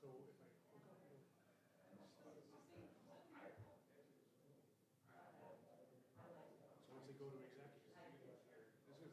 So if I hook up the so once they go to executive, this is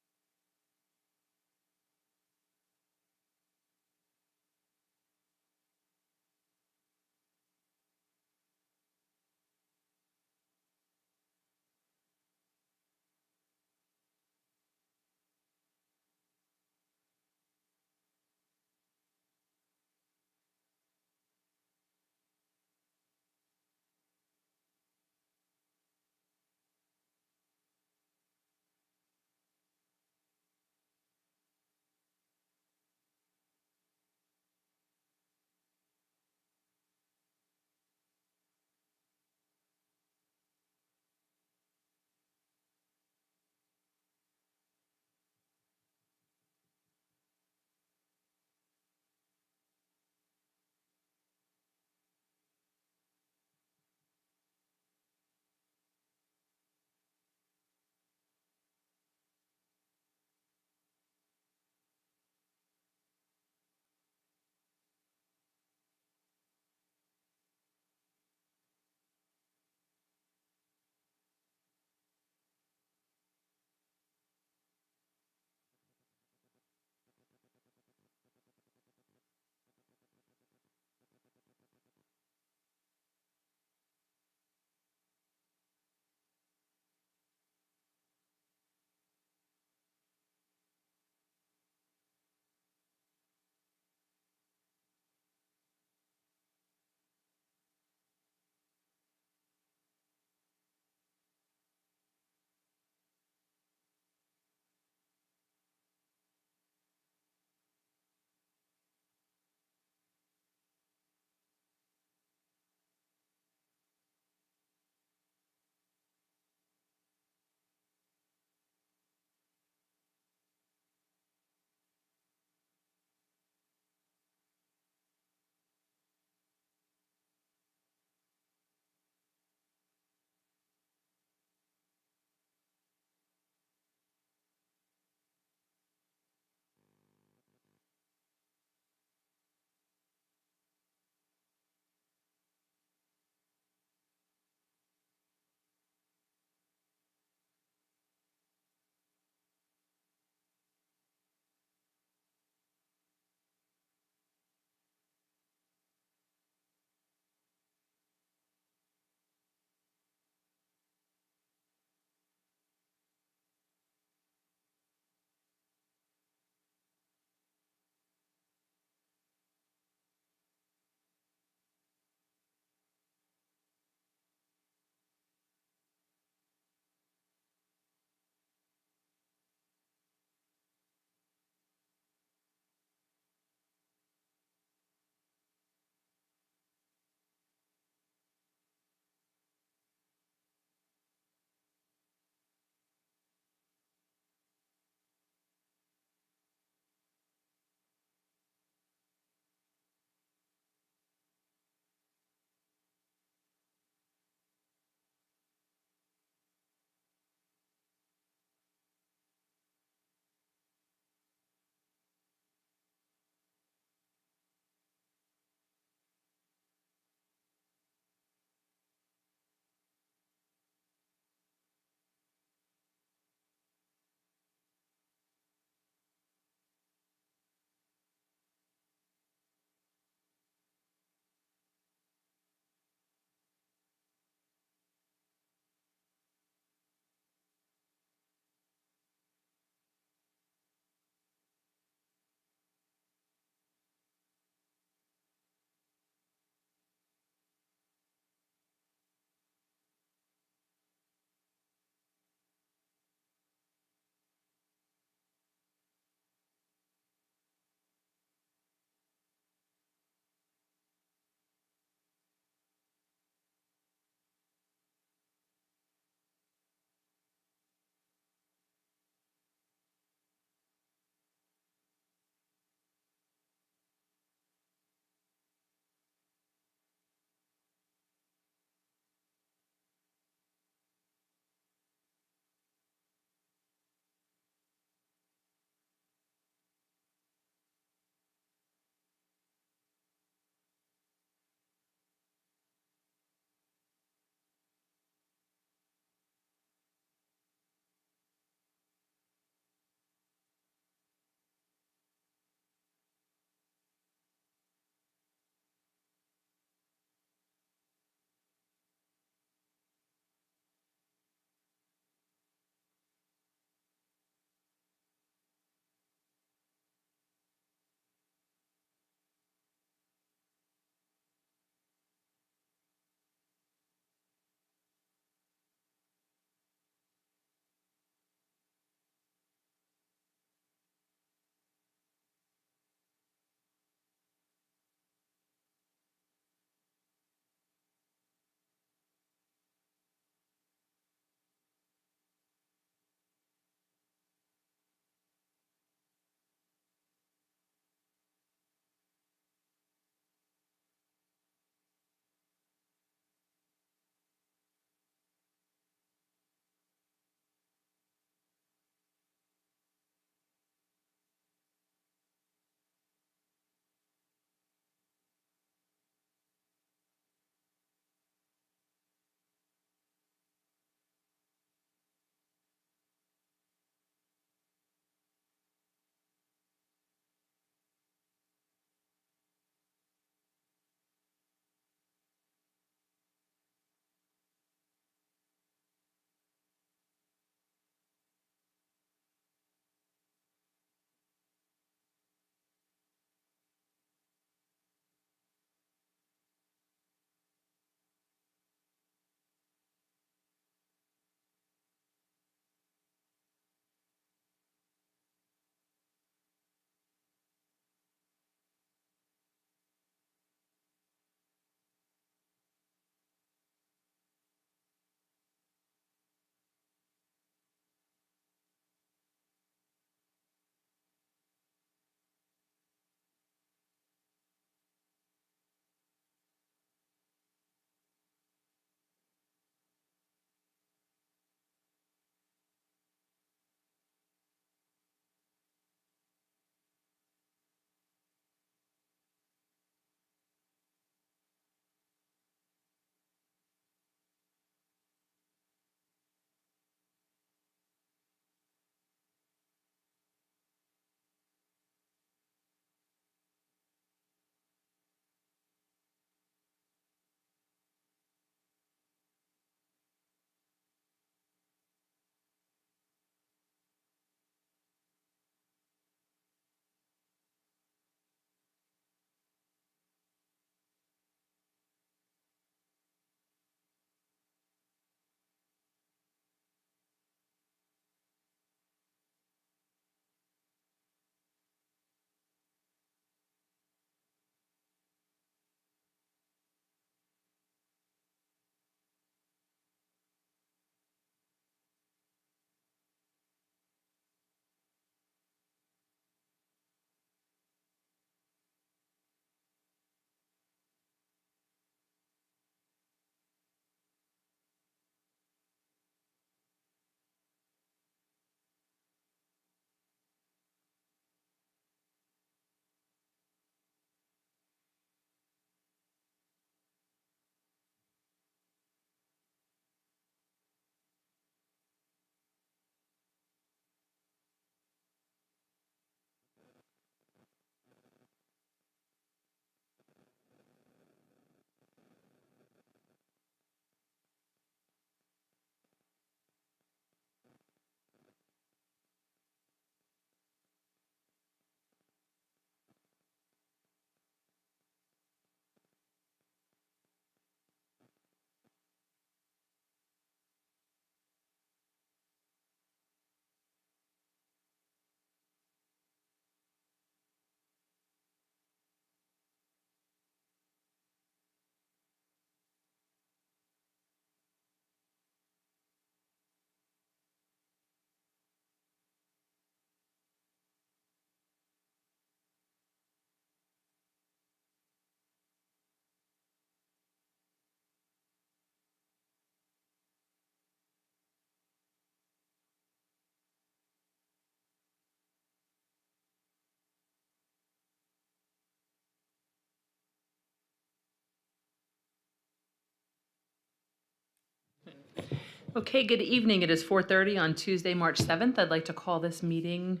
Okay, good evening. It is 4:30 on Tuesday, March 7th. I'd like to call this meeting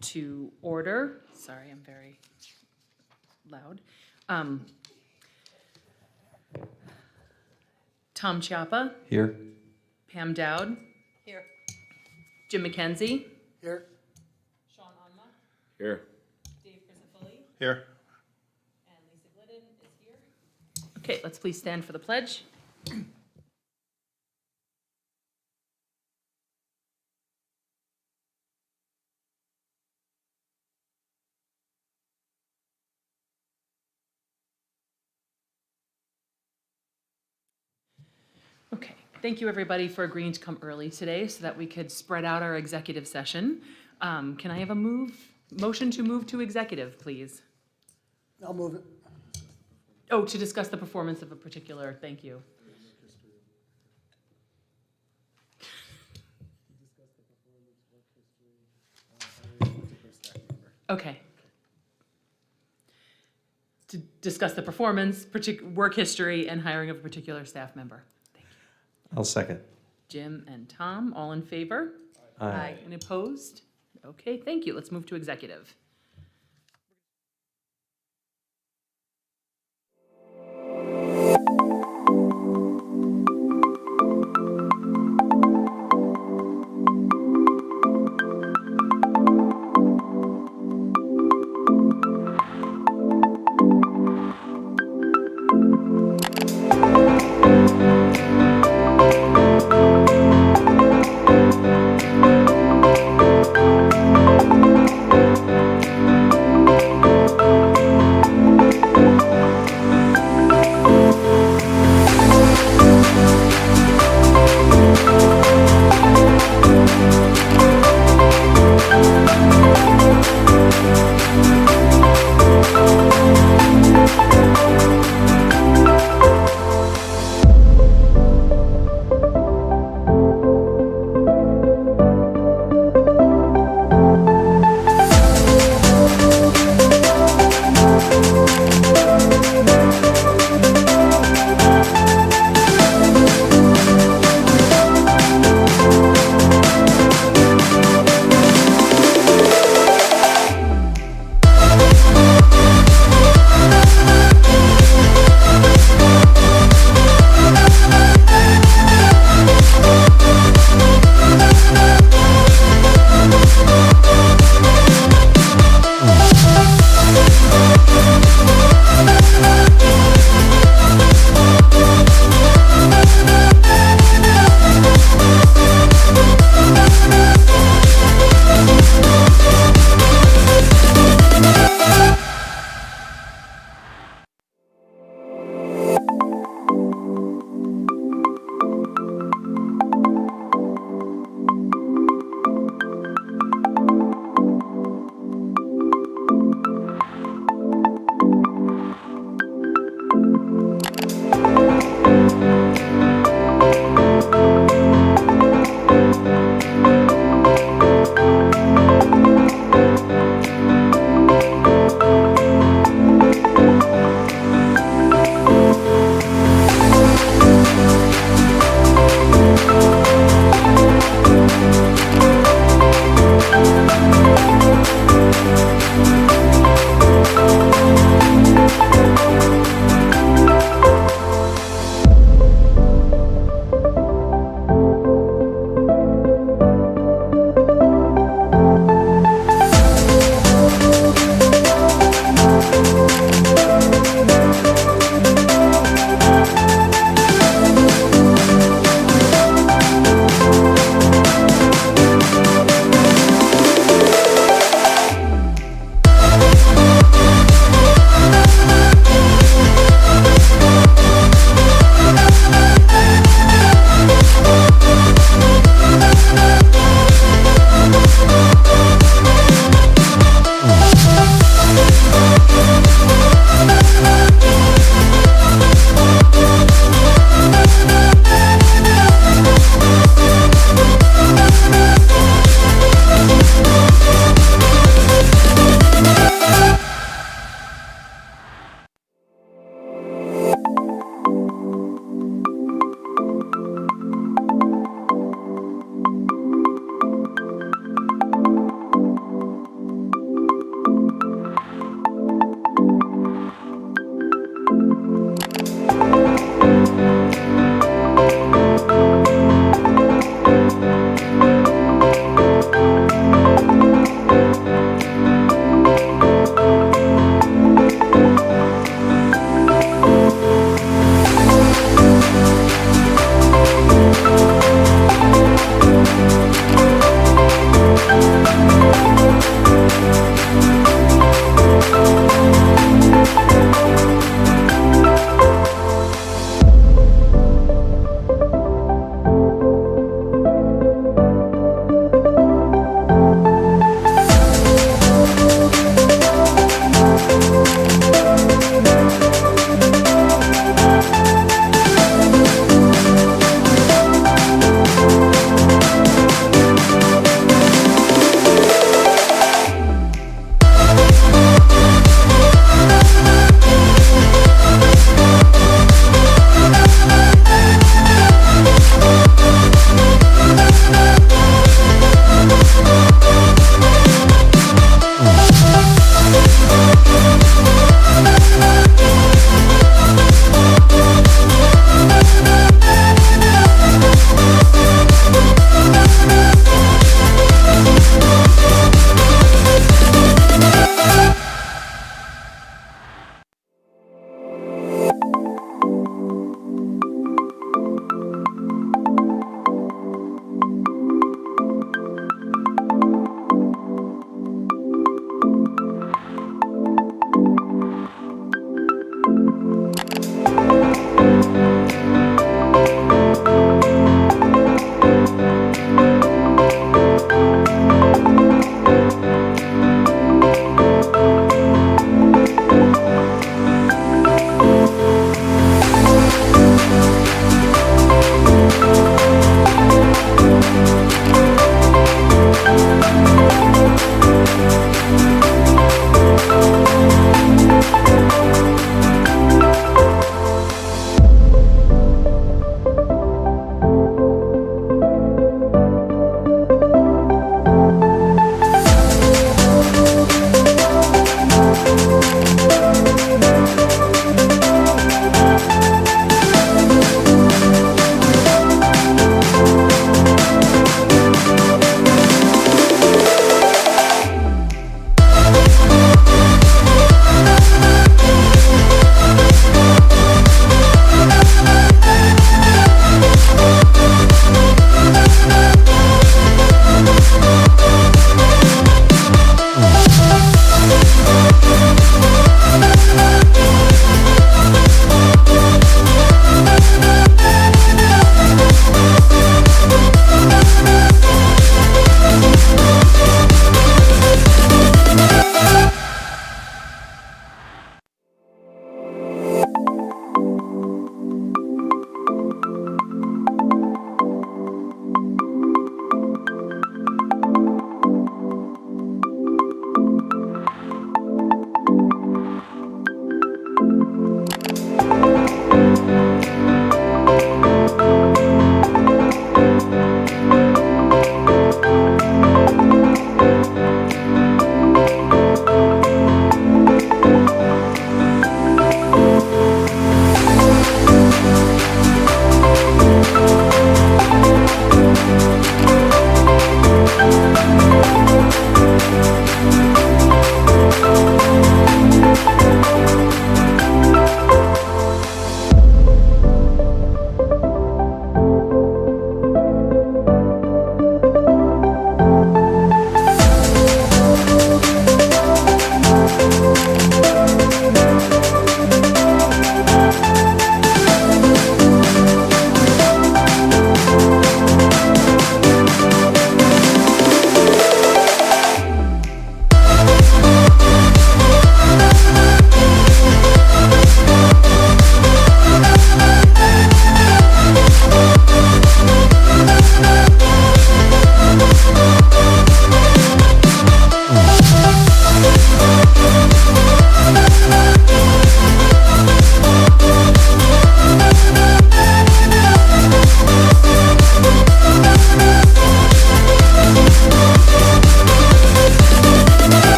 to order. Sorry, I'm very loud. Tom Chiappa, Here. Pam Dowd. Here. Jim McKenzie. Here. Sean Onma. Here. Dave Crisafulli. Here. And Lisa Glidden is here. Okay, let's please stand for the pledge. Okay, thank you everybody for agreeing to come early today so that we could spread out our executive session. Can I have a motion to move to executive, please? I'll move it. Oh, to discuss the performance of a particular, thank you. Okay. To discuss the performance, work history, and hiring of a particular staff member. Thank you. I'll second. Jim and Tom, all in favor? Aye. Any opposed? Okay, thank you. Let's move to executive.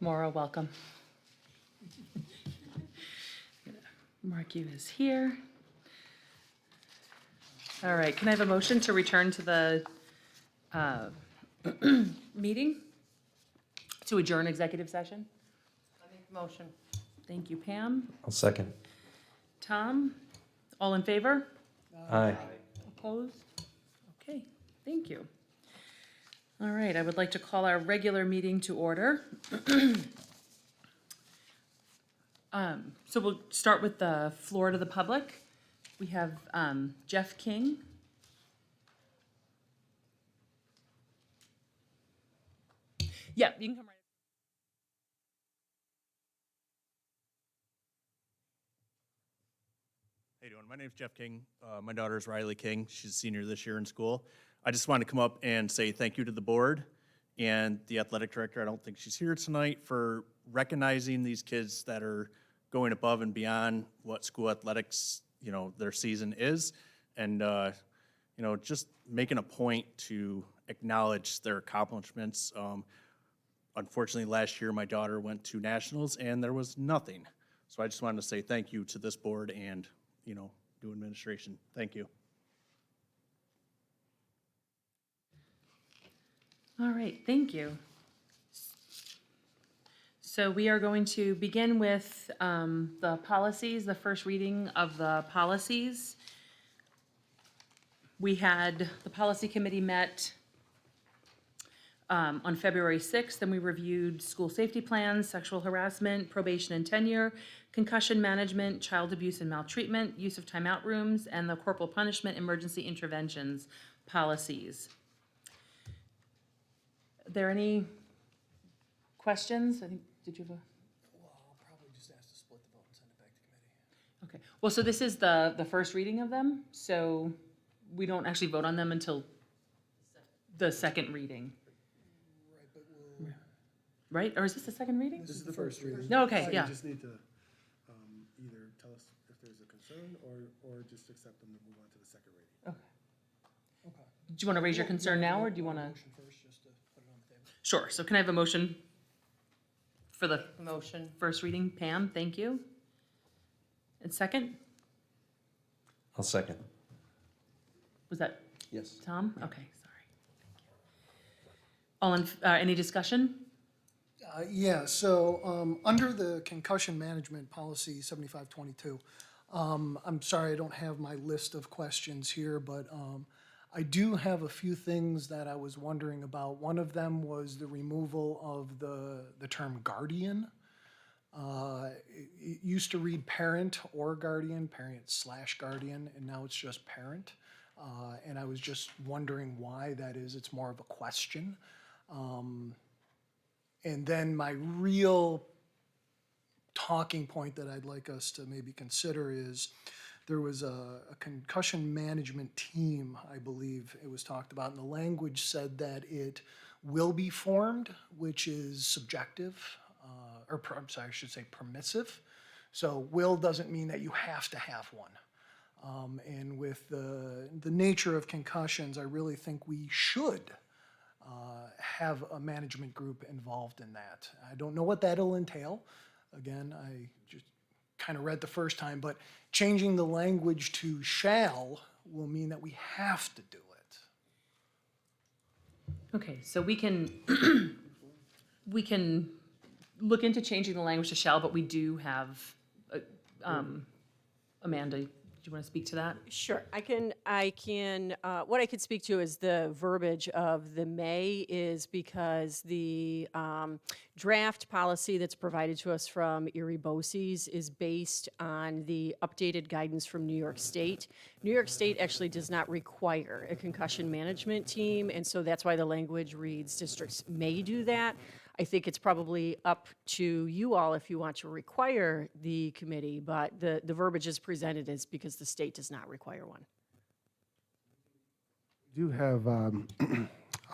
Maura, welcome. Mark you as here. All right, can I have a motion to return to the meeting? To adjourn executive session? I make the motion. Thank you, Pam. I'll second. Tom, all in favor? Aye. Opposed? Okay, thank you. All right, I would like to call our regular meeting to order. So we'll start with the floor to the public. We have Jeff King. Yeah, you can come right. How you doing? My name's Jeff King. My daughter is Riley King. She's a senior this year in school. I just wanted to come up and say thank you to the board and the athletic director. I don't think she's here tonight for recognizing these kids that are going above and beyond what school athletics, their season is. And, just making a point to acknowledge their accomplishments. Unfortunately, last year, my daughter went to nationals and there was nothing. So I just wanted to say thank you to this board and do administration. Thank you. All right, thank you. So we are going to begin with the policies, the first reading of the policies. We had, the policy committee met on February 6th, and we reviewed school safety plans, sexual harassment, probation and tenure, concussion management, child abuse and maltreatment, use of timeout rooms, and the corporal punishment emergency interventions policies. Are there any questions? I think, did you have a? Well, I'll probably just ask to split the vote and send it back to committee. Okay, well, so this is the first reading of them, so we don't actually vote on them until the second reading, Right, but we'll, right? Or is this the second reading? this is the first reading. No, okay, So yeah. you just need to either tell us if there's a concern or just accept them and move on to the second reading. Okay. Okay. Do you want to raise your concern now, or do you want to? Motion first, just to put it on the table. Sure, so can I have a motion for the Motion. first reading? Pam, thank you. And second? I'll second. Was that Yes. Tom? Okay, sorry. All in, any discussion? Yeah, so under the concussion management policy 7522, I'm sorry I don't have my list of questions here, but I do have a few things that I was wondering about. One of them was the removal of the term guardian. It used to read parent or guardian, parent/guardian, and now it's just parent. And I was just wondering why that is. It's more of a question. And then my real talking point that I'd like us to maybe consider is there was a concussion management team, I believe it was talked about, and the language said that it will be formed, which is subjective, I'm sorry, I should say permissive. So will doesn't mean that you have to have one. And with the nature of concussions, I really think we should have a management group involved in that. I don't know what that'll entail. Again, I just kind of read the first time, but changing the language to shall will mean that we have to do it. Okay, so we can, we can look into changing the language to shall, but we do have, Amanda, do you want to speak to that? Sure, I can, what I could speak to is the verbiage of the may is because the draft policy that's provided to us from Erie BOCES is based on the updated guidance from New York State. New York State actually does not require a concussion management team, and so that's why the language reads districts may do that. I think it's probably up to you all if you want to require the committee, but the verbiage is presented is because the state does not require one. We do have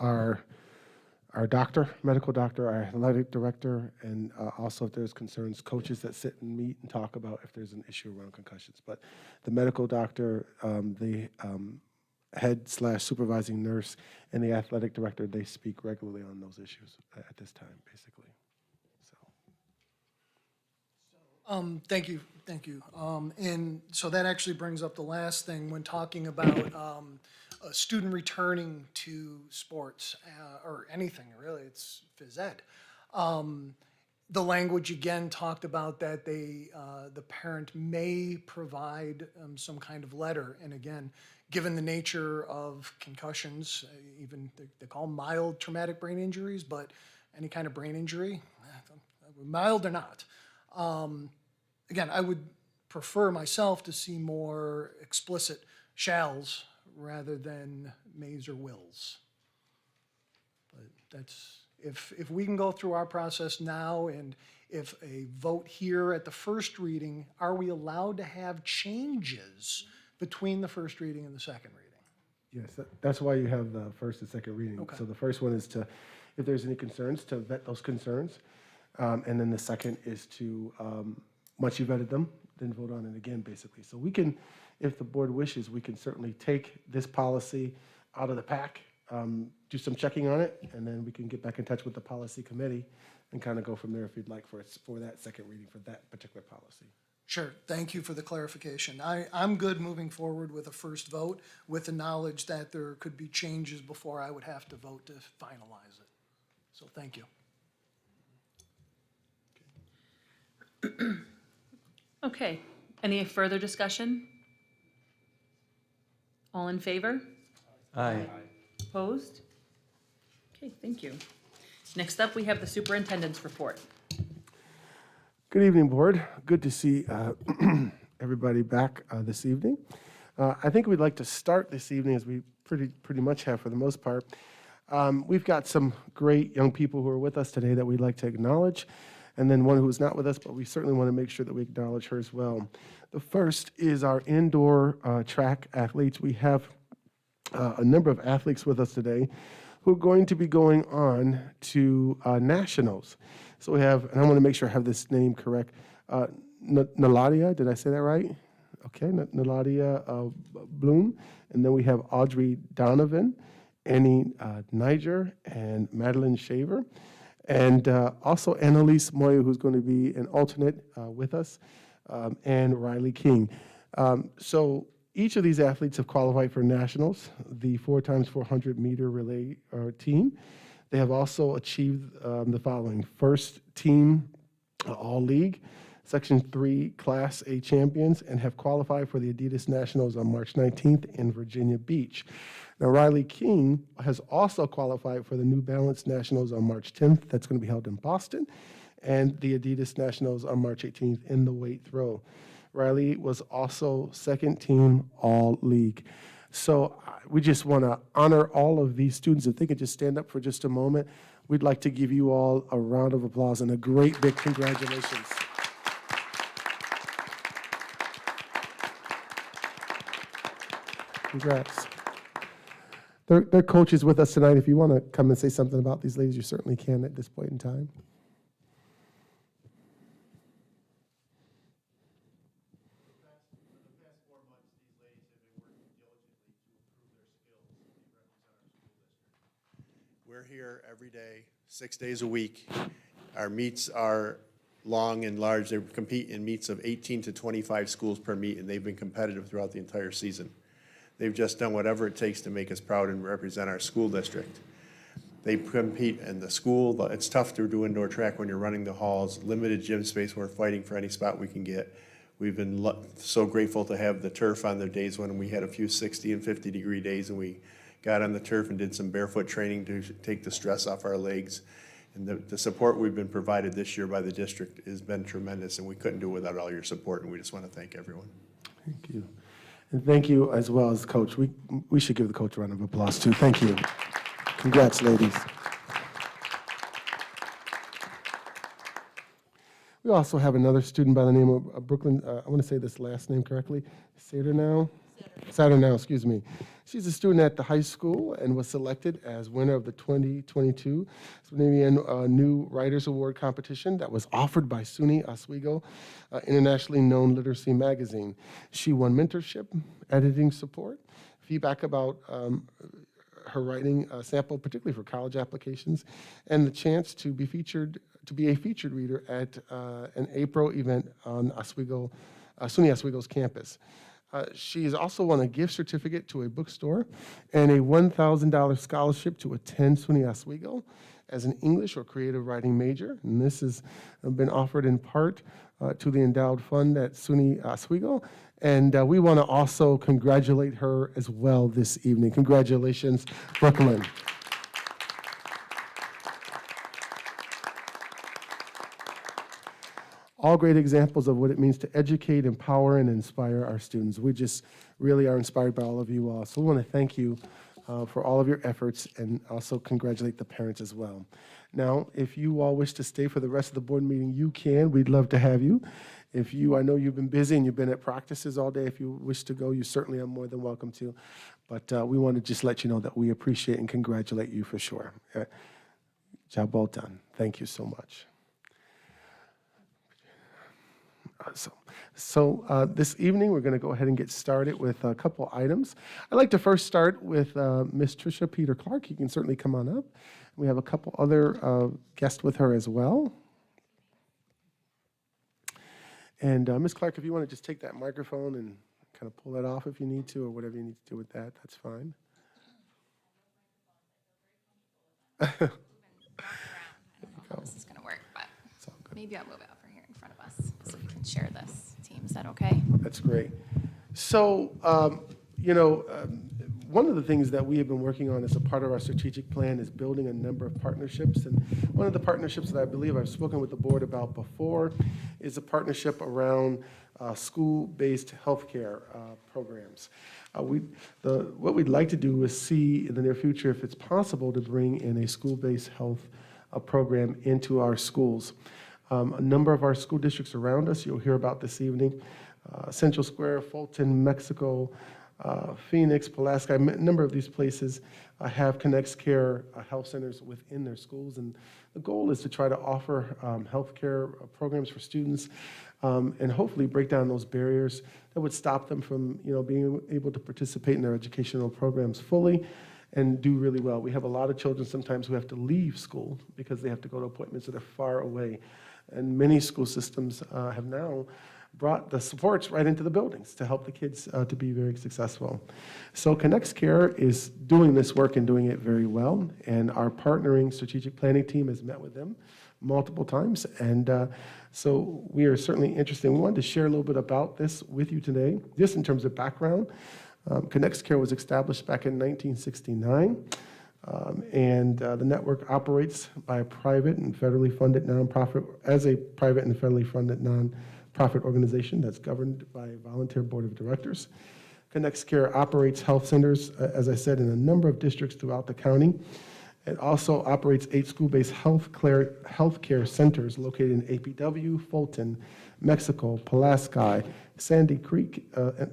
our doctor, medical doctor, our athletic director, and also if there's concerns, coaches that sit and meet and talk about if there's an issue around concussions. But the medical doctor, the head/supervising nurse, and the athletic director, they speak regularly on those issues at this time, basically. So Thank you, thank you. And so that actually brings up the last thing when talking about a student returning to sports or anything, really, it's phys ed. The language again talked about that the parent may provide some kind of letter. And again, given the nature of concussions, even they call them mild traumatic brain injuries, but any kind of brain injury, mild or not. Again, I would prefer myself to see more explicit shalls rather than mays or wills. But that's, if we can go through our process now, and if a vote here at the first reading, are we allowed to have changes between the first reading and the second reading? Yes, that's why you have the first and second reading. Okay. So the first one is to, if there's any concerns, to vet those concerns. And then the second is to, once you've vetted them, then vote on it again, basically. So we can, if the board wishes, we can certainly take this policy out of the pack, do some checking on it, and then we can get back in touch with the policy committee and kind of go from there if you'd like for that second reading for that particular policy. Sure, thank you for the clarification. I'm good moving forward with a first vote with the knowledge that there could be changes before I would have to vote to finalize it. So thank you. Okay, any further discussion? All in favor? Aye. Opposed? Okay, thank you. Next up, we have the superintendent's report. Good evening, board. Good to see everybody back this evening. I think we'd like to start this evening, as we pretty much have for the most part. We've got some great young people who are with us today that we'd like to acknowledge, and then one who is not with us, but we certainly want to make sure that we acknowledge her as well. The first is our indoor track athletes. We have a number of athletes with us today who are going to be going on to nationals. So we have, and I want to make sure I have this name correct, Naladia, did I say that right? Okay, Naladia Bloom. And then we have Audrey Donovan, Annie Niger, and Madeline Shaver. And also Annalise Moya, who's going to be an alternate with us, and Riley King. So each of these athletes have qualified for nationals, the 4x400 meter relay team. They have also achieved the following: first team all league, Section 3 Class A champions, and have qualified for the Adidas Nationals on March 19th in Virginia Beach. Now, Riley King has also qualified for the New Balance Nationals on March 10th. That's going to be held in Boston, and the Adidas Nationals on March 18th in the weight throw. Riley was also second team all league. So we just want to honor all of these students. If they could just stand up for just a moment, we'd like to give you all a round of applause and a great big congratulations. Congrats. Their coach is with us tonight. If you want to come and say something about these ladies, you certainly can at this point in time. We're here every day, 6 days a week. Our meets are long and large. They compete in meets of 18 to 25 schools per meet, and they've been competitive throughout the entire season. They've just done whatever it takes to make us proud and represent our school district. They compete in the school. It's tough to do indoor track when you're running the halls, limited gym space. We're fighting for any spot we can get. We've been so grateful to have the turf on the days when we had a few 60 and 50 degree days, and we got on the turf and did some barefoot training to take the stress off our legs. And the support we've been provided this year by the district has been tremendous, and we couldn't do it without all your support, and we just want to thank everyone. Thank you. And thank you as well as coach. We should give the coach a round of applause too. Thank you. Congrats, ladies. We also have another student by the name of Brooklyn. I want to say this last name correctly. Saturnow, excuse me. She's a student at the high school and was selected as winner of the 2022 Scandinavian New Writers Award competition that was offered by SUNY Oswego, internationally known literacy magazine. She won mentorship, editing support, feedback about her writing sample, particularly for college applications, and the chance to be a featured reader at an April event on SUNY Oswego's campus. She has also won a gift certificate to a bookstore and a $1,000 scholarship to attend SUNY Oswego as an English or creative writing major. And this has been offered in part to the endowed fund at SUNY Oswego. And we want to also congratulate her as well this evening. Congratulations, Brooklyn. All great examples of what it means to educate, empower, and inspire our students. We just really are inspired by all of you all. So we want to thank you for all of your efforts and also congratulate the parents as well. Now, if you all wish to stay for the rest of the board meeting, you can. We'd love to have you. I know you've been busy and you've been at practices all day. If you wish to go, you certainly are more than welcome to. But we want to just let you know that we appreciate and congratulate you for sure. Job well done. Thank you so much. So this evening, we're going to go ahead and get started with a couple items. I'd like to first start with Ms. Tricia Peter-Clark. You can certainly come on up. We have a couple other guests with her as well. And Ms. Clark, if you want to just take that microphone and kind of pull that off if you need to, or whatever you need to do with that, that's fine. I don't know how this is going to work, but maybe I'll move it over here in front of us so we can share this team. Is that okay? That's great. So, one of the things that we have been working on as a part of our strategic plan is building a number of partnerships. And one of the partnerships that I believe I've spoken with the board about before is a partnership around school-based healthcare programs. What we'd like to do is see in the near future if it's possible to bring in a school-based health program into our schools. A number of our school districts around us, you'll hear about this evening, Central Square, Fulton, Mexico, Phoenix, Pulaski, a number of these places have Connects Care health centers within their schools. And the goal is to try to offer healthcare programs for students and hopefully break down those barriers that would stop them from being able to participate in their educational programs fully and do really well. We have a lot of children sometimes who have to leave school because they have to go to appointments that are far away. And many school systems have now brought the supports right into the buildings to help the kids to be very successful. So Connects Care is doing this work and doing it very well. And our partnering strategic planning team has met with them multiple times. And so we are certainly interested. We wanted to share a little bit about this with you today, just in terms of background. Connects Care was established back in 1969. And the network operates by a private and federally funded nonprofit, as a private and federally funded nonprofit organization that's governed by a volunteer board of directors. Connects Care operates health centers, as I said, in a number of districts throughout the county. It also operates 8 school-based healthcare centers located in APW, Fulton, Mexico, Pulaski, Sandy Creek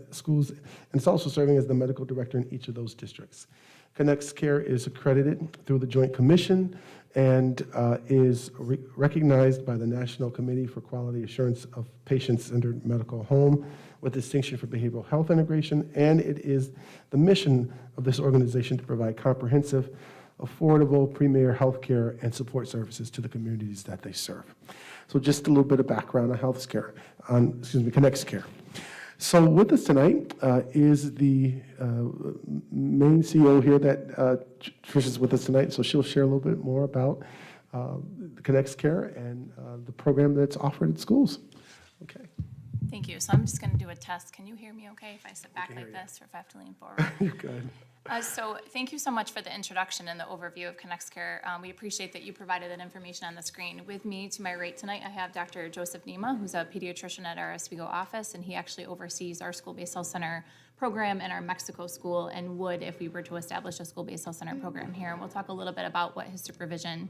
schools, and it's also serving as the medical director in each of those districts. Connects Care is accredited through the Joint Commission and is recognized by the National Committee for Quality Assurance of Patient-Centered Medical Home with distinction for behavioral health integration, and it is the mission of this organization to provide comprehensive, affordable, premier health care and support services to the communities that they serve. So just a little bit of background on Connects Care. So with us tonight is the main CEO here that Trish is with us tonight. So she'll share a little bit more about the Connects Care and the program that's offered at schools. Okay. Thank you. So I'm just going to do a test. Can you hear me okay if I sit back like this or if I have to lean forward? You're good. So thank you so much for the introduction and the overview of Connects Care. We appreciate that you provided that information on the screen. With me to my right tonight, I have Dr. Joseph Nima, who's a pediatrician at our Oswego office, and he actually oversees our school-based health center program in our Mexico school and would if we were to establish a school-based health center program here. And we'll talk a little bit about what his supervision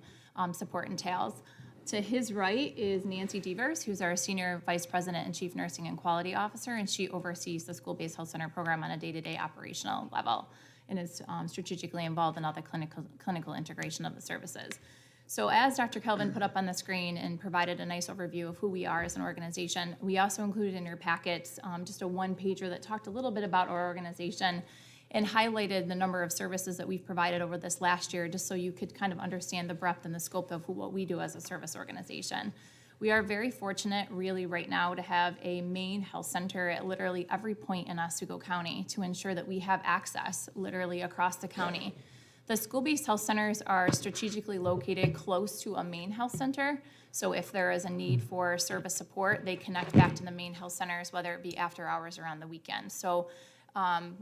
support entails. To his right is Nancy Devers, who's our Senior Vice President and Chief Nursing and Quality Officer, and she oversees the school-based health center program on a day-to-day operational level and is strategically involved in all the clinical integration of the services. So as Dr. Kelvin put up on the screen and provided a nice overview of who we are as an organization, we also included in your packets just a one-pager that talked a little bit about our organization and highlighted the number of services that we've provided over this last year, just so you could kind of understand the breadth and the scope of what we do as a service organization. We are very fortunate really right now to have a main health center at literally every point in Oswego County to ensure that we have access literally across the county. The school-based health centers are strategically located close to a main health center. So if there is a need for service support, they connect back to the main health centers, whether it be after hours or on the weekend. So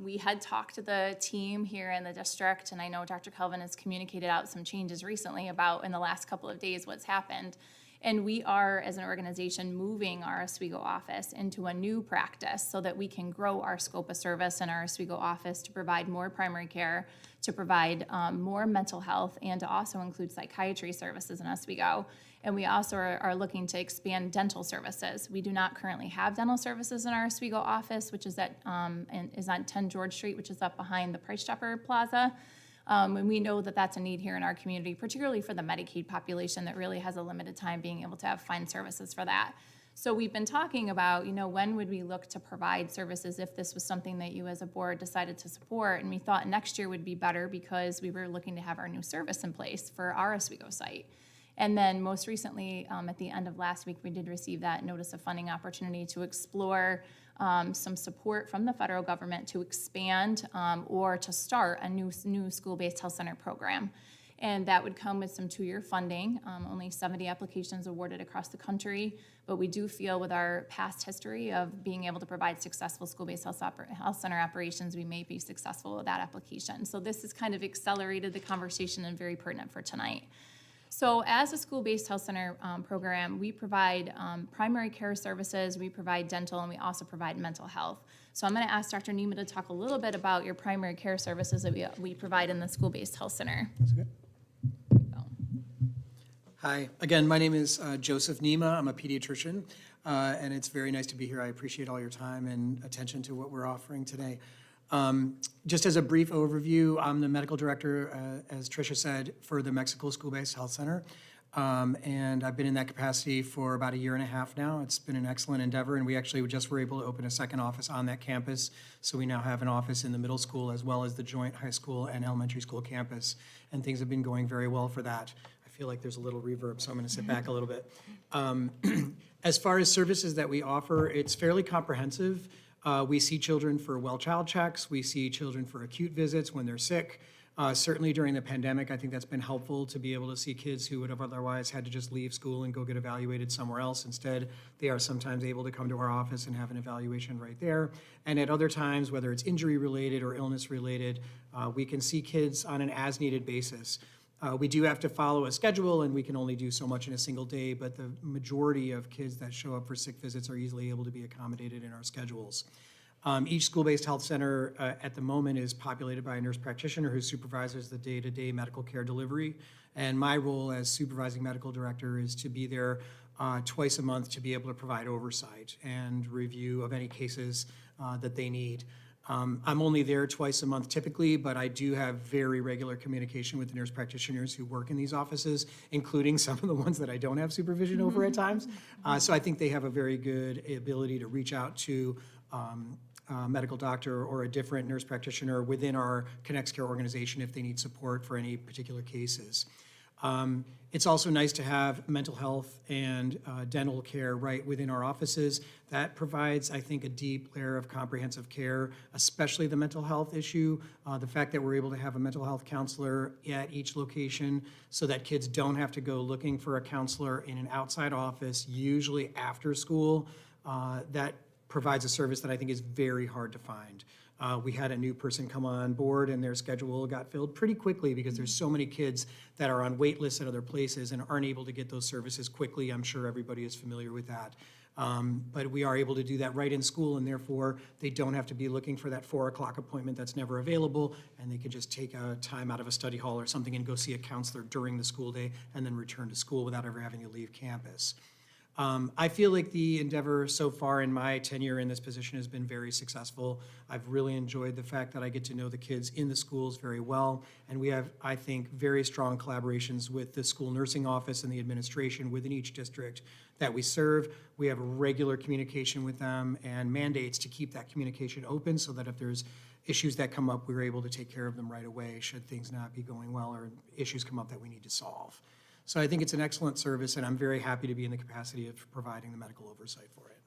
we had talked to the team here in the district, and I know Dr. Kelvin has communicated out some changes recently about in the last couple of days what's happened. And we are, as an organization, moving our Oswego office into a new practice so that we can grow our scope of service in our Oswego office to provide more primary care, to provide more mental health, and to also include psychiatry services in Oswego. And we also are looking to expand dental services. We do not currently have dental services in our Oswego office, which is on 10 George Street, which is up behind the Price Chopper Plaza. And we know that that's a need here in our community, particularly for the Medicaid population that really has a limited time being able to find services for that. So we've been talking about, when would we look to provide services if this was something that you as a board decided to support? And we thought next year would be better because we were looking to have our new service in place for our Oswego site. And then most recently, at the end of last week, we did receive that notice of funding opportunity to explore some support from the federal government to expand or to start a new school-based health center program. And that would come with some 2-year funding, only 70 applications awarded across the country. But we do feel with our past history of being able to provide successful school-based health center operations, we may be successful with that application. So this has kind of accelerated the conversation and very pertinent for tonight. So as a school-based health center program, we provide primary care services, we provide dental, and we also provide mental health. So I'm going to ask Dr. Nema to talk a little bit about your primary care services that we provide in the school-based health center. Hi, again, my name is Joseph Nema. I'm a pediatrician, and it's very nice to be here. I appreciate all your time and attention to what we're offering today. Just as a brief overview, I'm the medical director, as Tricia said, for the Mexico School-Based Health Center. And I've been in that capacity for about 1.5 years now. It's been an excellent endeavor, and we actually just were able to open a second office on that campus. So we now have an office in the middle school as well as the joint high school and elementary school campus, and things have been going very well for that. I feel like there's a little reverb, so I'm going to sit back a little bit. As far as services that we offer, it's fairly comprehensive. We see children for well child checks. We see children for acute visits when they're sick. Certainly during the pandemic, I think that's been helpful to be able to see kids who would have otherwise had to just leave school and go get evaluated somewhere else. Instead, they are sometimes able to come to our office and have an evaluation right there. And at other times, whether it's injury related or illness related, we can see kids on an as-needed basis. We do have to follow a schedule, and we can only do so much in a single day, but the majority of kids that show up for sick visits are easily able to be accommodated in our schedules. Each school-based health center at the moment is populated by a nurse practitioner who supervises the day-to-day medical care delivery. And my role as supervising medical director is to be there twice a month to be able to provide oversight and review of any cases that they need. I'm only there twice a month typically, but I do have very regular communication with the nurse practitioners who work in these offices, including some of the ones that I don't have supervision over at times. So I think they have a very good ability to reach out to a medical doctor or a different nurse practitioner within our Connects Care organization if they need support for any particular cases. It's also nice to have mental health and dental care right within our offices. That provides, I think, a deep layer of comprehensive care, especially the mental health issue. The fact that we're able to have a mental health counselor at each location so that kids don't have to go looking for a counselor in an outside office, usually after school, that provides a service that I think is very hard to find. We had a new person come on board and their schedule got filled pretty quickly because there's so many kids that are on wait lists at other places and aren't able to get those services quickly. I'm sure everybody is familiar with that. But we are able to do that right in school, and therefore they don't have to be looking for that 4 o'clock appointment that's never available, and they can just take a time out of a study hall or something and go see a counselor during the school day and then return to school without ever having to leave campus. I feel like the endeavor so far in my tenure in this position has been very successful. I've really enjoyed the fact that I get to know the kids in the schools very well, and we have, I think, very strong collaborations with the school nursing office and the administration within each district that we serve. We have regular communication with them and mandates to keep that communication open so that if there's issues that come up, we're able to take care of them right away should things not be going well or issues come up that we need to solve. So I think it's an excellent service, and I'm very happy to be in the capacity of providing the medical oversight for it.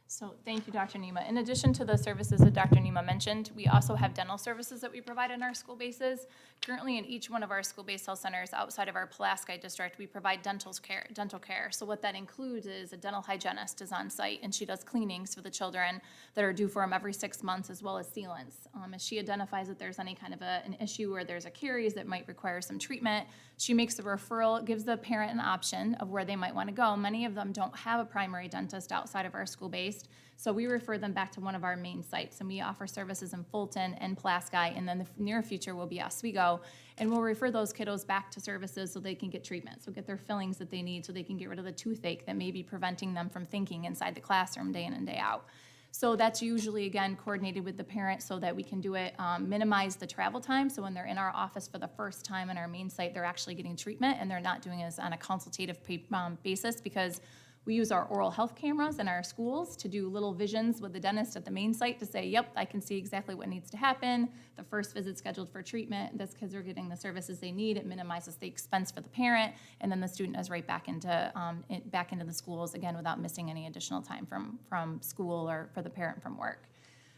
So thank you, Dr. Nema. In addition to the services that Dr. Nema mentioned, we also have dental services that we provide in our school bases. Currently, in each one of our school-based health centers outside of our Pulaski district, we provide dental care. So what that includes is a dental hygienist is on site, and she does cleanings for the children that are due for them every 6 months, as well as sealants. As she identifies that there's any kind of an issue or there's a caries that might require some treatment, she makes the referral, gives the parent an option of where they might want to go. Many of them don't have a primary dentist outside of our school-based, so we refer them back to one of our main sites, and we offer services in Fulton and Pulaski, and then the near future will be Oswego, and we'll refer those kiddos back to services so they can get treatment, so get their fillings that they need so they can get rid of the toothache that may be preventing them from thinking inside the classroom day in and day out. So that's usually, again, coordinated with the parent so that we can do it, minimize the travel time. So when they're in our office for the first time in our main site, they're actually getting treatment, and they're not doing it on a consultative basis, because we use our oral health cameras in our schools to do little visions with the dentist at the main site to say, yep, I can see exactly what needs to happen. The first visit scheduled for treatment, these kids are getting the services they need. It minimizes the expense for the parent, and then the student is right back into the schools, again, without missing any additional time from school or for the parent from work.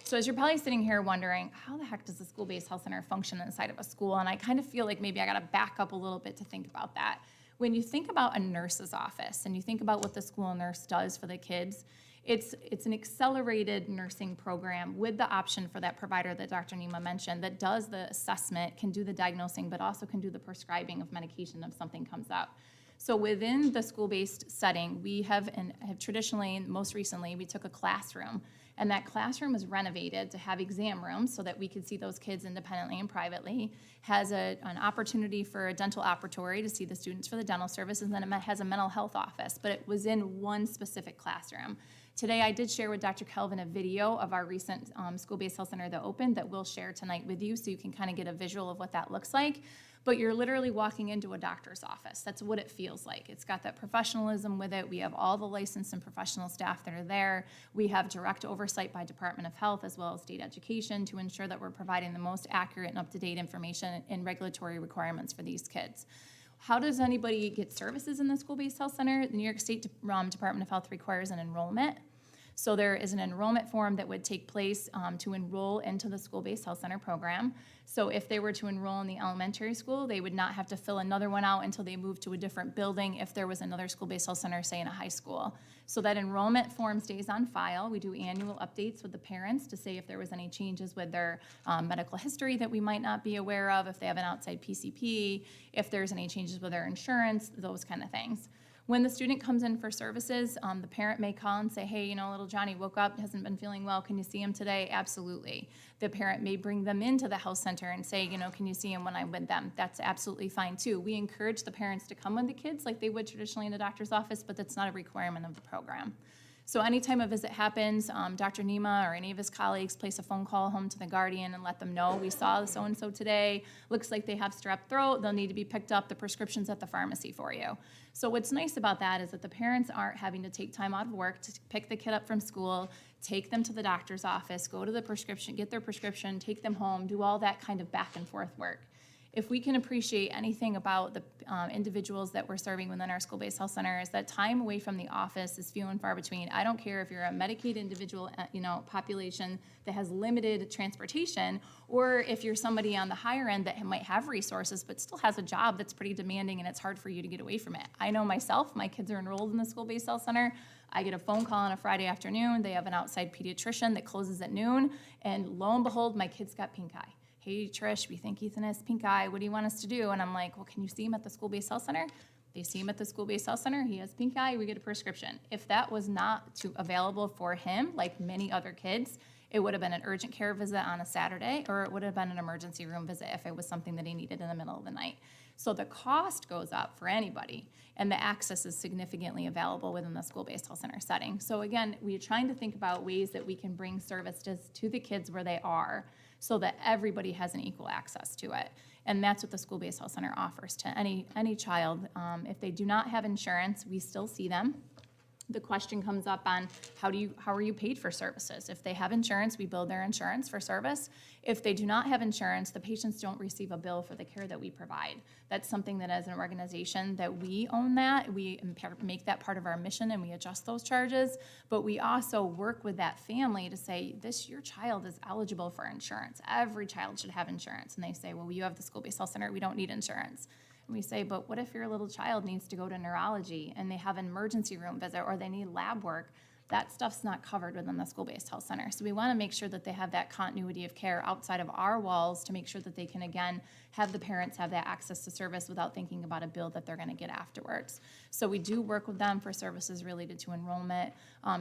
So as you're probably sitting here wondering, how the heck does the school-based health center function inside of a school? And I kind of feel like maybe I gotta back up a little bit to think about that. When you think about a nurse's office and you think about what the school nurse does for the kids, it's an accelerated nursing program with the option for that provider that Dr. Nema mentioned that does the assessment, can do the diagnosing, but also can do the prescribing of medication if something comes up. So within the school-based setting, we have traditionally, most recently, we took a classroom, and that classroom was renovated to have exam rooms so that we could see those kids independently and privately, has an opportunity for a dental operatory to see the students for the dental services, and then it has a mental health office, but it was in one specific classroom. Today, I did share with Dr. Kelvin a video of our recent school-based health center that opened that we'll share tonight with you so you can kind of get a visual of what that looks like. But you're literally walking into a doctor's office. That's what it feels like. It's got that professionalism with it. We have all the licensed and professional staff that are there. We have direct oversight by Department of Health as well as state education to ensure that we're providing the most accurate and up-to-date information and regulatory requirements for these kids. How does anybody get services in the school-based health center? The New York State Department of Health requires an enrollment. So there is an enrollment form that would take place to enroll into the school-based health center program. So if they were to enroll in the elementary school, they would not have to fill another one out until they moved to a different building if there was another school-based health center, say in a high school. So that enrollment form stays on file. We do annual updates with the parents to say if there was any changes with their medical history that we might not be aware of, if they have an outside PCP, if there's any changes with their insurance, those kind of things. When the student comes in for services, the parent may call and say, hey, little Johnny woke up, hasn't been feeling well, can you see him today? Absolutely. The parent may bring them into the health center and say, can you see him when I'm with them? That's absolutely fine too. We encourage the parents to come with the kids like they would traditionally in a doctor's office, but that's not a requirement of the program. So anytime a visit happens, Dr. Nema or any of his colleagues place a phone call home to the guardian and let them know, we saw so-and-so today, looks like they have strep throat, they'll need to be picked up, the prescription's at the pharmacy for you. So what's nice about that is that the parents aren't having to take time out of work to pick the kid up from school, take them to the doctor's office, go to the prescription, get their prescription, take them home, do all that kind of back and forth work. If we can appreciate anything about the individuals that we're serving within our school-based health center, is that time away from the office is few and far between. I don't care if you're a Medicaid individual, population that has limited transportation, or if you're somebody on the higher end that might have resources but still has a job that's pretty demanding and it's hard for you to get away from it. I know myself, my kids are enrolled in the school-based health center. I get a phone call on a Friday afternoon. They have an outside pediatrician that closes at noon, and lo and behold, my kid's got pink eye. Hey, Trish, we think Ethan has pink eye. What do you want us to do? And I'm like, well, can you see him at the school-based health center? They see him at the school-based health center. He has pink eye. We get a prescription. If that was not available for him, like many other kids, it would have been an urgent care visit on a Saturday, or it would have been an emergency room visit if it was something that he needed in the middle of the night. So the cost goes up for anybody, and the access is significantly available within the school-based health center setting. So again, we're trying to think about ways that we can bring services to the kids where they are, so that everybody has an equal access to it. And that's what the school-based health center offers to any child. If they do not have insurance, we still see them. the question comes up on how are you paid for services? If they have insurance, we bill their insurance for service. If they do not have insurance, the patients don't receive a bill for the care that we provide. That's something that as an organization that we own that, we make that part of our mission and we adjust those charges, but we also work with that family to say, your child is eligible for insurance. Every child should have insurance. And they say, well, you have the school-based health center, we don't need insurance. And we say, but what if your little child needs to go to neurology and they have an emergency room visit or they need lab work? That stuff's not covered within the school-based health center. So we want to make sure that they have that continuity of care outside of our walls to make sure that they can, again, have the parents have that access to service without thinking about a bill that they're going to get afterwards. So we do work with them for services related to enrollment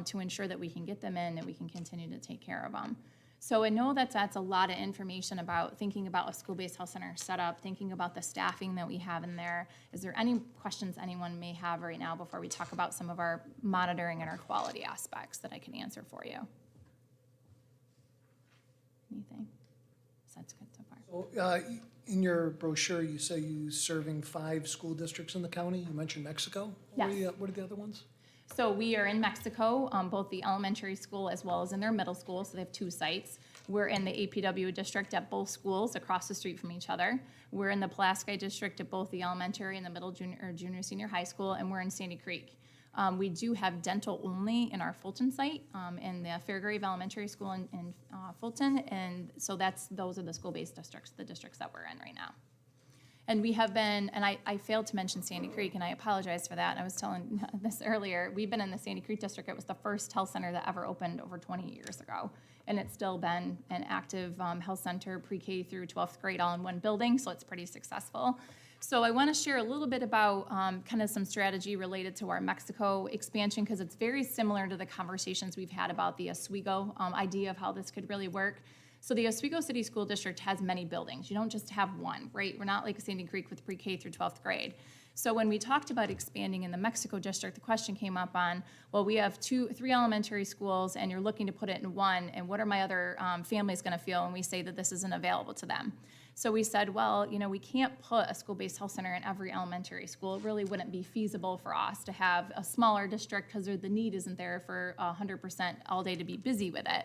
to ensure that we can get them in and we can continue to take care of them. So I know that's a lot of information about thinking about a school-based health center setup, thinking about the staffing that we have in there. Is there any questions anyone may have right now before we talk about some of our monitoring and our quality aspects that I can answer for you? Anything? So that's good so far. So, in your brochure, you say you're serving 5 school districts in the county. You mentioned Mexico. Yes. What are the other ones? So we are in Mexico, both the elementary school as well as in their middle school, so they have 2 sites. We're in the APW district at both schools across the street from each other. We're in the Pulaski district at both the elementary and the middle junior senior high school, and we're in Sandy Creek. We do have dental only in our Fulton site, in the Fairgrave Elementary School in Fulton, and so those are the school-based districts, the districts that we're in right now. And we have been, and I failed to mention Sandy Creek, and I apologize for that. I was telling this earlier. We've been in the Sandy Creek district. It was the first health center that ever opened over 20 years ago. And it's still been an active health center, pre-K through 12th grade, all in one building, so it's pretty successful. So I want to share a little bit about kind of some strategy related to our Mexico expansion, because it's very similar to the conversations we've had about the Oswego idea of how this could really work. So the Oswego City School District has many buildings. You don't just have one, right? We're not like Sandy Creek with pre-K through 12th grade. So when we talked about expanding in the Mexico district, the question came up on, well, we have 3 elementary schools and you're looking to put it in one, and what are my other families gonna feel when we say that this isn't available to them? So we said, well, we can't put a school-based health center in every elementary school. It really wouldn't be feasible for us to have a smaller district because the need isn't there for 100% all day to be busy with it.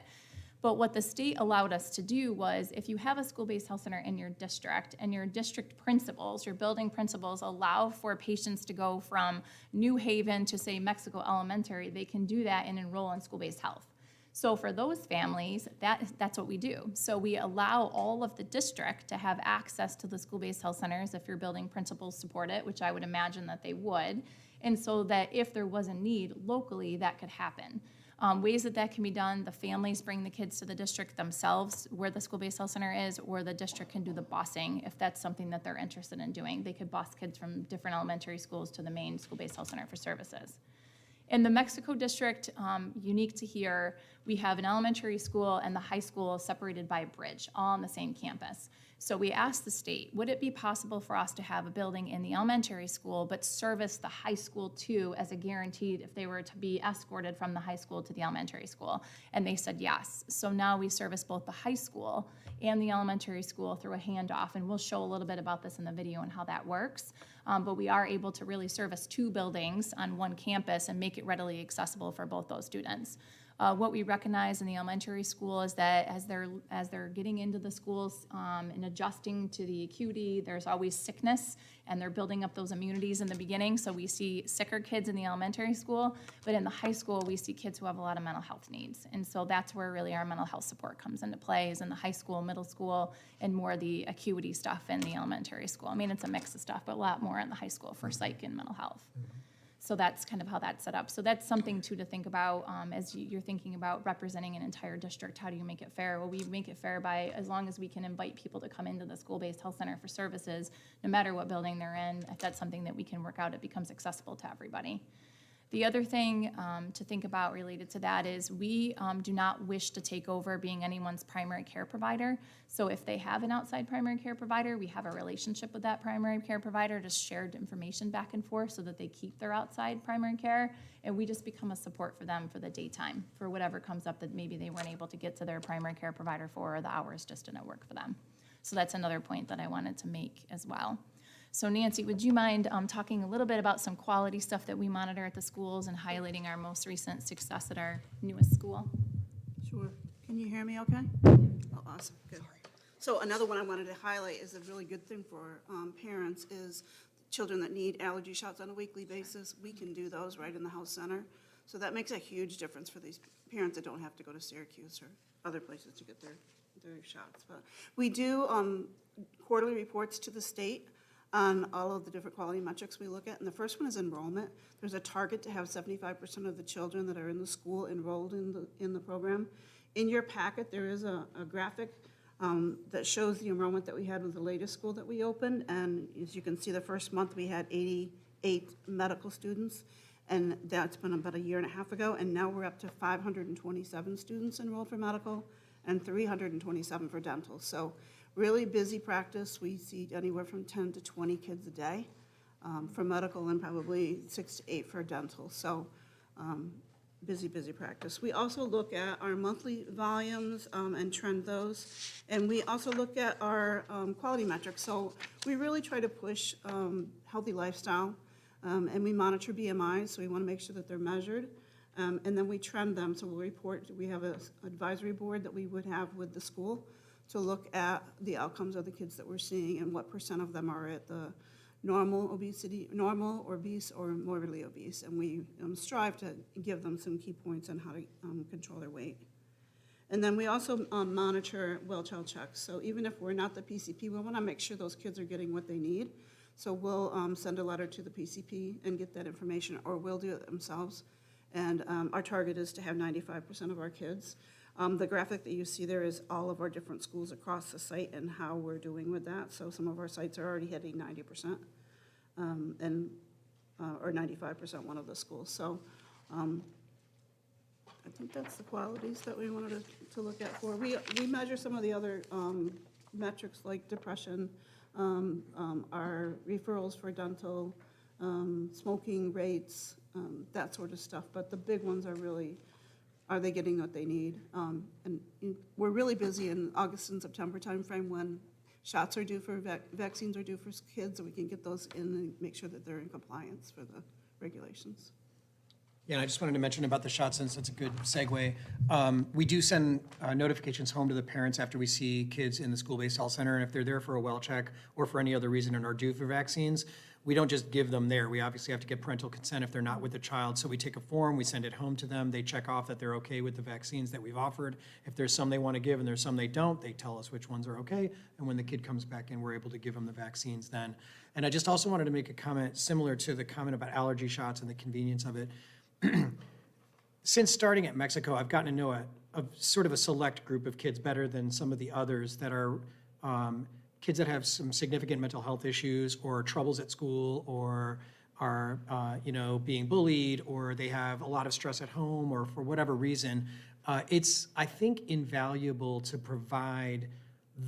But what the state allowed us to do was, if you have a school-based health center in your district and your district principals, your building principals allow for patients to go from New Haven to, say, Mexico Elementary, they can do that and enroll in school-based health. So for those families, that's what we do. So we allow all of the district to have access to the school-based health centers if your building principals support it, which I would imagine that they would, and so that if there was a need locally, that could happen. Ways that can be done, the families bring the kids to the district themselves where the school-based health center is, or the district can do the busing if that's something that they're interested in doing. They could bus kids from different elementary schools to the main school-based health center for services. In the Mexico district, unique to here, we have an elementary school and the high school separated by a bridge, all on the same campus. So we asked the state, would it be possible for us to have a building in the elementary school but service the high school too as a guaranteed if they were to be escorted from the high school to the elementary school? And they said yes. So now we service both the high school and the elementary school through a handoff, and we'll show a little bit about this in the video and how that works. But we are able to really service 2 buildings on one campus and make it readily accessible for both those students. What we recognize in the elementary school is that as they're getting into the schools and adjusting to the acuity, there's always sickness, and they're building up those immunities in the beginning. So we see sicker kids in the elementary school, but in the high school, we see kids who have a lot of mental health needs. And so that's where really our mental health support comes into play, is in the high school, middle school, and more the acuity stuff in the elementary school. I mean, it's a mix of stuff, but a lot more in the high school for psych and mental health. So that's kind of how that's set up. So that's something too to think about as you're thinking about representing an entire district. How do you make it fair? Well, we make it fair by, as long as we can invite people to come into the school-based health center for services, no matter what building they're in. If that's something that we can work out, it becomes accessible to everybody. The other thing to think about related to that is we do not wish to take over being anyone's primary care provider. So if they have an outside primary care provider, we have a relationship with that primary care provider, just shared information back and forth so that they keep their outside primary care, and we just become a support for them for the daytime, for whatever comes up that maybe they weren't able to get to their primary care provider for, or the hours just didn't work for them. So that's another point that I wanted to make as well. So Nancy, would you mind talking a little bit about some quality stuff that we monitor at the schools and highlighting our most recent success at our newest school? Sure. Can you hear me okay? Oh, awesome, good. So another one I wanted to highlight is a really good thing for parents is children that need allergy shots on a weekly basis. We can do those right in the House Center. So that makes a huge difference for these parents that don't have to go to Syracuse or other places to get their shots. But we do quarterly reports to the state on all of the different quality metrics we look at. And the first one is enrollment. There's a target to have 75% of the children that are in the school enrolled in the program. In your packet, there is a graphic that shows the enrollment that we had with the latest school that we opened. And as you can see, the first month we had 88 medical students, and that's been about a year and a half ago. And now we're up to 527 students enrolled for medical and 327 for dental. So really busy practice. We see anywhere from 10 to 20 kids a day for medical and probably 6 to 8 for dental. So busy practice. We also look at our monthly volumes and trend those. And we also look at our quality metrics. So we really try to push healthy lifestyle, and we monitor BMIs, so we want to make sure that they're measured. And then we trend them, so we'll report, we have an advisory board that we would have with the school to look at the outcomes of the kids that we're seeing and what % of them are at the normal obesity, normal, obese, or morbidly obese. And we strive to give them some key points on how to control their weight. And then we also monitor well-child checks. So even if we're not the PCP, we want to make sure those kids are getting what they need. So we'll send a letter to the PCP and get that information, or we'll do it themselves. And our target is to have 95% of our kids. The graphic that you see there is all of our different schools across the site and how we're doing with that. So some of our sites are already hitting 90%, or 95% one of the schools. So I think that's the qualities that we wanted to look at for. We measure some of the other metrics like depression, our referrals for dental, smoking rates, that sort of stuff. But the big ones are really, are they getting what they need? And we're really busy in August and September timeframe when shots are due for, vaccines are due for kids, so we can get those in and make sure that they're in compliance for the regulations. Yeah, and I just wanted to mention about the shots, since it's a good segue. We do send notifications home to the parents after we see kids in the school-based health center, and if they're there for a well check or for any other reason and are due for vaccines, we don't just give them there. We obviously have to get parental consent if they're not with the child. So we take a form, we send it home to them. They check off that they're okay with the vaccines that we've offered. If there's some they want to give and there's some they don't, they tell us which ones are okay. And when the kid comes back in, we're able to give them the vaccines then. And I just also wanted to make a comment similar to the comment about allergy shots and the convenience of it. Since starting at Mexico, I've gotten to know a sort of a select group of kids better than some of the others that are kids that have some significant mental health issues or troubles at school or are being bullied, or they have a lot of stress at home, or for whatever reason. It's, I think, invaluable to provide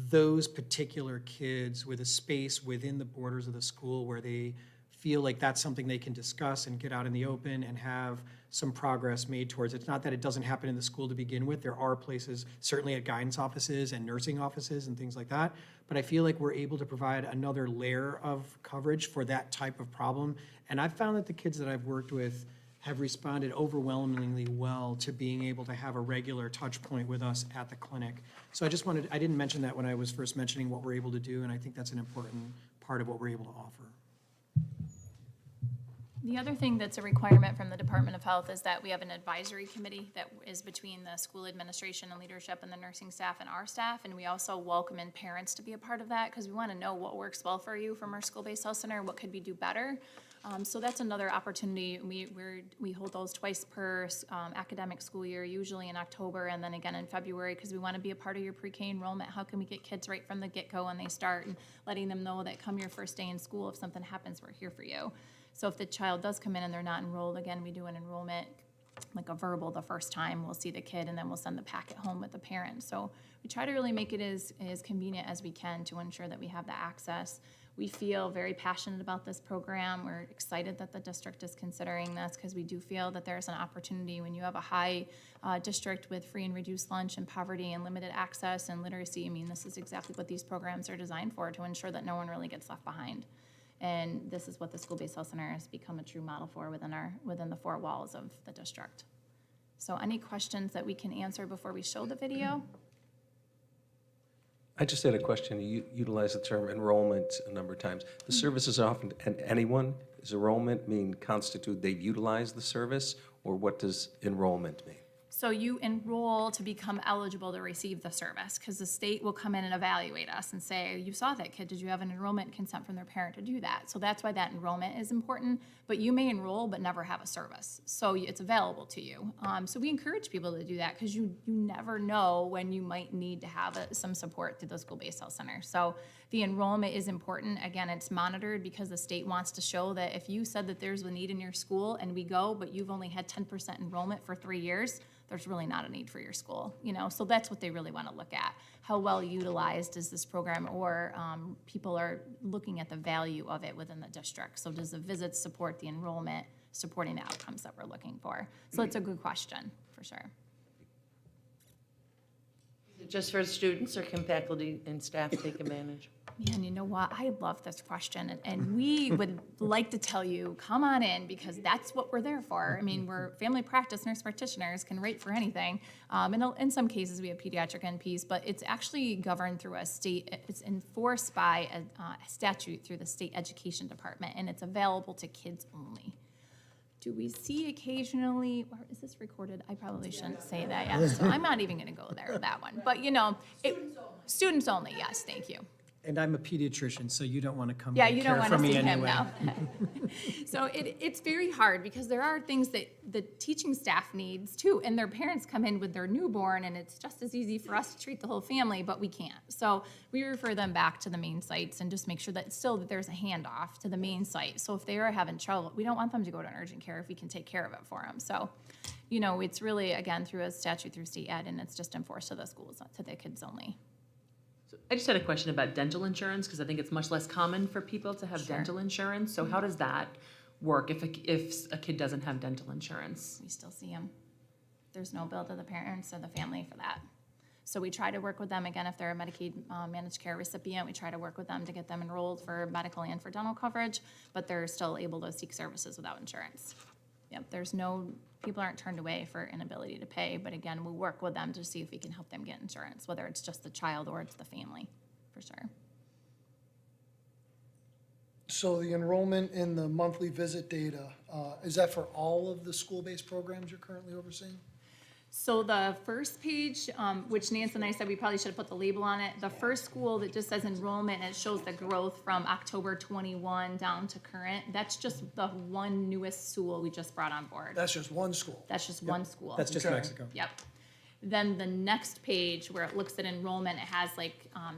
those particular kids with a space within the borders of the school where they feel like that's something they can discuss and get out in the open and have some progress made towards. It's not that it doesn't happen in the school to begin with. There are places, certainly at guidance offices and nursing offices and things like that. But I feel like we're able to provide another layer of coverage for that type of problem. And I've found that the kids that I've worked with have responded overwhelmingly well to being able to have a regular touch point with us at the clinic. So I didn't mention that when I was first mentioning what we're able to do, and I think that's an important part of what we're able to offer. The other thing that's a requirement from the Department of Health is that we have an advisory committee that is between the school administration and leadership and the nursing staff and our staff. And we also welcome in parents to be a part of that because we want to know what works well for you from our school-based health center, what could we do better. So that's another opportunity. We hold those twice per academic school year, usually in October and then again in February, because we want to be a part of your pre-K enrollment. How can we get kids right from the get-go when they start, and letting them know that come your first day in school, if something happens, we're here for you. So if the child does come in and they're not enrolled, again, we do an enrollment, like a verbal the first time. We'll see the kid and then we'll send the packet home with the parent. So we try to really make it as convenient as we can to ensure that we have the access. We feel very passionate about this program. We're excited that the district is considering this because we do feel that there's an opportunity when you have a high district with free and reduced lunch and poverty and limited access and literacy. I mean, this is exactly what these programs are designed for, to ensure that no one really gets left behind. And this is what the school-based health center has become a true model for within the four walls of the district. So any questions that we can answer before we show the video? I just had a question. You utilize the term enrollment a number of times. The service is often, and anyone, does enrollment mean constitute they've utilized the service, or what does enrollment mean? So you enroll to become eligible to receive the service, because the state will come in and evaluate us and say, you saw that kid, did you have an enrollment consent from their parent to do that? So that's why that enrollment is important, but you may enroll but never have a service. So it's available to you. So we encourage people to do that, because you never know when you might need to have some support through the school-based health center. So the enrollment is important. Again, it's monitored because the state wants to show that if you said that there's a need in your school and we go, but you've only had 10% enrollment for 3 years, there's really not a need for your school, So that's what they really want to look at. How well utilized is this program, or people are looking at the value of it within the district. So does the visits support the enrollment, supporting the outcomes that we're looking for? So it's a good question, for sure. Is it just for students, or can faculty and staff take advantage? Man, you know what? I love this question, and we would like to tell you, come on in, because that's what we're there for. I mean, we're family practice nurse practitioners, can rate for anything. In some cases, we have pediatric NPs, but it's actually governed through a state, it's enforced by a statute through the state education department, and it's available to kids only. Do we see occasionally, or is this recorded? I probably shouldn't say that yet, so I'm not even gonna go there with that one. But students only, yes, thank you. And I'm a pediatrician, so you don't want to come Yeah, and you don't care want for to me see him anyway. now. So it's very hard, because there are things that the teaching staff needs too, and their parents come in with their newborn, and it's just as easy for us to treat the whole family, but we can't. So we refer them back to the main sites and just make sure that there's a handoff to the main site. So if they are having trouble, we don't want them to go to an urgent care if we can take care of it for them. So, it's really, again, through a statute through state ed, and it's just enforced to the schools, to the kids only. I just had a question about dental insurance, because I think it's much less common for people to have dental insurance. So how does that work if a kid doesn't have dental insurance? We still see them. There's no bill to the parents or the family for that. So we try to work with them, again, if they're a Medicaid managed care recipient, we try to work with them to get them enrolled for medical and for dental coverage, but they're still able to seek services without insurance. Yep, people aren't turned away for inability to pay, but again, we work with them to see if we can help them get insurance, whether it's just the child or it's the family, for sure. So the enrollment in the monthly visit data, is that for all of the school-based programs you're currently overseeing? So the first page, which Nancy and I said we probably should have put the label on it, the first school that just says enrollment, and it shows the growth from October 21 down to current, that's just the one newest school we just brought on board. That's just one school. That's just one school. That's just Okay. Mexico. Yep. Then the next page where it looks at enrollment, it has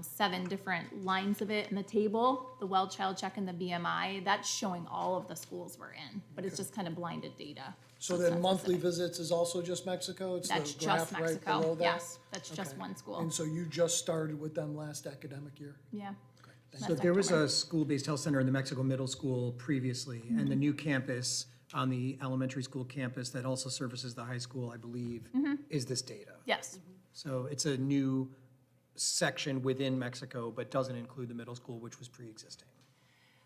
7 different lines of it in the table, the well child check and the BMI, that's showing all of the schools we're in, but it's just kind of blinded data. So it's then not monthly specific. visits is also just Mexico? It's the That's graph just right Mexico, below that? yes, that's just Okay. one school, And so you just started with them last academic year? yeah. So That's there was October. a school-based health center in the Mexico Middle School previously, and the new campus on the elementary school campus that also services the high school, I believe, is this data. Yes, So it's a new section within Mexico, but doesn't include the middle school, which was pre-existing.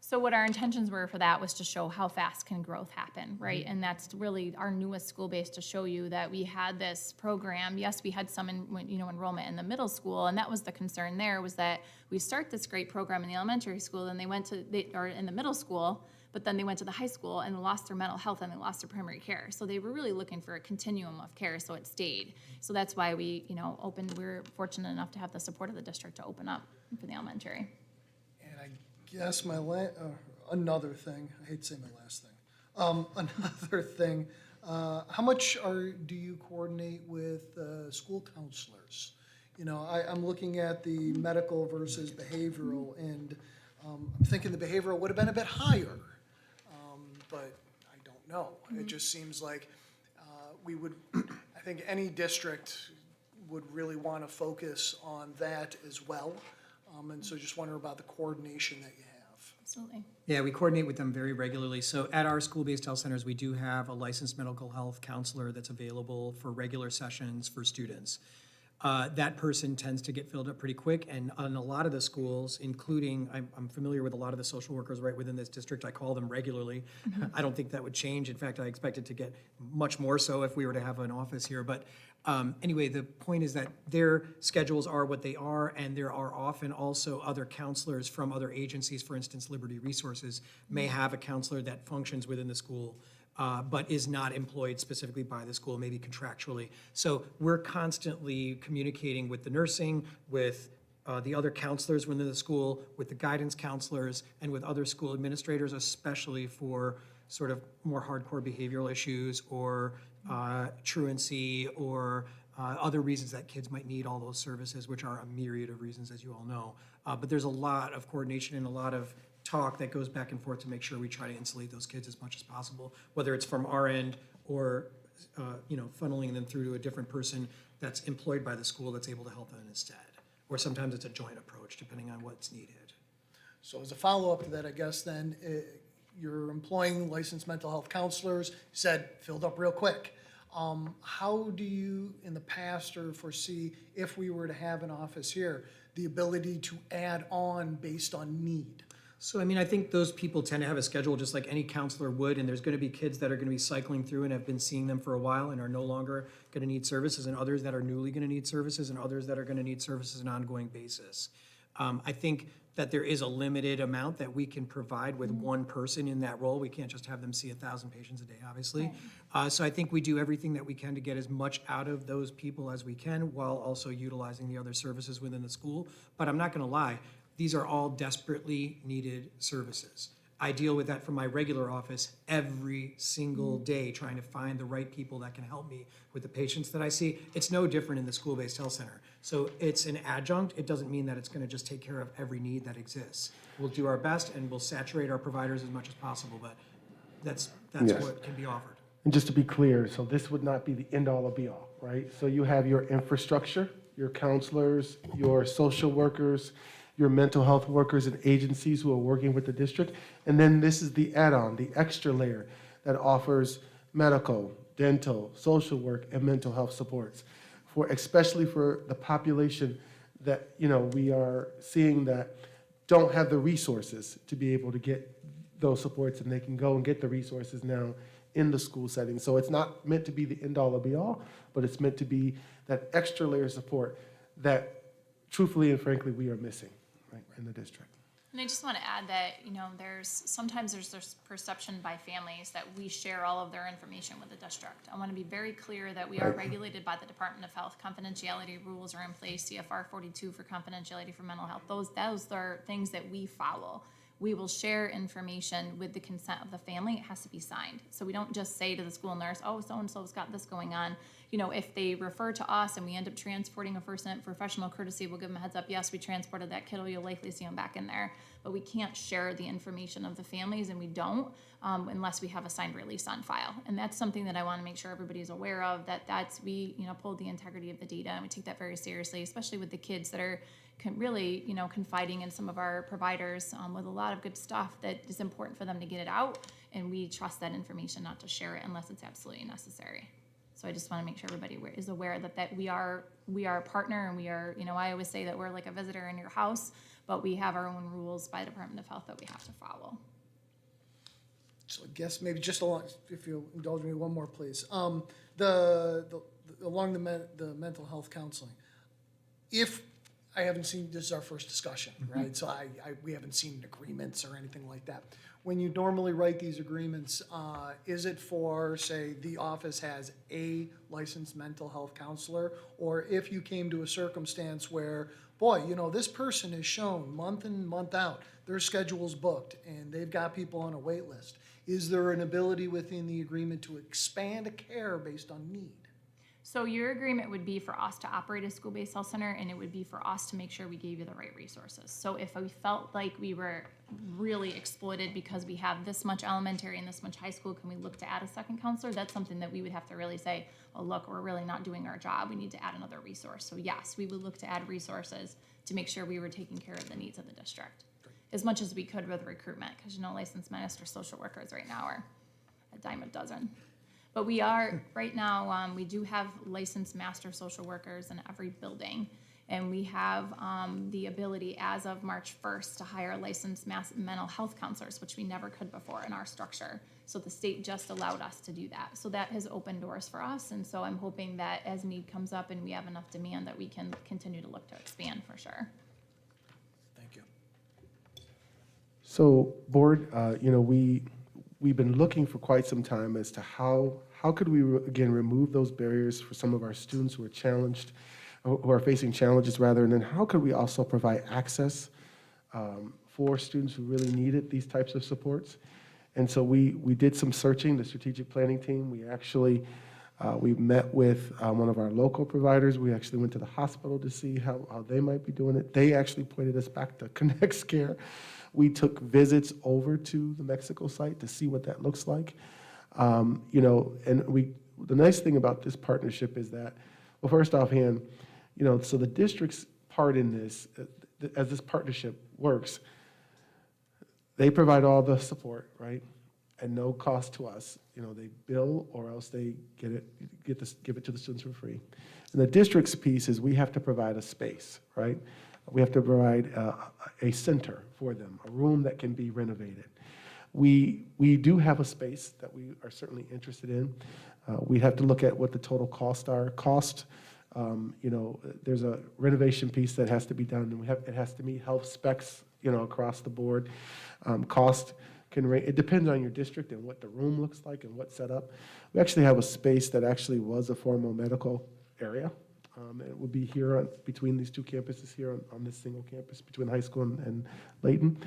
so what our intentions were for that was to show how fast can growth happen, right? And that's really our newest school base, to show you that we had this program. Yes, we had some enrollment in the middle school, and that was the concern there, was that we start this great program in the elementary school, and or in the middle school, but then they went to the high school and lost their mental health and they lost their primary care. So they were really looking for a continuum of care, so it stayed. So that's why we, opened, we were fortunate enough to have the support of the district to open up for the elementary. And I guess another thing, I hate to say my last thing. Another thing, how much do you coordinate with school counselors? I'm looking at the medical versus behavioral, and I'm thinking the behavioral would have been a bit higher, but I don't know. It just seems like I think any district would really want to focus on that as well. And so just wonder about the coordination that you have. Absolutely. Yeah, we coordinate with them very regularly. So at our school-based health centers, we do have a licensed mental health counselor that's available for regular sessions for students. that person tends to get filled up pretty quick. And on a lot of the schools, including, I'm familiar with a lot of the social workers right within this district. I call them regularly. I don't think that would change. In fact, I expect it to get much more so if we were to have an office here. But anyway, the point is that their schedules are what they are, and there are often also other counselors from other agencies. For instance, Liberty Resources may have a counselor that functions within the school, but is not employed specifically by the school, maybe contractually. So we're constantly communicating with the nursing, with the other counselors within the school, with the guidance counselors, and with other school administrators, especially for sort of more hardcore behavioral issues or truancy or other reasons that kids might need all those services, which are a myriad of reasons, as you all know. But there's a lot of coordination and a lot of talk that goes back and forth to make sure we try to insulate those kids as much as possible, whether it's from our end or funneling them through to a different person that's employed by the school that's able to help them instead. Or sometimes it's a joint approach, depending on what's needed. So as a follow-up to that, I guess then, you're employing licensed mental health counselors, you said filled up real quick. How do you, in the past, or foresee, if we were to have an office here, the ability to add on based on need? So, I mean, I think those people tend to have a schedule just like any counselor would, and there's going to be kids that are going to be cycling through and have been seeing them for a while and are no longer going to need services, and others that are newly going to need services, and others that are going to need services on an ongoing basis. I think that there is a limited amount that we can provide with one person in that role. We can't just have them see 1,000 patients a day, obviously. So I think we do everything that we can to get as much out of those people as we can while also utilizing the other services within the school. But I'm not going to lie, these are all desperately needed services. I deal with that from my regular office every single day, trying to find the right people that can help me with the patients that I see. It's no different in the school-based health center. So it's an adjunct. It doesn't mean that it's going to just take care of every need that exists. We'll do our best and we'll saturate our providers as much as possible, but that's Yes. what can be offered. And just to be clear, so this would not be the end-all or be-all, right? So you have your infrastructure, your counselors, your social workers, your mental health workers and agencies who are working with the district. And then this is the add-on, the extra layer that offers medical, dental, social work, and mental health supports, especially for the population that we are seeing that don't have the resources to be able to get those supports, and they can go and get the resources now in the school setting. So it's not meant to be the end-all or be-all, but it's meant to be that extra layer of support that truthfully and frankly we are missing, right, in the district. And I just want to add that, sometimes there's this perception by families that we share all of their information with the district. I want to be very clear that we are regulated by the Department of Health. Confidentiality rules are in place, CFR 42 for confidentiality for mental health. Those are things that we follow. We will share information with the consent of the family. It has to be signed. So we don't just say to the school nurse, oh, so-and-so's got this going on. If they refer to us and we end up transporting a person, professional courtesy, we'll give them a heads up. Yes, we transported that kiddo. You'll likely see them back in there. But we can't share the information of the families, and we don't unless we have a signed release on file. And that's something that I want to make sure everybody's aware of, we uphold the integrity of the data, and we take that very seriously, especially with the kids that are really, confiding in some of our providers with a lot of good stuff that is important for them to get it out, and we trust that information not to share it unless it's absolutely necessary. So I just want to make sure everybody is aware that we are a partner, and we are, I always say that we're like a visitor in your house, but we have our own rules by Department of Health that we have to follow. So I guess maybe just if you'll indulge me one more, please. Along the mental health counseling, if I haven't seen, this is our first discussion, right? So we haven't seen agreements or anything like that. When you normally write these agreements, is it for, say, the office has a licensed mental health counselor? Or if you came to a circumstance where, boy, this person is shown month in, month out, their schedule's booked, and they've got people on a wait list, is there an ability within the agreement to expand a care based on need? So your agreement would be for us to operate a school-based health center, and it would be for us to make sure we gave you the right resources. So if we felt like we were really exploited because we have this much elementary and this much high school, can we look to add a second counselor? That's something that we would have to really say, oh, look, we're really not doing our job. We need to add another resource. So yes, we would look to add resources to make sure we were taking care of the needs of the district as much as we could with recruitment, because licensed minister social workers right now are a dime a dozen. But we are, right now, we do have licensed master social workers in every building. And we have the ability, as of March 1st, to hire licensed mental health counselors, which we never could before in our structure. So the state just allowed us to do that. So that has opened doors for us. And so I'm hoping that as need comes up and we have enough demand, that we can continue to look to expand for sure. Thank you. So, board, we've been looking for quite some time as to how could we, again, remove those barriers for some of our students who are challenged, who are facing challenges rather, and then how could we also provide access for students who really needed these types of supports. And so we did some searching, the strategic planning team. We actually, we met with one of our local providers. We actually went to the hospital to see how they might be doing it. They actually pointed us back to Connects Care. We took visits over to the Mexico site to see what that looks like. And the nice thing about this partnership is that, well, first offhand, so the district's part in this, as this partnership works, they provide all the support, right? And no cost to us. They bill or else they give it to the students for free. And the district's piece is we have to provide a space, right? We have to provide a center for them, a room that can be renovated. We do have a space that we are certainly interested in. We have to look at what the total costs are. There's a renovation piece that has to be done, and it has to meet health specs, across the board. Cost can range. It depends on your district and what the room looks like and what's set up. We actually have a space that actually was a formal medical area. It would be here between these two campuses here on this single campus between high school and Layton.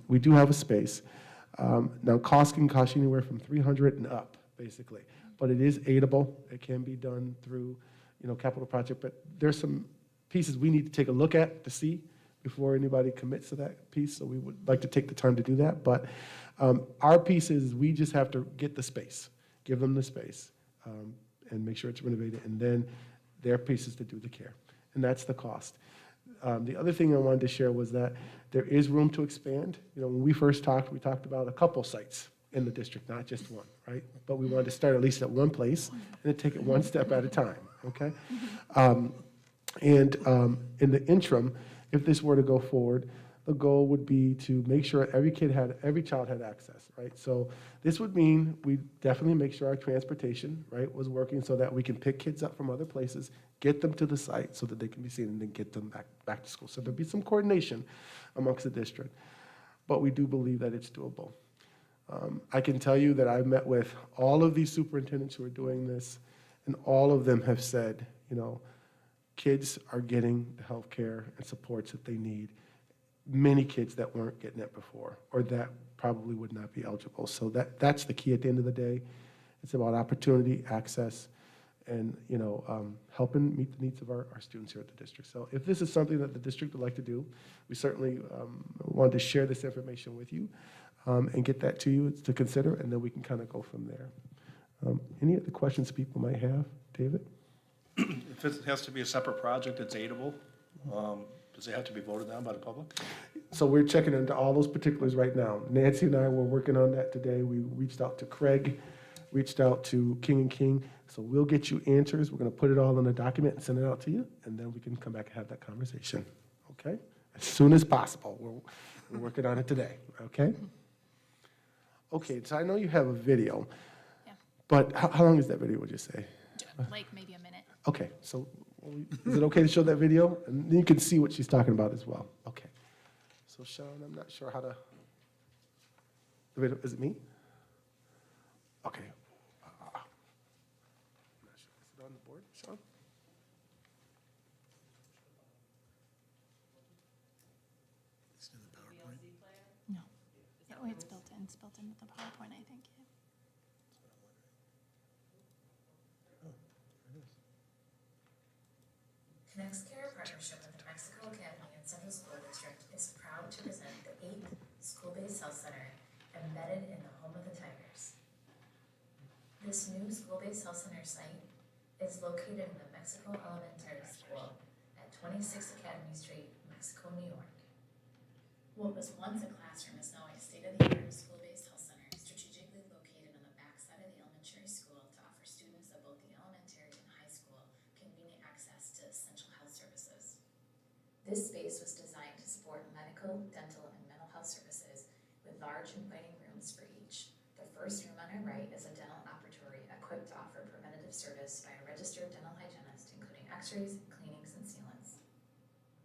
We do have a space. Now, cost can cost you anywhere from $300 and up, basically, but it is aidable. It can be done through, capital project, but there's some pieces we need to take a look at to see before anybody commits to that piece. So we would like to take the time to do that. But our piece is we just have to get the space, give them the space, and make sure it's renovated, and then their piece is to do the care, and that's the cost. The other thing I wanted to share was that there is room to expand. When we first talked, we talked about a couple sites in the district, not just one, right? But we wanted to start at least at one place and then take it one step at a time, okay? In the interim, if this were to go forward, the goal would be to make sure every child had access, right? So this would mean we definitely make sure our transportation, right, was working so that we can pick kids up from other places, get them to the site so that they can be seen, and then get them back to school. So there'll be some coordination amongst the district, but we do believe that it's doable. I can tell you that I've met with all of these superintendents who are doing this, and all of them have said, kids are getting the health care and supports that they need. Many kids that weren't getting it before, or that probably would not be eligible. So that's the key at the end of the day. It's about opportunity, access, and helping meet the needs of our students here at the district. So if this is something that the district would like to do, we certainly want to share this information with you and get that to you to consider, and then we can kind of go from there. Any other questions people might have? David? If it has to be a separate project, it's aidable. Does it have to be voted on by the public? So we're checking into all those particulars right now. Nancy and I were working on that today. We reached out to Craig, reached out to King & King. So we'll get you answers. We're going to put it all in a document and send it out to you, and then we can come back and have that conversation, okay? As soon as possible. We're working on it today, okay? Okay, so I know you have a video, Yeah. but how long is that video, would you say? Like maybe a minute. Okay, so is it okay to show that video? And then you can see what she's talking about as well. Okay. So Sean, I'm not sure how to, the video, is it me? Okay. I'm not sure. Is it on the board, Sean? No. Oh, it's built in. It's built in with the PowerPoint, I think. Yeah. Connects Care partnership with the Mexico Academy and Central School District is proud to present the 8th School-Based Health Center embedded in the home of the Tigers. This new School-Based Health Center site is located in the Mexico Elementary School at 26 Academy Street, Mexico, New York. What was once a classroom is now a state-of-the-art school-based health center strategically located on the backside of the elementary school This space was designed to support medical, dental, and mental health services with large inviting rooms for each. The first room on our right is a dental operatory equipped to offer preventative service by a registered dental hygienist, including x-rays, cleanings, and sealants.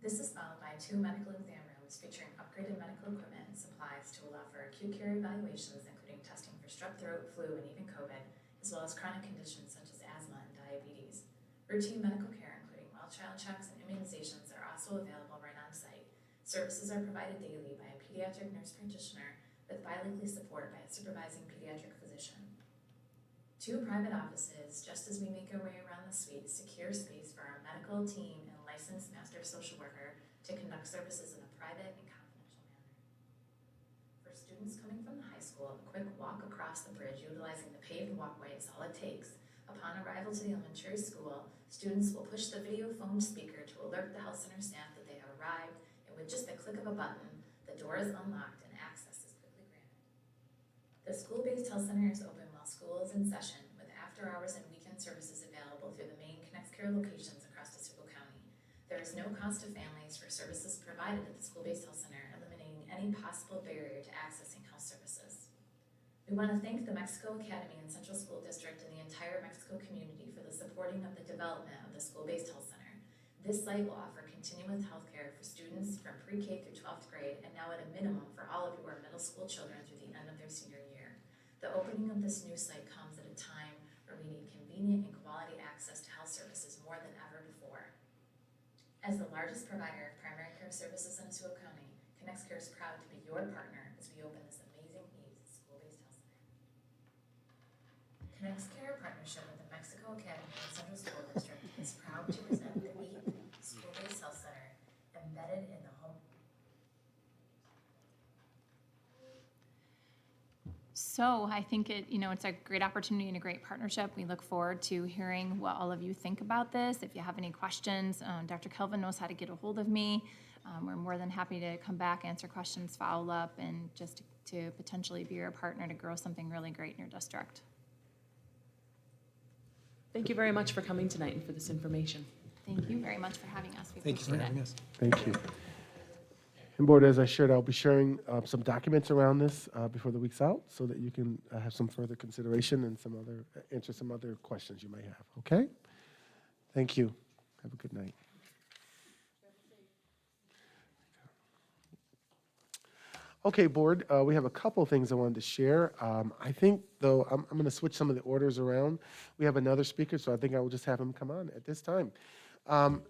This is followed by 2 medical exam rooms featuring upgraded medical equipment and supplies to allow for acute care evaluations, including testing for strep throat, flu, and even COVID, as well as chronic conditions such as asthma and diabetes. Routine medical care, including well-child checks and immunizations, are also available right on site. Services are provided daily by a pediatric nurse practitioner with biweekly support by a supervising pediatric physician. 2 private offices, just as we make our way around the suite, secure space for our medical team and licensed master social worker to conduct services in a private and confidential manner. For students coming from the high school, a quick walk across the bridge utilizing the paved walkway is all it takes. Upon arrival to the elementary school, students will push the video phone speaker to alert the health center staff that they have arrived, and with just the click of a button, the door is unlocked and access is quickly granted. The school-based health center is open while school is in session, with after-hours and weekend services available through the main ConnectCare locations across Otsego County. There is no cost to families for services provided at the school-based health center, eliminating any possible barrier to accessing health services. We want to thank the Mexico Academy and Central School District and the entire Mexico community for the supporting of the development of the school-based health center. This site will offer continuous health care for students from pre-K through 12th grade, and now at a minimum for all of your middle school children through the end of their senior year. The opening of this new site comes at a time where we need convenient and quality access to health services more than ever before. As the largest provider of primary care services in Otsego County, ConnectCare is proud to be your partner as we open this amazing needs school-based health center. ConnectCare, partnership with the Mexico Academy and Central School District, is proud to present the 8th school-based health center embedded in the home. So I think it's a great opportunity and a great partnership. We look forward to hearing what all of you think about this. If you have any questions, Dr. Kelvin knows how to get a hold of me. We're more than happy to come back, answer questions, follow up, and just to potentially be your partner to grow something really great in your district. Thank you very much for coming tonight and for this information. Thank you very much for having us. We Thank you for appreciate it. having us. Thank you. And board, as I shared, I'll be sharing some documents around this before the week's out so that you can have some further consideration and answer some other questions you may have, okay? Thank you. Have a good night. Okay, board, we have a couple things I wanted to share. I think, though, I'm going to switch some of the orders around. We have another speaker, so I think I will just have him come on at this time.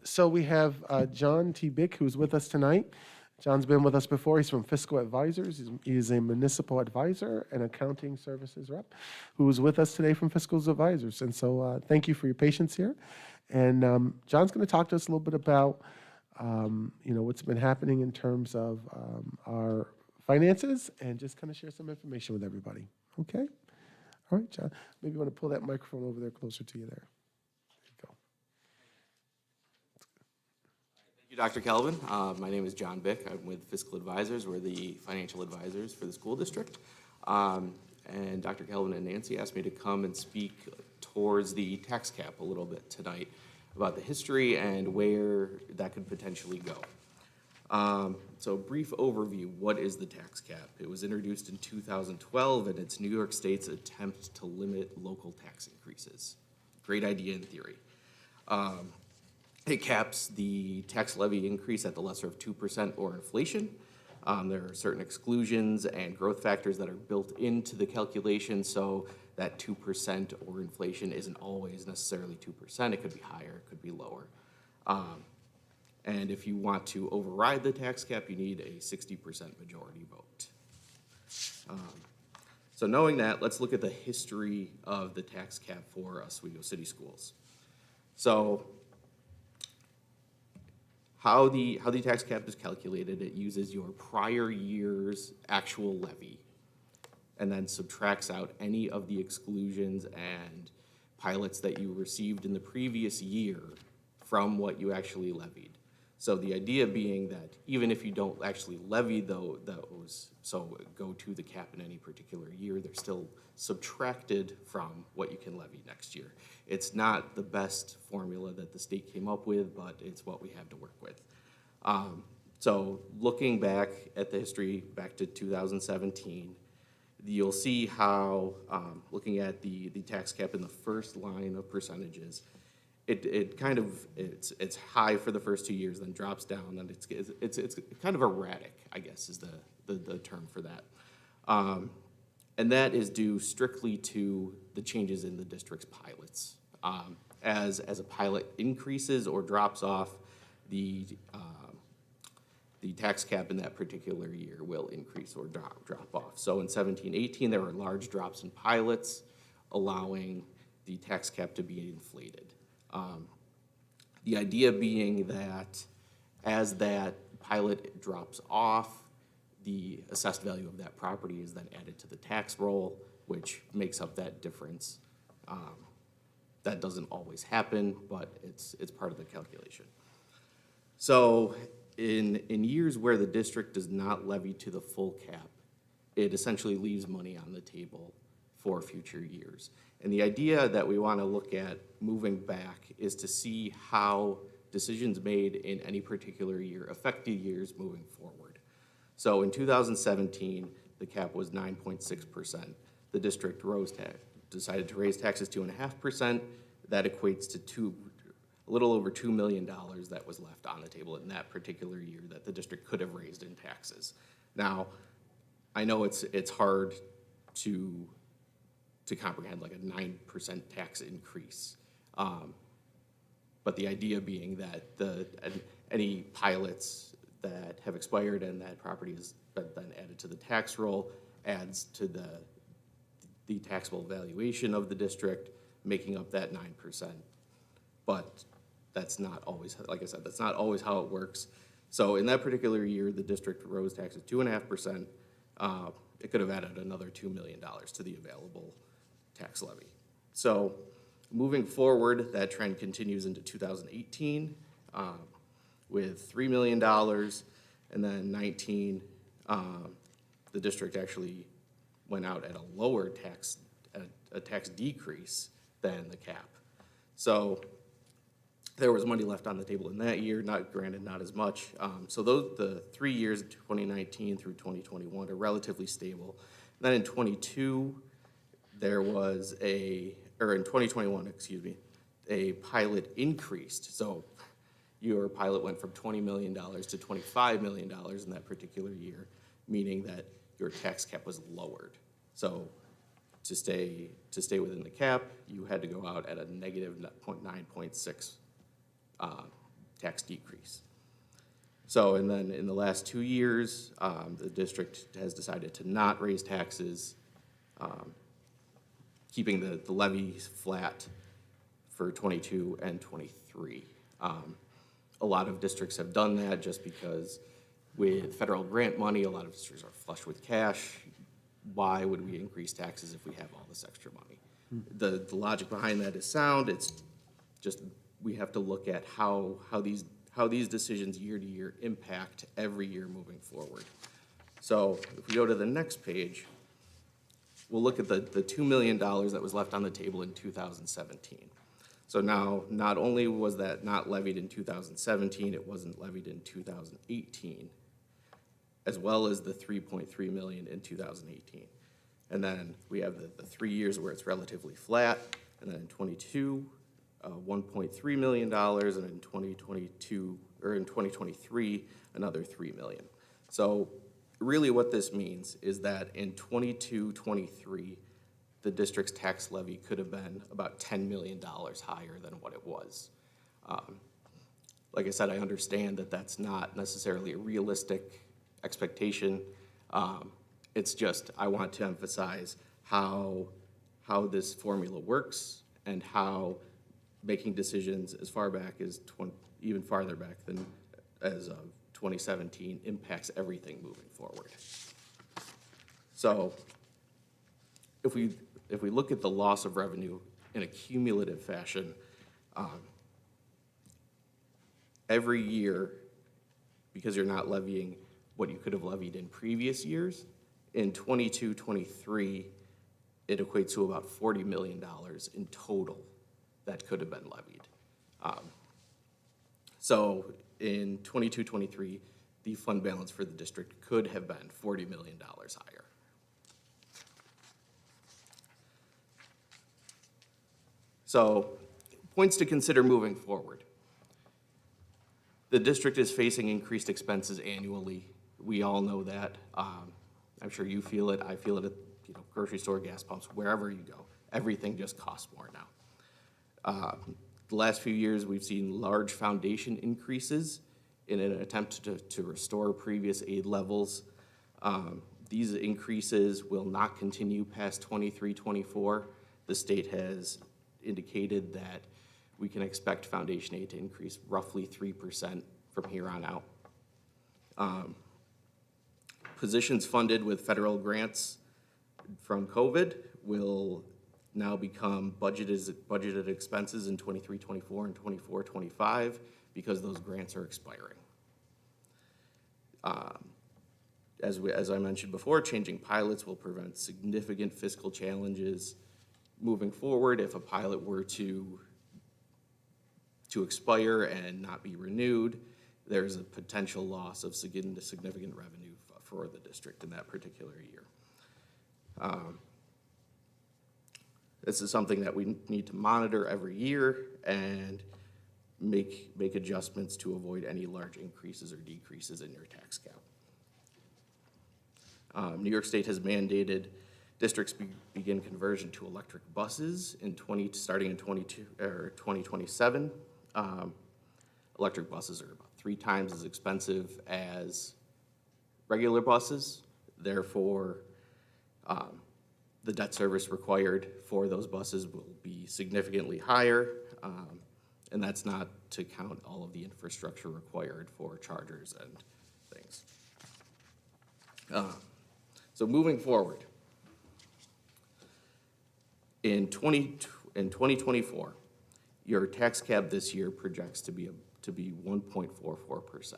So we have John T. Bick, who's with us tonight. John's been with us before. He's from Fiscal Advisors. He's a municipal advisor and accounting services rep who is with us today from Fiscal Advisors. And so thank you for your patience here. And John's going to talk to us a little bit about what's been happening in terms of our finances and just kind of share some information with everybody. Okay? All right, John. Maybe you want to pull that microphone over there closer to you there. Thank you, Dr. Kelvin. My name is John Bick. I'm with Fiscal Advisors. We're the financial advisors for the school district. And Dr. Kelvin and Nancy asked me to come and speak towards the tax cap a little bit tonight about the history and where that could potentially go. So brief overview, what is the tax cap? It was introduced in 2012 and it's New York State's attempt to limit local tax increases. Great idea in theory. It caps the tax levy increase at the lesser of 2% or inflation. There are certain exclusions and growth factors that are built into the calculation, so that 2% or inflation isn't always necessarily 2%. It could be higher, it could be lower. And if you want to override the tax cap, you need a 60% majority vote. So knowing that, let's look at the history of the tax cap for Oswego City Schools. So how the tax cap is calculated, it uses your prior year's actual levy and then subtracts out any of the exclusions and pilots that you received in the previous year from what you actually levied. So the idea being that even if you don't actually levy those, so go to the cap in any particular year, they're still subtracted from what you can levy next year. It's not the best formula that the state came up with, but it's what we have to work with. So looking back at the history, back to 2017, you'll see how, looking at the tax cap in the first line of percentages, it kind of, it's high for the first 2 years, then drops down, and it's kind of erratic, I guess, is the term for that. And that is due strictly to the changes in the district's pilots. As a pilot increases or drops off, the tax cap in that particular year will increase or drop off. So in 17-18, there were large drops in pilots, allowing the tax cap to be inflated. The idea being that as that pilot drops off, the assessed value of that property is then added to the tax roll, which makes up that difference. That doesn't always happen, but it's part of the calculation. So in years where the district does not levy to the full cap, it essentially leaves money on the table for future years. And the idea that we want to look at moving back is to see how decisions made in any particular year affect the years moving forward. So in 2017, the cap was 9.6%. The district decided to raise taxes 2.5%. That equates to a little over $2 million that was left on the table in that particular year that the district could have raised in taxes. Now, I know it's hard to comprehend like a 9% tax increase. But the idea being that any pilots that have expired and that property is then added to the tax roll adds to the taxable valuation of the district, making up that 9%. But that's not always, like I said, that's not always how it works. So in that particular year, the district rose taxes 2.5%. It could have added another $2 million to the available tax levy. So moving forward, that trend continues into 2018 with $3 million, and then 19, the district actually went out at a lower tax, a tax decrease than the cap. So there was money left on the table in that year, not as much. So the 3 years, 2019 through 2021, are relatively stable. And then in 22, there was in 2021, excuse me, a pilot increased. So your pilot went from $20 million to $25 million in that particular year, meaning that your tax cap was lowered. So to stay within the cap, you had to go out at a negative 9.6 tax decrease. So, and then in the last 2 years, the district has decided to not raise taxes, keeping the levies flat for 22 and 23. A lot of districts have done that just because with federal grant money, a lot of districts are flush with cash. Why would we increase taxes if we have all this extra money? The logic behind that is sound. It's just we have to look at how these decisions year to year impact every year moving forward. So if we go to the next page, we'll look at the $2 million that was left on the table in 2017. So now, not only was that not levied in 2017, it wasn't levied in 2018, as well as the $3.3 million in 2018. And then we have the 3 years where it's relatively flat, and then in 22, $1.3 million, and in 2022, or in 2023, another $3 million. So really what this means is that in 22-23, the district's tax levy could have been about $10 million higher than what it was. Like I said, I understand that that's not necessarily a realistic expectation. It's just, I want to emphasize how this formula works and how making decisions as far back as even farther back than as of 2017 impacts everything moving forward. So if we look at the loss of revenue in a cumulative fashion, every year, because you're not levying what you could have levied in previous years, in 22-23, it equates to about $40 million in total that could have been levied. So in 22-23, the fund balance for the district could have been $40 million higher. So, points to consider moving forward. The district is facing increased expenses annually. We all know that. I'm sure you feel it. I feel it at grocery store, gas pumps, wherever you go. Everything just costs more now. The last few years, we've seen large foundation increases in an attempt to restore previous aid levels. These increases will not continue past 23-24. The state has indicated that we can expect foundation aid to increase roughly 3% from here on out. Positions funded with federal grants from COVID will now become budgeted expenses in 23-24 and 24-25 because those grants are expiring. As I mentioned before, changing pilots will prevent significant fiscal challenges moving forward. If a pilot were to expire and not be renewed, there's a potential loss of significant revenue for the district in that particular year. This is something that we need to monitor every year and make adjustments to avoid any large increases or decreases in your tax cap. New York State has mandated districts begin conversion to electric buses starting in 2027. Electric buses are about 3 times as expensive as regular buses. Therefore, the debt service required for those buses will be significantly higher, and that's not to count all of the infrastructure required for chargers and things. So moving forward, in 2024, your tax cap this year projects to be 1.44%.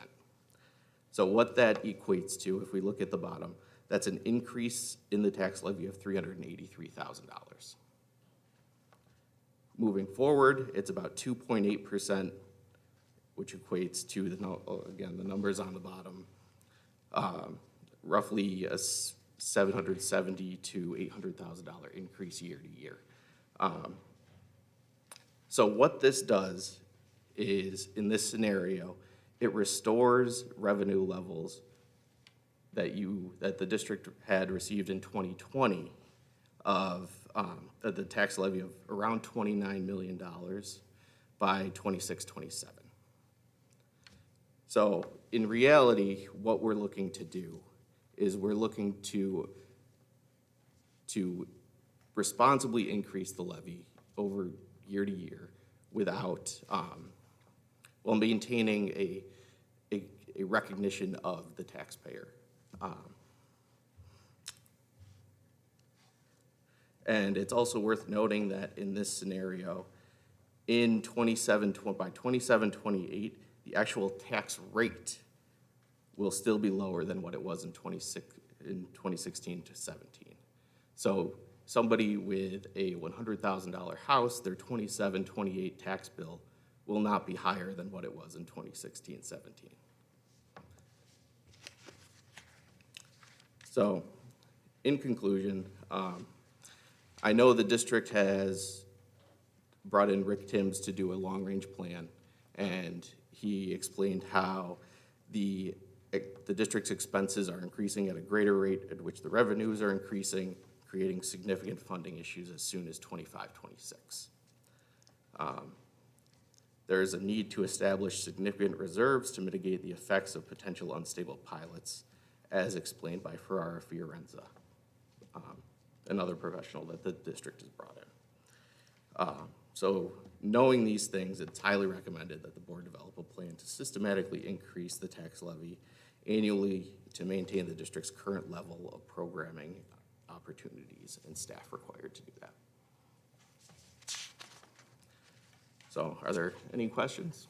So what that equates to, if we look at the bottom, that's an increase in the tax levy of $383,000. Moving forward, it's about 2.8%, which equates to, again, the numbers on the bottom, roughly a $770,000 to $800,000 increase year to year. So what this does is, in this scenario, it restores revenue levels that the district had received in 2020 of the tax levy of around $29 million by 26-27. So in reality, what we're looking to do is we're looking to responsibly increase the levy over year to year without, while maintaining a recognition of the taxpayer. And it's also worth noting that in this scenario, by 27-28, the actual tax rate will still be lower than what it was in 2016 to 17. So somebody with a $100,000 house, their 27-28 tax bill will not be higher than what it was in 2016-17. So, in conclusion, I know the district has brought in Rick Timms to do a long-range plan, and he explained how the district's expenses are increasing at a greater rate at which the revenues are increasing, creating significant funding issues as soon as 25-26. There is a need to establish significant reserves to mitigate the effects of potential unstable pilots, as explained by Ferrara Fiorenza, another professional that the district has brought in. So knowing these things, it's highly recommended that the board develop a plan to systematically increase the tax levy annually to maintain the district's current level of programming opportunities and staff required to do that. So are there any questions?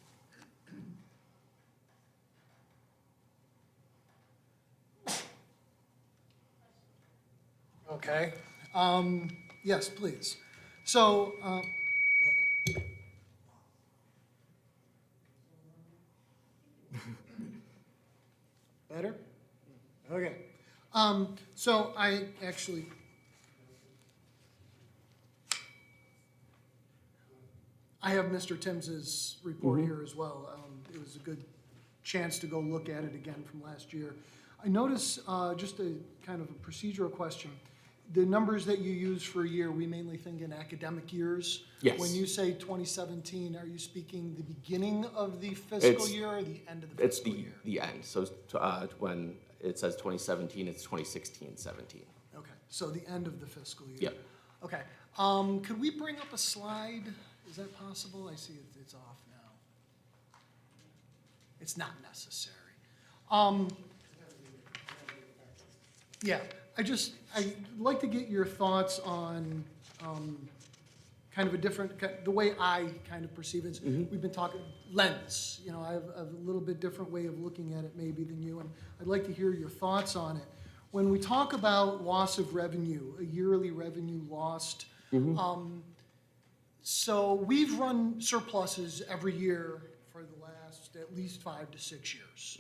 Okay. Yes, please. So, Better? Okay. So I actually, I have Mr. Tims's report here as well. It was a good chance to go look at it again from last year. I notice, just a kind of a procedural question, the numbers that you use for a year, we mainly think in academic years. Yes. When you say 2017, are you speaking the beginning of the fiscal year or the end of the It's fiscal year? the end. So when it says 2017, it's 2016, 17. Okay, so the end of the fiscal year? Yep. Okay, could we bring up a slide? Is that possible? I see it's off now. It's not necessary. Yeah, I'd like to get your thoughts on, kind of a different, the way I kind of perceive it. We've been talking lens, you know, I have a little bit different way of looking at it maybe than you, and I'd like to hear your thoughts on it. When we talk about loss of revenue, a yearly revenue lost, so we've run surpluses every year for the last at least 5 to 6 years.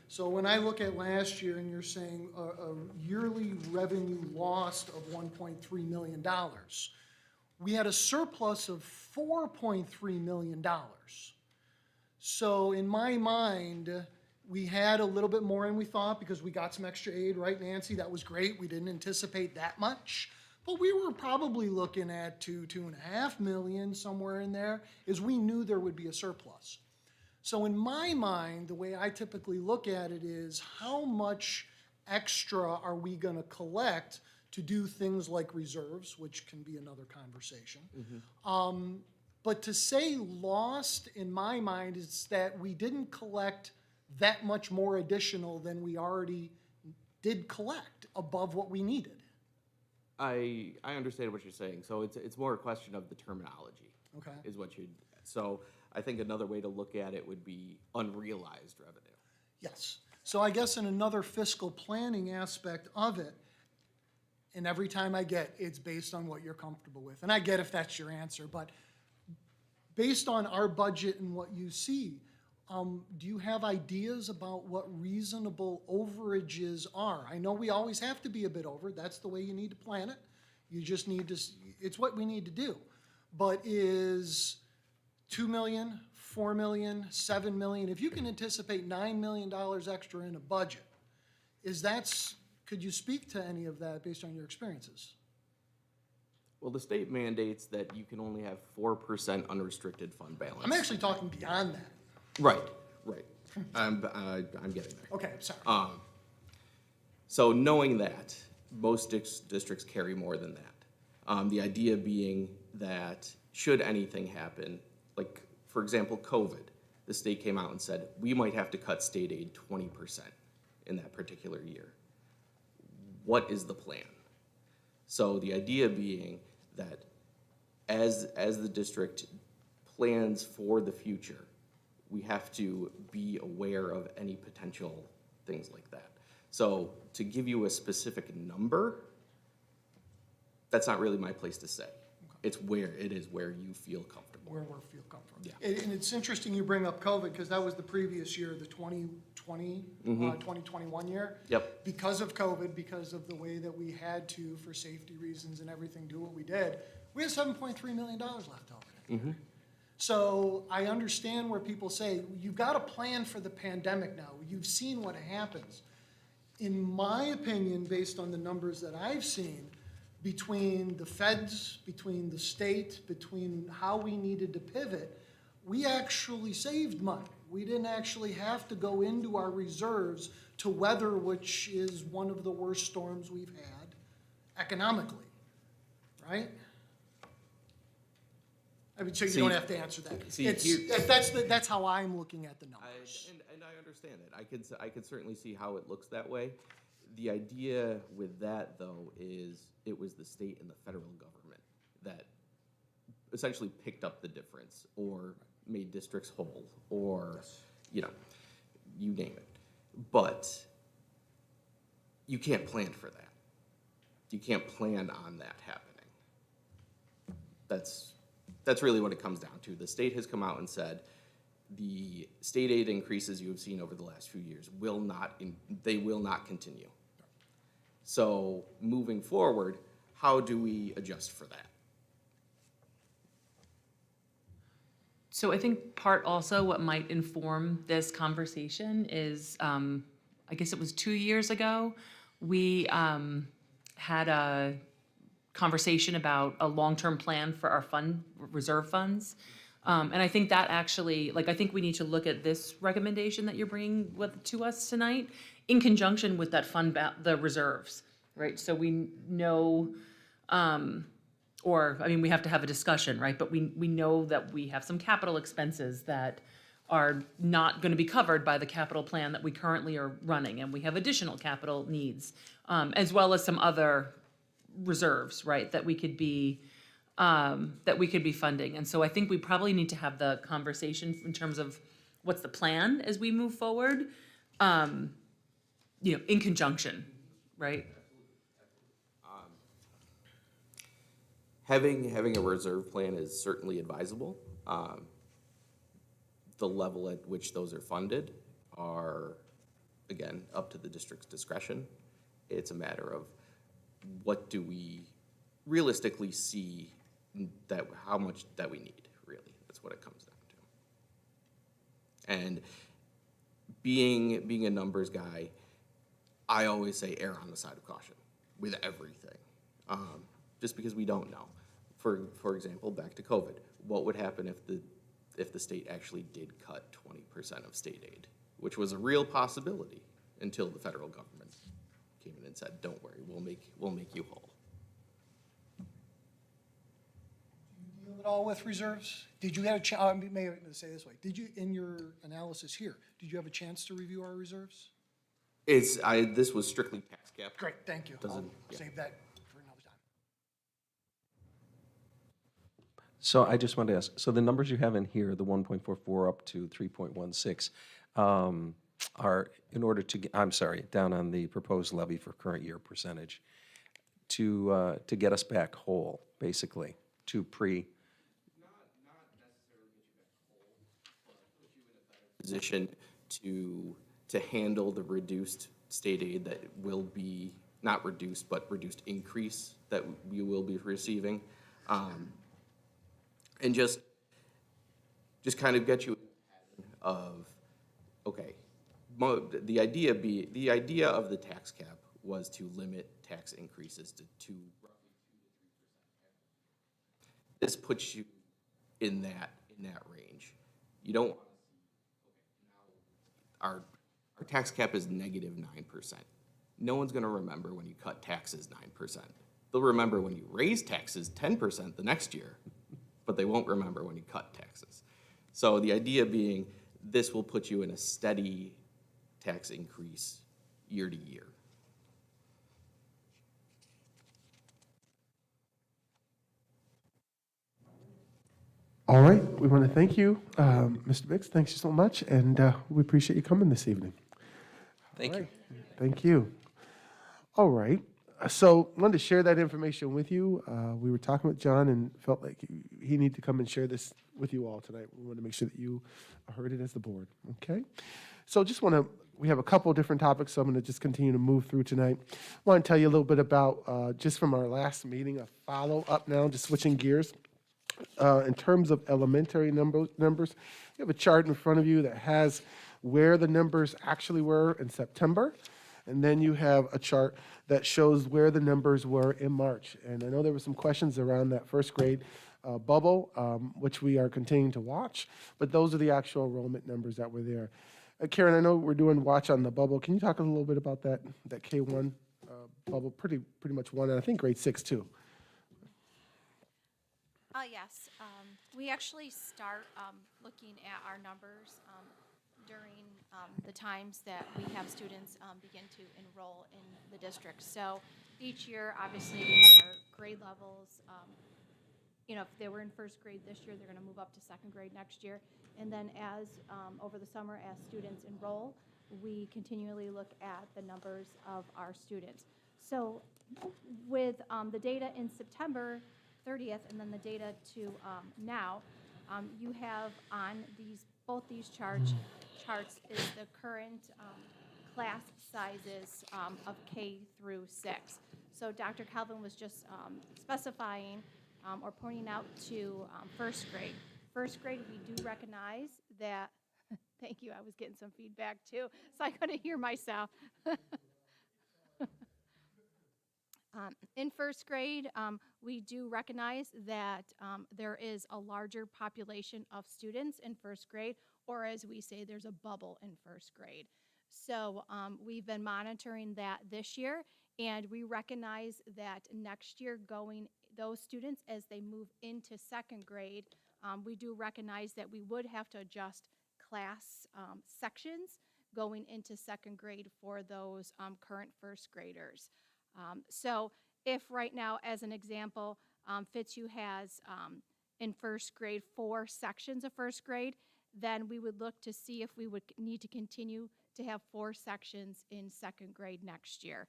So when I look at last year and you're saying a yearly revenue lost of $1.3 million, we had a surplus of $4.3 million. So in my mind, we had a little bit more than we thought because we got some extra aid, right, Nancy? That was great. We didn't anticipate that much. But we were probably looking at $2.5 million, somewhere in there, as we knew there would be a surplus. So in my mind, the way I typically look at it is how much extra are we going to collect to do things like reserves, which can be another conversation. But to say lost, in my mind, is that we didn't collect that much more additional than we already did collect above what we needed. I understand what you're saying. So it's more a question of the terminology. Okay. Is what you'd, so I think another way to look at it would be unrealized revenue. Yes. So I guess in another fiscal planning aspect of it, and every time I get, it's based on what you're comfortable with. And I get if that's your answer, but based on our budget and what you see, do you have ideas about what reasonable overages are? I know we always have to be a bit over. That's the way you need to plan it. You just need to, it's what we need to do. But is $2 million, $4 million, $7 million, if you can anticipate $9 million extra in a budget, could you speak to any of that based on your experiences? Well, the state mandates that you can only have 4% unrestricted fund balance. I'm actually talking beyond that. Right. I'm getting there. Okay, sorry. So knowing that, most districts carry more than that. The idea being that should anything happen, like, for example, COVID, the state came out and said, we might have to cut state aid 20% in that particular year. What is the plan? So the idea being that as the district plans for the future, we have to be aware of any potential things like that. So to give you a specific number, that's not really my place to say. It's where you feel comfortable. Where we feel comfortable. Yeah. And it's interesting you bring up COVID, because that was the previous year, the 2020, 2021 year. Yep. Because of COVID, because of the way that we had to, for safety reasons and everything, do what we did, we had $7.3 million left over. So I understand where people say, you've got a plan for the pandemic now. You've seen what happens. In my opinion, based on the numbers that I've seen, between the feds, between the state, between how we needed to pivot, we actually saved money. We didn't actually have to go into our reserves to weather, which is one of the worst storms we've had economically, right? I mean, so you don't have to answer that. That's how I'm looking at the numbers. And I understand it. I could certainly see how it looks that way. The idea with that, though, is it was the state and the federal government that essentially picked up the difference or made districts whole or, you name it. But you can't plan for that. You can't plan on that happening. That's really what it comes down to. The state has come out and said, the state aid increases you have seen over the last few years they will not continue. So moving forward, how do we adjust for that? So I think part also what might inform this conversation is, I guess it was 2 years ago, we had a conversation about a long-term plan for our reserve funds. And I think that actually, I think we need to look at this recommendation that you're bringing to us tonight in conjunction with that the reserves, right? So we know, we have to have a discussion, right? But we know that we have some capital expenses that are not going to be covered by the capital plan that we currently are running, and we have additional capital needs, as well as some other reserves, right, that we could be funding. And so I think we probably need to have the conversation in terms of what's the plan as we move forward, in conjunction, right? Having a reserve plan is certainly advisable. The level at which those are funded are, again, up to the district's discretion. It's a matter of what do we realistically see how much that we need, really. That's what it comes down to. And being a numbers guy, I always say err on the side of caution with everything, just because we don't know. For example, back to COVID, what would happen if the state actually did cut 20% of state aid, which was a real possibility until the federal government came in and said, "Don't worry, we'll make you whole." Do you deal at all with reserves? Did you have a chance? May I say this way? Did you, in your analysis here, did you have a chance to review our reserves? This was strictly tax cap. Great, thank you. I'll Yeah. save that for another time. So I just wanted to ask, so the numbers you have in here, the 1.44 up to 3.16, are in order to get, I'm sorry, down on the proposed levy for current year percentage, to get us back whole, basically, to pre. Not necessarily get you back whole, but put you in a better position to handle the reduced state aid that will be, not reduced, but reduced increase that you will be receiving. And just kind of get you in the pattern of, okay, the idea of the tax cap was to limit tax increases to roughly 2 to 3%. This puts you in that range. You don't want to see, okay, now our tax cap is negative 9%. No one's going to remember when you cut taxes 9%. They'll remember when you raise taxes 10% the next year, but they won't remember when you cut taxes. So the idea being, this will put you in a steady tax increase year to year. All right, we want to thank you, Mr. Biggs. Thanks so much, and we appreciate you coming this evening. Thank you. Thank you. All right, so wanted to share that information with you. We were talking with John and felt like he needed to come and share this with you all tonight. We want to make sure that you heard it as the board, okay? So just want to, we have a couple of different topics, so I'm going to just continue to move through tonight. I want to tell you a little bit about, just from our last meeting, a follow-up now, just switching gears. In terms of elementary numbers, you have a chart in front of you that has where the numbers actually were in September, and then you have a chart that shows where the numbers were in March. And I know there were some questions around that first grade bubble, which we are continuing to watch, but those are the actual enrollment numbers that were there. Karen, I know we're doing watch on the bubble. Can you talk a little bit about that K1 bubble? Pretty much one, and I think grade 6 too. Yes, we actually start looking at our numbers during the times that we have students begin to enroll in the district. So each year, obviously, we have our grade levels. If they were in first grade this year, they're going to move up to second grade next year. And then as over the summer, as students enroll, we continually look at the numbers of our students. So with the data in September 30th and then the data to now, you have on these both these charts is the current class sizes of K through 6. So Dr. Calvin was just specifying or pointing out to first grade. First grade, we do recognize that, thank you, I was getting some feedback too, so I couldn't hear myself. In first grade, we do recognize that there is a larger population of students in first grade, or as we say, there's a bubble in first grade. So we've been monitoring that this year, and we recognize that next year those students, as they move into second grade, we do recognize that we would have to adjust class sections going into second grade for those current first graders. So if right now, as an example, Fitzhugh has in first grade 4 sections of first grade, then we would look to see if we would need to continue to have 4 sections in second grade next year.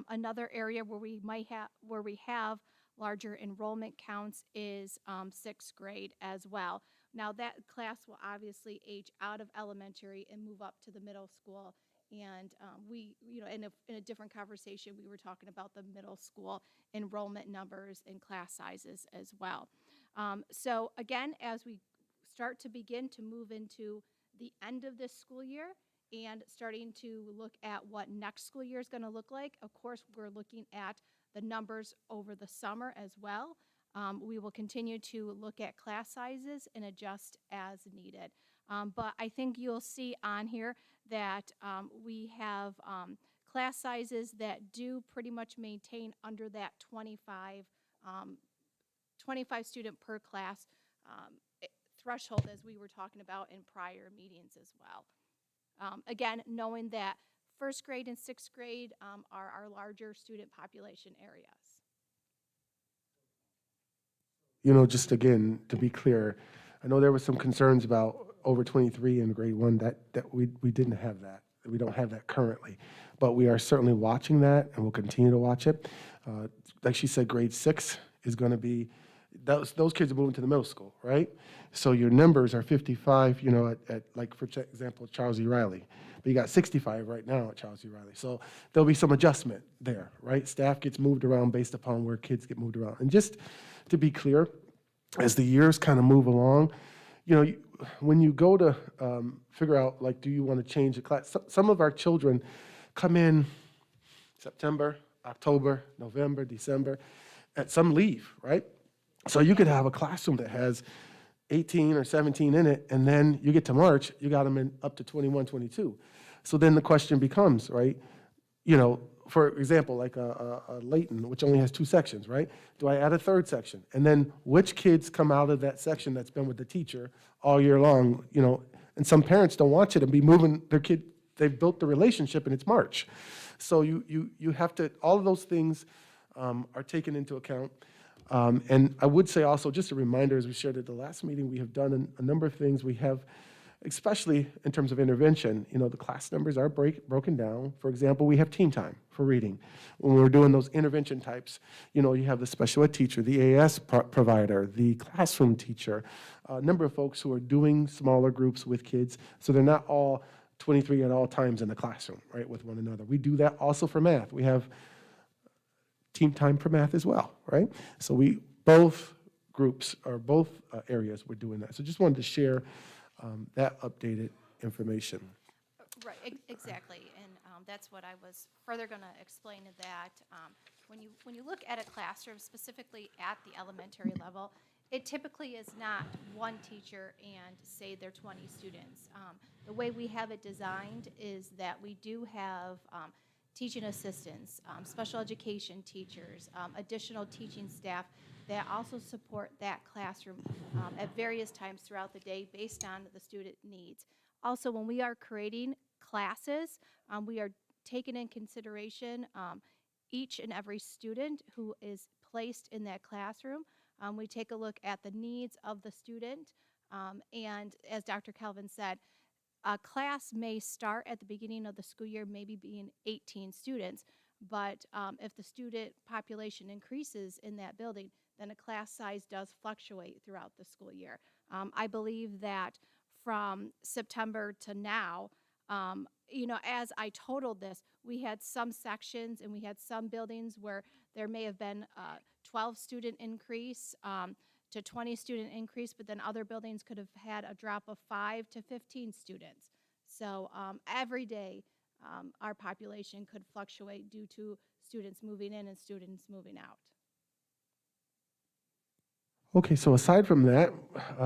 Another area where we have larger enrollment counts is 6th grade as well. Now that class will obviously age out of elementary and move up to the middle school. And we, in a different conversation, we were talking about the middle school enrollment numbers and class sizes as well. So again, as we start to begin to move into the end of this school year and starting to look at what next school year is going to look like, of course, we're looking at the numbers over the summer as well. We will continue to look at class sizes and adjust as needed. But I think you'll see on here that we have class sizes that do pretty much maintain under that 25 student per class threshold, as we were talking about in prior meetings as well. Again, knowing that first grade and 6th grade are our larger student population areas. Just again, to be clear, I know there were some concerns about over 23 in grade 1, that we didn't have that. We don't have that currently. But we are certainly watching that, and we'll continue to watch it. Like she said, grade 6 is going to be, those kids are moving to the middle school, right? So your numbers are 55, at like, for example, Charles E. Riley. But you got 65 right now at Charles E. Riley. So there'll be some adjustment there, right? Staff gets moved around based upon where kids get moved around. And just to be clear, as the years kind of move along, when you go to figure out, like, do you want to change the class? Some of our children come in September, October, November, December, and some leave, right? So you could have a classroom that has 18 or 17 in it, and then you get to March, you got them in up to 21, 22. So then the question becomes, right, for example, like a Layton, which only has 2 sections, right? Do I add a 3rd section? And then which kids come out of that section that's been with the teacher all year long, and some parents don't want you to be moving their kid. They've built the relationship and it's March. So you have to, all of those things are taken into account. And I would say also, just a reminder, as we shared at the last meeting, we have done a number of things. We have, especially in terms of intervention, the class numbers are broken down. For example, we have team time for reading. When we're doing those intervention types, you have the special ed teacher, the AS provider, the classroom teacher, a number of folks who are doing smaller groups with kids, so they're not all 23 at all times in the classroom, right, with one another. We do that also for math. We have team time for math as well, right? So both groups, or both areas, we're doing that. So just wanted to share that updated information. Right, exactly, and that's what I was further going to explain to that. When you look at a classroom, specifically at the elementary level, it typically is not one teacher and, say, there are 20 students. The way we have it designed is that we do have teaching assistants, special education teachers, additional teaching staff that also support that classroom at various times throughout the day based on the student needs. Also, when we are creating classes, we are taking in consideration each and every student who is placed in that classroom. We take a look at the needs of the student, and as Dr. Calvin said, a class may start at the beginning of the school year maybe being 18 students, but if the student population increases in that building, then a class size does fluctuate throughout the school year. I believe that from September to now, as I totaled this, we had some sections and we had some buildings where there may have been a 12 student increase to 20 student increase, but then other buildings could have had a drop of 5 to 15 students. So every day, our population could fluctuate due to students moving in and students moving out. Okay, so aside from that,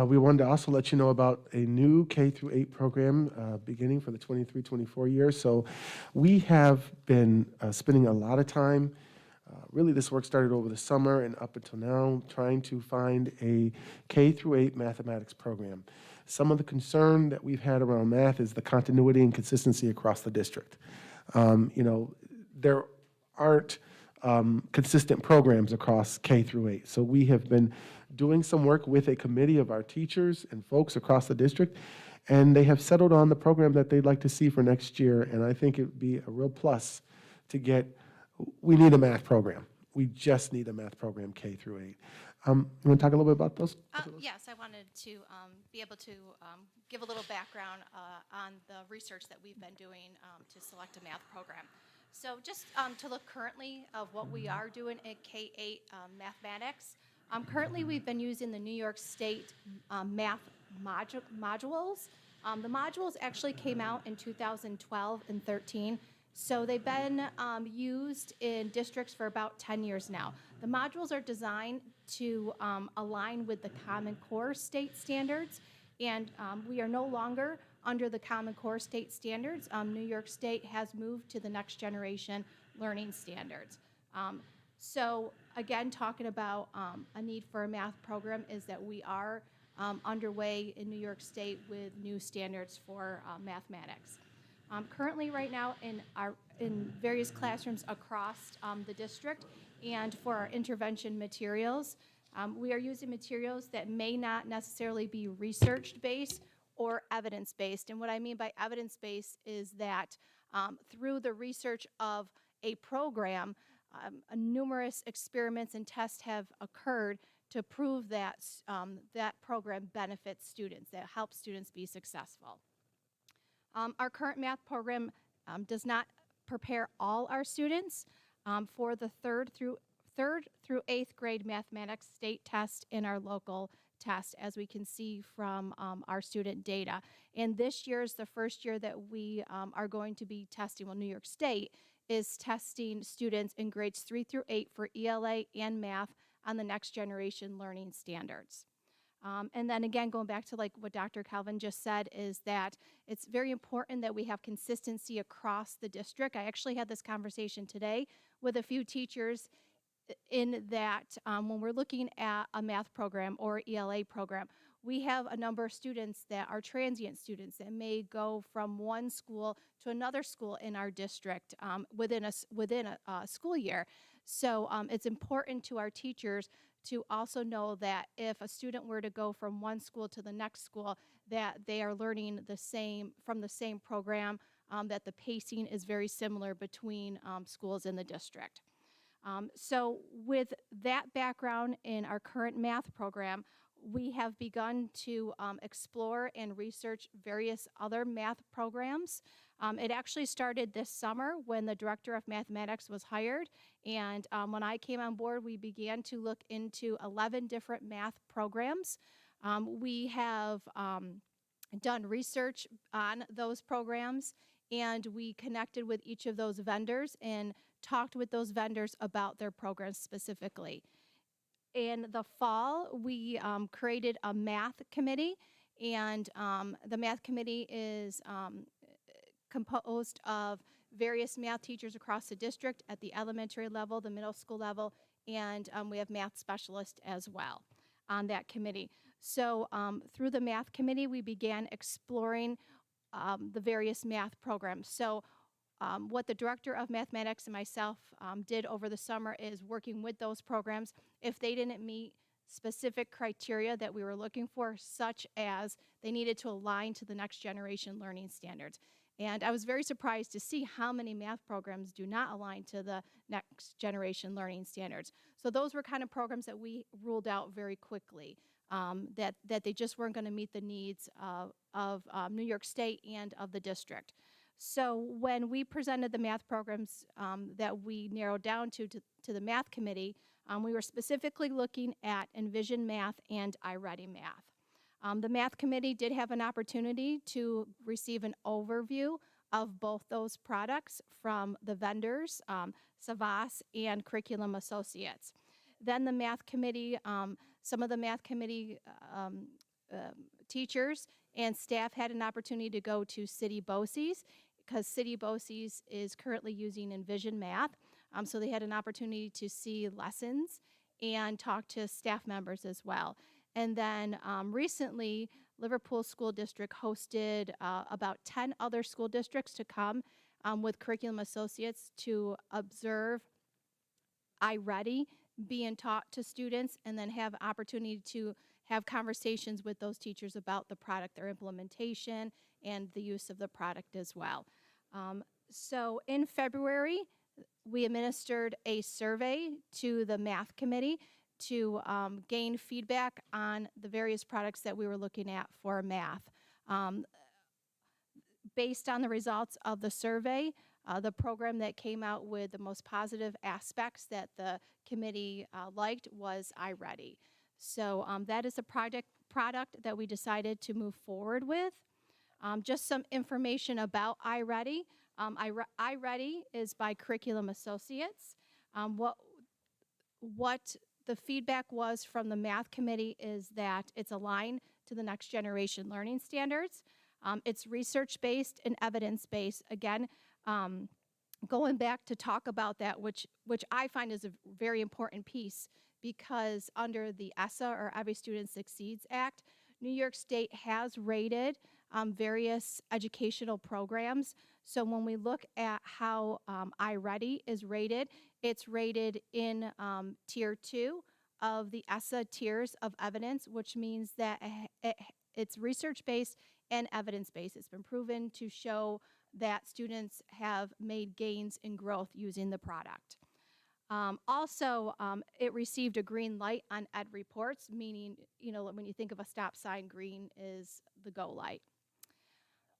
we wanted to also let you know about a new K through 8 program beginning for the 23-24 year. So we have been spending a lot of time, really this work started over the summer and up until now, trying to find a K through 8 mathematics program. Some of the concern that we've had around math is the continuity and consistency across the district. There aren't consistent programs across K through 8. So we have been doing some work with a committee of our teachers and folks across the district, and they have settled on the program that they'd like to see for next year, and I think it would be a real plus to we need a math program. We just need a math program K through 8. You want to talk a little bit about those? Yes, I wanted to be able to give a little background on the research that we've been doing to select a math program. So just to look currently of what we are doing at K-8 mathematics, currently we've been using the New York State math modules. The modules actually came out in 2012 and 13. So they've been used in districts for about 10 years now. The modules are designed to align with the Common Core state standards, and we are no longer under the Common Core state standards. New York State has moved to the next generation learning standards. So again, talking about a need for a math program is that we are underway in New York State with new standards for mathematics. Currently, right now, in various classrooms across the district, and for our intervention materials, we are using materials that may not necessarily be research-based or evidence-based. And what I mean by evidence-based is that through the research of a program, numerous experiments and tests have occurred to prove that that program benefits students, that helps students be successful. Our current math program does not prepare all our students for the third through 8th grade mathematics state test in our local test, as we can see from our student data. And this year is the first year that we are going to be testing, New York State is testing students in grades 3 through 8 for ELA and math on the next generation learning standards. And then again, going back to what Dr. Calvin just said, is that it's very important that we have consistency across the district. I actually had this conversation today with a few teachers in that when we're looking at a math program or ELA program, we have a number of students that are transient students that may go from one school to another school in our district within a school year. So it's important to our teachers to also know that if a student were to go from one school to the next school, that they are learning from the same program, that the pacing is very similar between schools in the district. So with that background in our current math program, we have begun to explore and research various other math programs. It actually started this summer when the director of mathematics was hired, and when I came on board, we began to look into 11 different math programs. We have done research on those programs, and we connected with each of those vendors and talked with those vendors about their programs specifically. In the fall, we created a math committee, and the math committee is composed of various math teachers across the district at the elementary level, the middle school level, and we have math specialists as well on that committee. So through the math committee, we began exploring the various math programs. So what the director of mathematics and myself did over the summer is working with those programs. If they didn't meet specific criteria that we were looking for, such as they needed to align to the next generation learning standards. And I was very surprised to see how many math programs do not align to the next generation learning standards. So those were kind of programs that we ruled out very quickly, that they just weren't going to meet the needs of New York State and of the district. So when we presented the math programs that we narrowed down to the math committee, we were specifically looking at Envision Math and iReady Math. The math committee did have an opportunity to receive an overview of both those products from the vendors, Savas and Curriculum Associates. Then the math committee, some of the math committee teachers and staff had an opportunity to go to City BOCES, because City BOCES is currently using Envision Math. So they had an opportunity to see lessons and talk to staff members as well. And then recently, Liverpool School District hosted about 10 other school districts to come with Curriculum Associates to observe iReady being taught to students, and then have opportunity to have conversations with those teachers about the product, their implementation, and the use of the product as well. So in February, we administered a survey to the math committee to gain feedback on the various products that we were looking at for math. Based on the results of the survey, the program that came out with the most positive aspects that the committee liked was iReady. So that is a product that we decided to move forward with. Just some information about iReady. iReady is by Curriculum Associates. What the feedback was from the math committee is that it's aligned to the next generation learning standards. It's research-based and evidence-based. Again, going back to talk about that, which I find is a very important piece, because under the ESSA, or Every Student Succeeds Act, New York State has rated various educational programs. So when we look at how iReady is rated, it's rated in Tier 2 of the ESSA tiers of evidence, which means that it's research-based and evidence-based. It's been proven to show that students have made gains in growth using the product. Also, it received a green light on Ed Reports, meaning, when you think of a stop sign, green is the go light.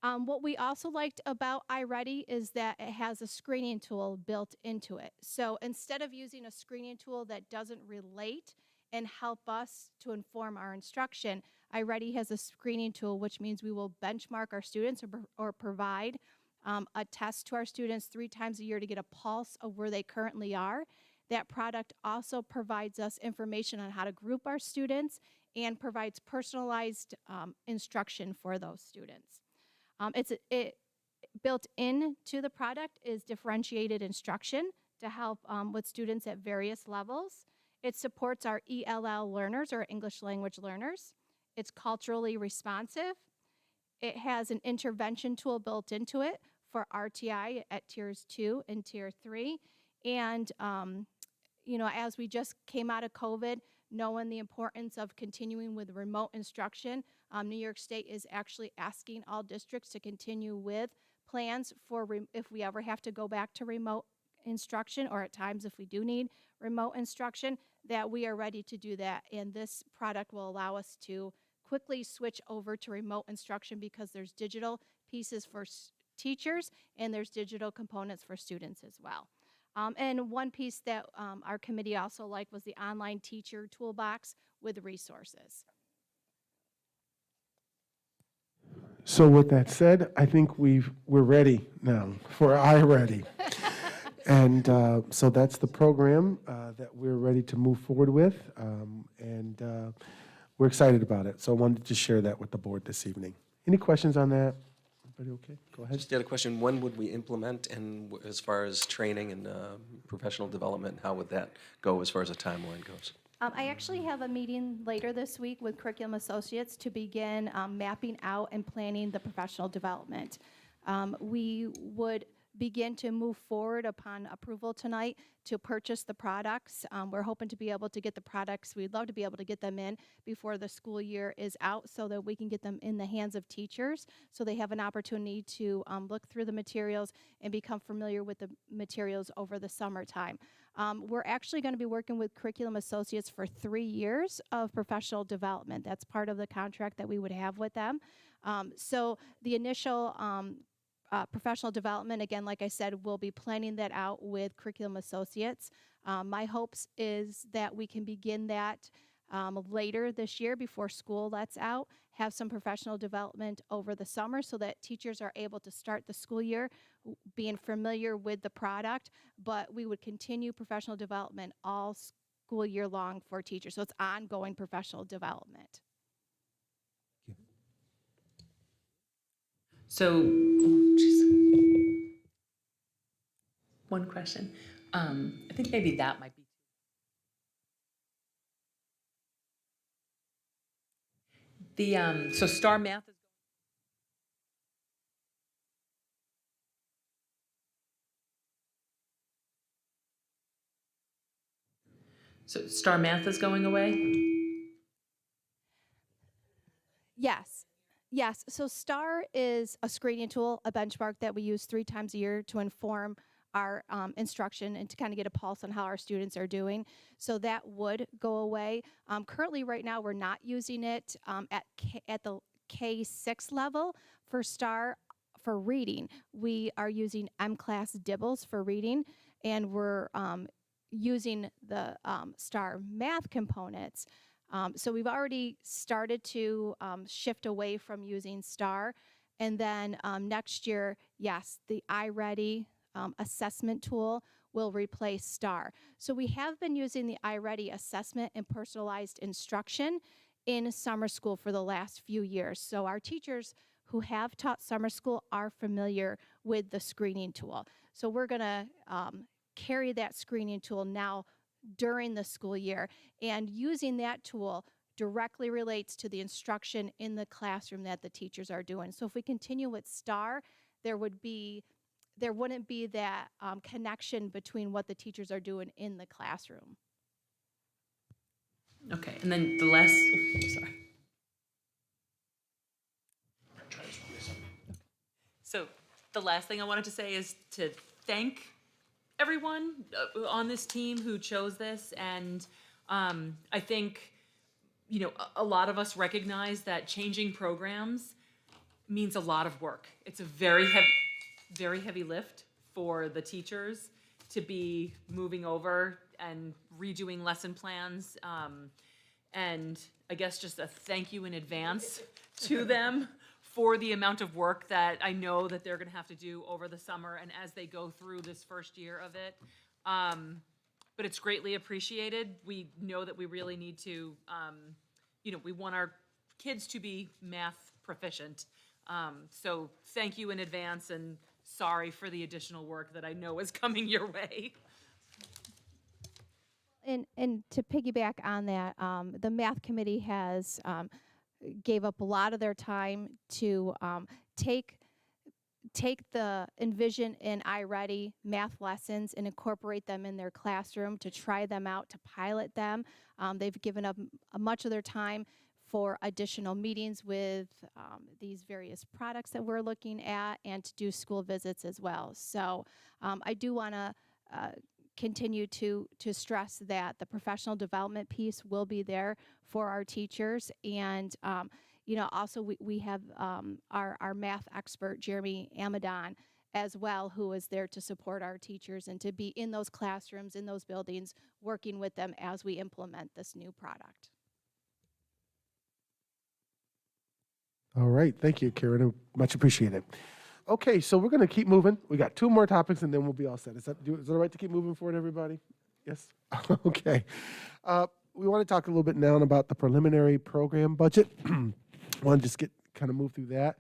What we also liked about iReady is that it has a screening tool built into it. So instead of using a screening tool that doesn't relate and help us to inform our instruction, iReady has a screening tool, which means we will benchmark our students or provide a test to our students 3 times a year to get a pulse of where they currently are. That product also provides us information on how to group our students and provides personalized instruction for those students. Built into the product is differentiated instruction to help with students at various levels. It supports our ELL learners, or English language learners. It's culturally responsive. It has an intervention tool built into it for RTI at tiers 2 and tier 3. And, as we just came out of COVID, knowing the importance of continuing with remote instruction, New York State is actually asking all districts to continue with plans for if we ever have to go back to remote instruction, or at times if we do need remote instruction, that we are ready to do that. And this product will allow us to quickly switch over to remote instruction, because there's digital pieces for teachers and there's digital components for students as well. And one piece that our committee also liked was the online teacher toolbox with resources. So with that said, I think we're ready now for iReady. And so that's the program that we're ready to move forward with, and we're excited about it. So I wanted to share that with the board this evening. Any questions on that? Everybody okay? Go ahead. Just had a question. When would we implement, and as far as training and professional development, how would that go as far as a timeline goes? I actually have a meeting later this week with Curriculum Associates to begin mapping out and planning the professional development. We would begin to move forward upon approval tonight to purchase the products. We're hoping to be able to get the products, we'd love to be able to get them in before the school year is out so that we can get them in the hands of teachers so they have an opportunity to look through the materials and become familiar with the materials over the summertime. We're actually going to be working with Curriculum Associates for 3 years of professional development. That's part of the contract that we would have with them. So the initial professional development, again, like I said, we'll be planning that out with Curriculum Associates. My hopes is that we can begin that later this year before school lets out, have some professional development over the summer so that teachers are able to start the school year being familiar with the product, but we would continue professional development all school year long for teachers. So it's ongoing professional development. So, one question. I think maybe that might be. The so STAR Math is. So STAR Math is going away? Yes. Yes. So STAR is a screening tool, a benchmark that we use 3 times a year to inform our instruction and to kind of get a pulse on how our students are doing. So that would go away. Currently, right now, we're not using it at the K6 level for STAR for reading. We are using M-Class Dibbles for reading, and we're using the STAR Math components. So we've already started to shift away from using STAR. And then next year, yes, the iReady assessment tool will replace STAR. So we have been using the iReady assessment and personalized instruction in summer school for the last few years. So our teachers who have taught summer school are familiar with the screening tool. So we're going to carry that screening tool now during the school year, and using that tool directly relates to the instruction in the classroom that the teachers are doing. So if we continue with STAR, there wouldn't be that connection between what the teachers are doing in the classroom. Okay, and then the last, sorry. So the last thing I wanted to say is to thank everyone on this team who chose this. And I think, you know, a lot of us recognize that changing programs means a lot of work. It's a very heavy lift for the teachers to be moving over and redoing lesson plans. And I guess just a thank you in advance to them for the amount of work that I know that they're gonna have to do over the summer and as they go through this first year of it. But it's greatly appreciated. We know that we really need to, you know, we want our kids to be math proficient. So thank you in advance and sorry for the additional work that I know is coming your way. And to piggyback on that, the math committee has gave up a lot of their time to take the Envision and iReady math lessons and incorporate them in their classroom, to try them out, to pilot them. They've given up much of their time for additional meetings with these various products that we're looking at, and to do school visits as well. So I do want to continue to stress that the professional development piece will be there for our teachers. And you know, also we have our math expert, Jeremy Amadon, as well, who is there to support our teachers and to be in those classrooms, in those buildings, working with them as we implement this new product. All right, thank you, Karen. Much appreciated. Okay, so we're going to keep moving. We got 2 more topics, and then we'll be all set. Is it all right to keep moving forward, everybody? Yes? Okay. We want to talk a little bit now about the preliminary program budget. Want to just kind of move through that.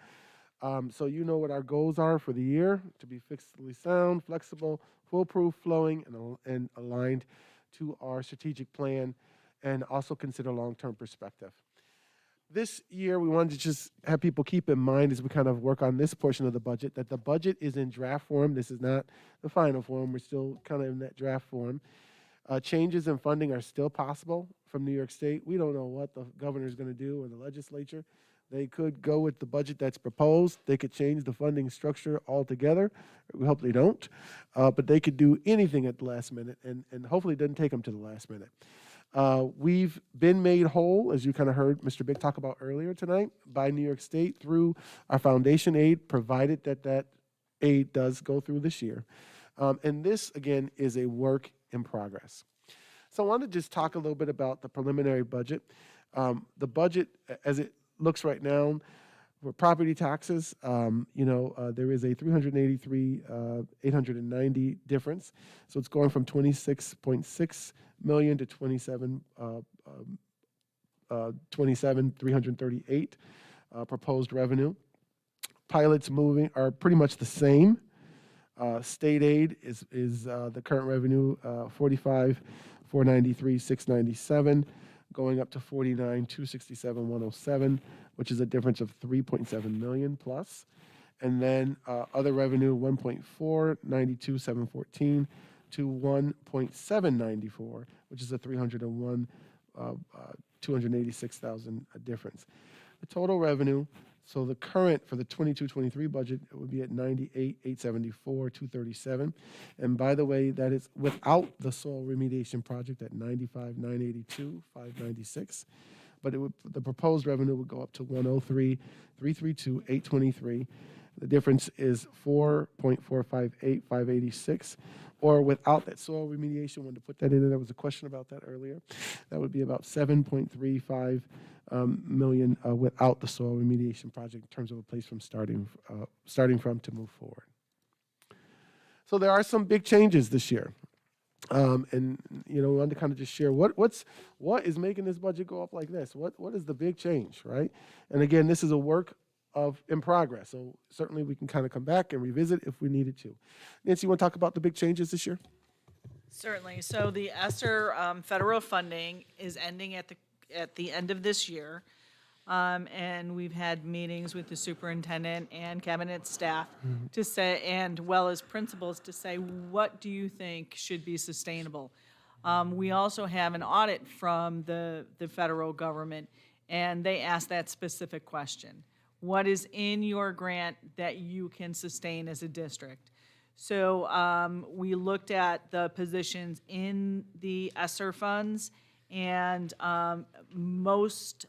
So you know what our goals are for the year: to be fiscally sound, flexible, foolproof, flowing, and aligned to our strategic plan, and also consider long-term perspective. this year, we wanted to just have people keep in mind as we kind of work on this portion of the budget, that the budget is in draft form. This is not the final form. We're still kind of in that draft form. Changes in funding are still possible from New York State. We don't know what the governor is going to do or the legislature. They could go with the budget that's proposed. They could change the funding structure altogether. We hope they don't. But they could do anything at the last minute, and hopefully it doesn't take them to the last minute. We've been made whole, as you kind of heard Mr. Bick talk about earlier tonight, by New York State through our foundation aid, provided that that aid does go through this year. And this, again, is a work in progress. So I want to just talk a little bit about the preliminary budget. The budget, as it looks right now, for property taxes, there is a 383,890 difference. So it's going from 26.6 million to 27,338 proposed revenue. Pilots moving are pretty much the same. State aid is the current revenue 45,493,697, going up to 49,267,107, which is a difference of 3.7 million plus. And then other revenue 1.492,714 to 1.794, which is a 286,000 difference. The total revenue, so the current for the 22-23 budget, it would be at 98,874, 237. And by the way, that is without the soil remediation project at 95,982, 596. But the proposed revenue would go up to 103,332, 823. The difference is 4.458, 586. Or without that soil remediation, when to put that in, there was a question about that earlier. That would be about 7.35 million without the soil remediation project in terms of a place from starting from to move forward. So there are some big changes this year. And we wanted to kind of just share what is making this budget go up like this? What is the big change, right? And again, this is a work in progress. So certainly we can kind of come back and revisit if we needed to. Nancy, you want to talk about the big changes this year? Certainly. So the ESSER federal funding is ending at the end of this year. And we've had meetings with the superintendent and cabinet staff to say, and well as principals, to say, what do you think should be sustainable? We also have an audit from the federal government, and they asked that specific question. What is in your grant that you can sustain as a district? So we looked at the positions in the ESSER funds, and most,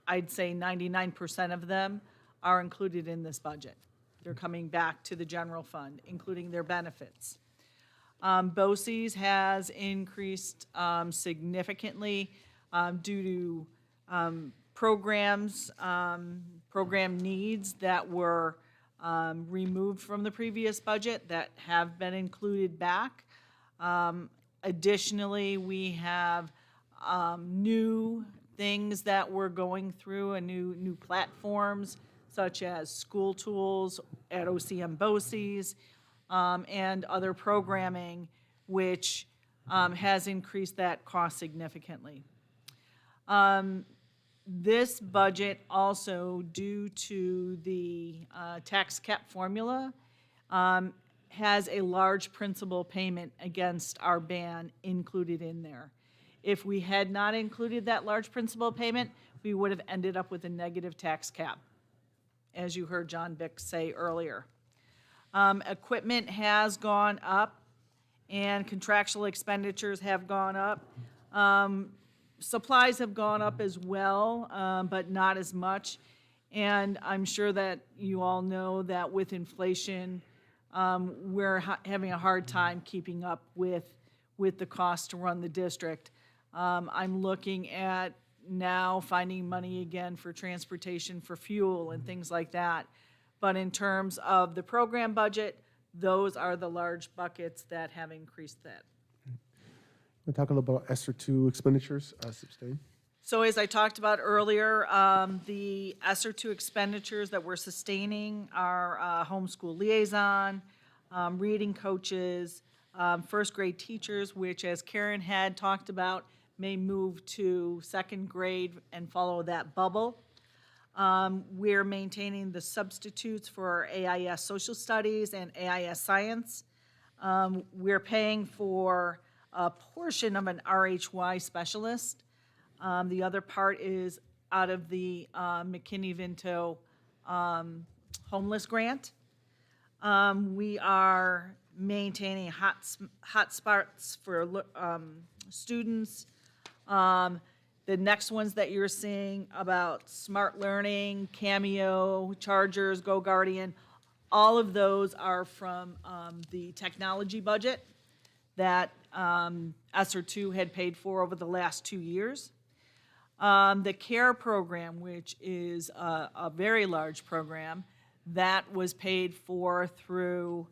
I'd say 99% of them are included in this budget. They're coming back to the general fund, including their benefits. BOCES has increased significantly due to program needs that were removed from the previous budget that have been included back. Additionally, we have new things that we're going through, and new platforms such as school tools at OCM BOCES and other programming, which has increased that cost significantly. This budget also, due to the tax cap formula, has a large principal payment against our ban included in there. If we had not included that large principal payment, we would have ended up with a negative tax cap, as you heard John Bick say earlier. Equipment has gone up, and contractual expenditures have gone up. Supplies have gone up as well, but not as much. And I'm sure that you all know that with inflation, we're having a hard time keeping up with the cost to run the district. I'm looking at now finding money again for transportation, for fuel and things like that. But in terms of the program budget, those are the large buckets that have increased that. We'll talk a little about ESSER 2 expenditures, sustain. So as I talked about earlier, the ESSER 2 expenditures that we're sustaining are homeschool liaison, reading coaches, first grade teachers, which, as Karen had talked about, may move to second grade and follow that bubble. We're maintaining the substitutes for AIS Social Studies and AIS Science. We're paying for a portion of an RHY specialist. The other part is out of the McKinney-Vento homeless grant. We are maintaining hotspots for students. The next ones that you're seeing about Smart Learning, Cameo, Chargers, Go Guardian, all of those are from the technology budget that ESSER 2 had paid for over the last 2 years. The CARE program, which is a very large program, that was paid for through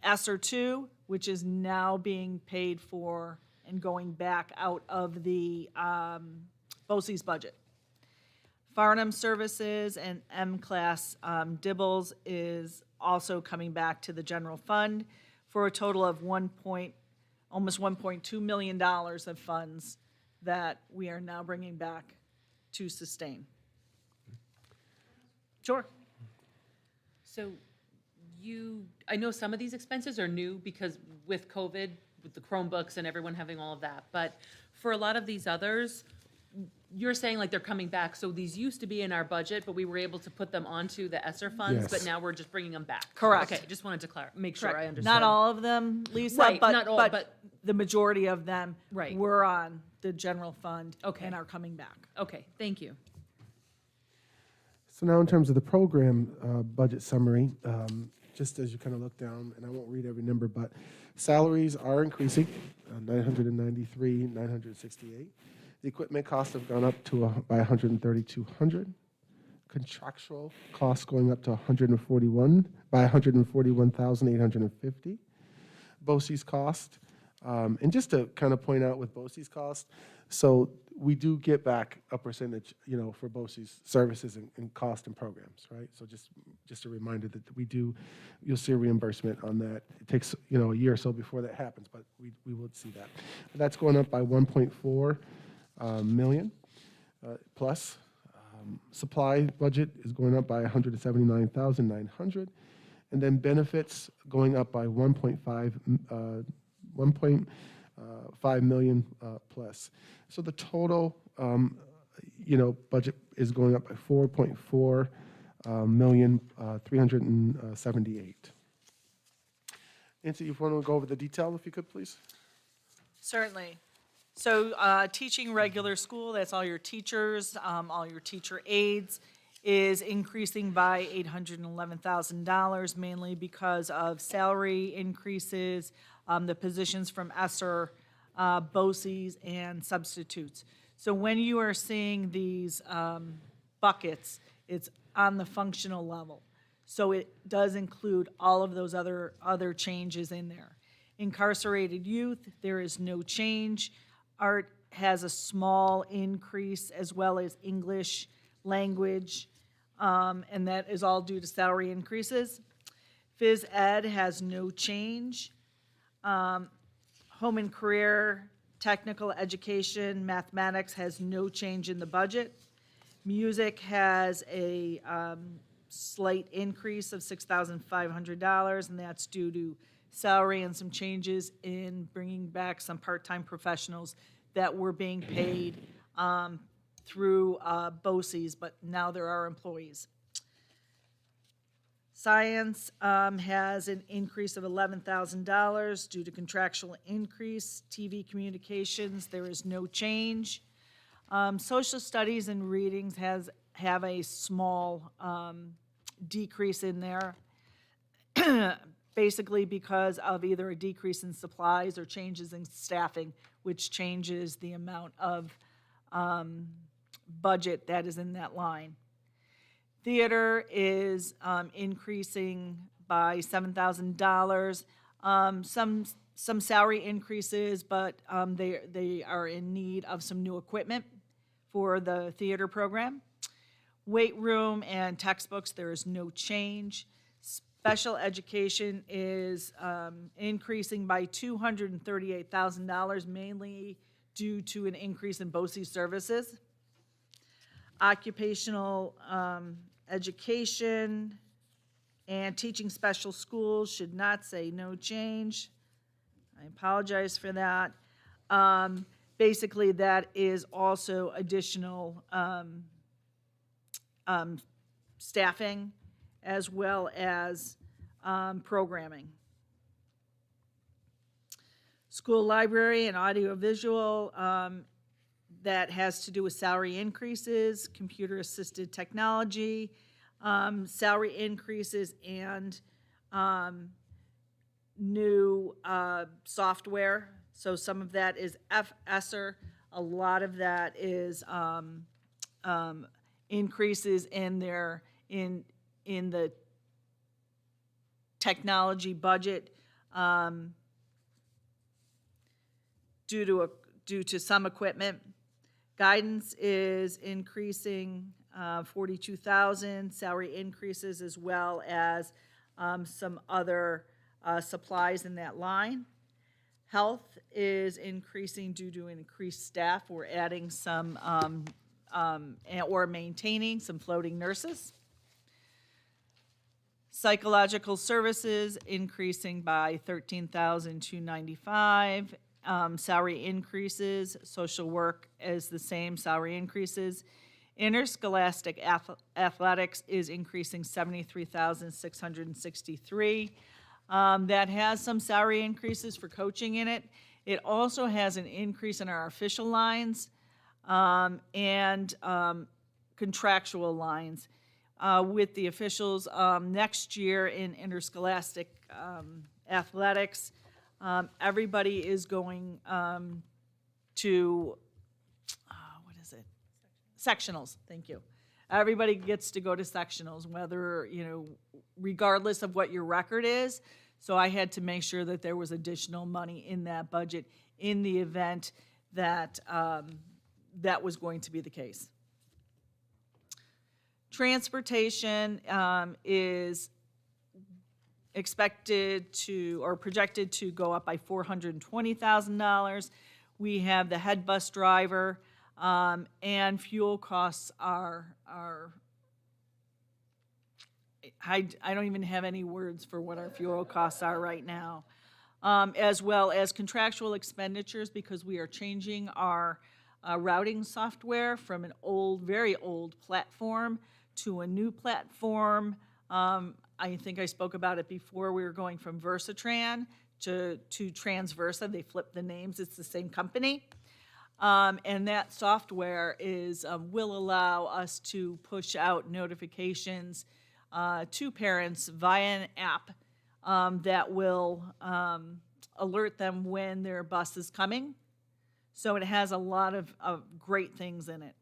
ESSER 2, which is now being paid for and going back out of the BOCES budget. Farnham Services and M-Class Dibbles is also coming back to the general fund for a total of almost $1.2 million of funds that we are now bringing back to sustain. Sure. So I know some of these expenses are new because with COVID, with the Chromebooks and everyone having all of that, but for a lot of these others, you're saying like they're coming back, so these used to be in our budget, but we were able to put them onto the ESSER funds, but Yes. now we're just bringing them back. Correct. Okay, just wanted to make sure I Correct. understood. Not all of them, Lisa, Right, but, not all, but but- the majority of them Right. were on the general fund Okay. and are coming back. Okay, thank you. So now in terms of the program budget summary, just as you kind of look down, and I won't read every number, but salaries are increasing, 993, 968. The equipment costs have gone up by 13200. Contractual costs going up to 141 by 141,850. BOCES cost, and just to kind of point out with BOCES cost, so we do get back a percentage, for BOCES services and cost and programs, right? So just a reminder that you'll see a reimbursement on that. It takes, a year or so before that happens, but we will see that. That's going up by 1.4 million plus. Supply budget is going up by 179,900, and then benefits going up by 1.5 million plus. So the total, budget is going up by 4.4 million 378. Nancy, if you want to go over the detail, if you could, please. Certainly. So teaching regular school, that's all your teachers, all your teacher aides, is increasing by $811,000, mainly because of salary increases, the positions from ESSER, BOCES, and substitutes. So when you are seeing these buckets, it's on the functional level. So it does include all of those other changes in there. Incarcerated youth, there is no change. Art has a small increase, as well as English language, and that is all due to salary increases. Phys ed has no change. Home and career, technical education, mathematics has no change in the budget. Music has a slight increase of $6,500, and that's due to salary and some changes in bringing back some part-time professionals that were being paid through BOCES, but now there are employees. Science has an increase of $11,000 due to contractual increase. TV communications, there is no change. Social studies and readings have a small decrease in there, basically because of either a decrease in supplies or changes in staffing, which changes the amount of budget that is in that line. Theater is increasing by $7,000. Some salary increases, but they are in need of some new equipment for the theater program. Weight room and textbooks, there is no change. Special education is increasing by $238,000, mainly due to an increase in BOCES services. Occupational education and teaching special schools should not say no change. I apologize for that. Basically, that is also additional staffing as well as programming. School library and audiovisual, that has to do with salary increases, computer-assisted technology, salary increases, and new software. So some of that is ESSER. A lot of that is increases in the technology budget due to some equipment. Guidance is increasing 42,000, salary increases as well as some other supplies in that line. Health is increasing due to increased staff. We're adding some or maintaining some floating nurses. Psychological services increasing by 13,295. Salary increases. Social work is the same, salary increases. Interscholastic athletics is increasing 73,663. That has some salary increases for coaching in it. It also has an increase in our official lines and contractual lines. With the officials next year in interscholastic athletics, everybody is going to, what is it? Sectionals, thank you. Everybody gets to go to sectionals, whether, regardless of what your record is. So I had to make sure that there was additional money in that budget in the event that that was going to be the case. Transportation is expected to, or projected to go up by $420,000. We have the head bus driver, and fuel costs are I don't even have any words for what our fuel costs are right now. As well as contractual expenditures, because we are changing our routing software from an old, very old platform to a new platform. I think I spoke about it before. We were going from Versatran to Transversa. They flipped the names. It's the same company. And that software will allow us to push out notifications to parents via an app that will alert them when their bus is coming. So it has a lot of great things in it.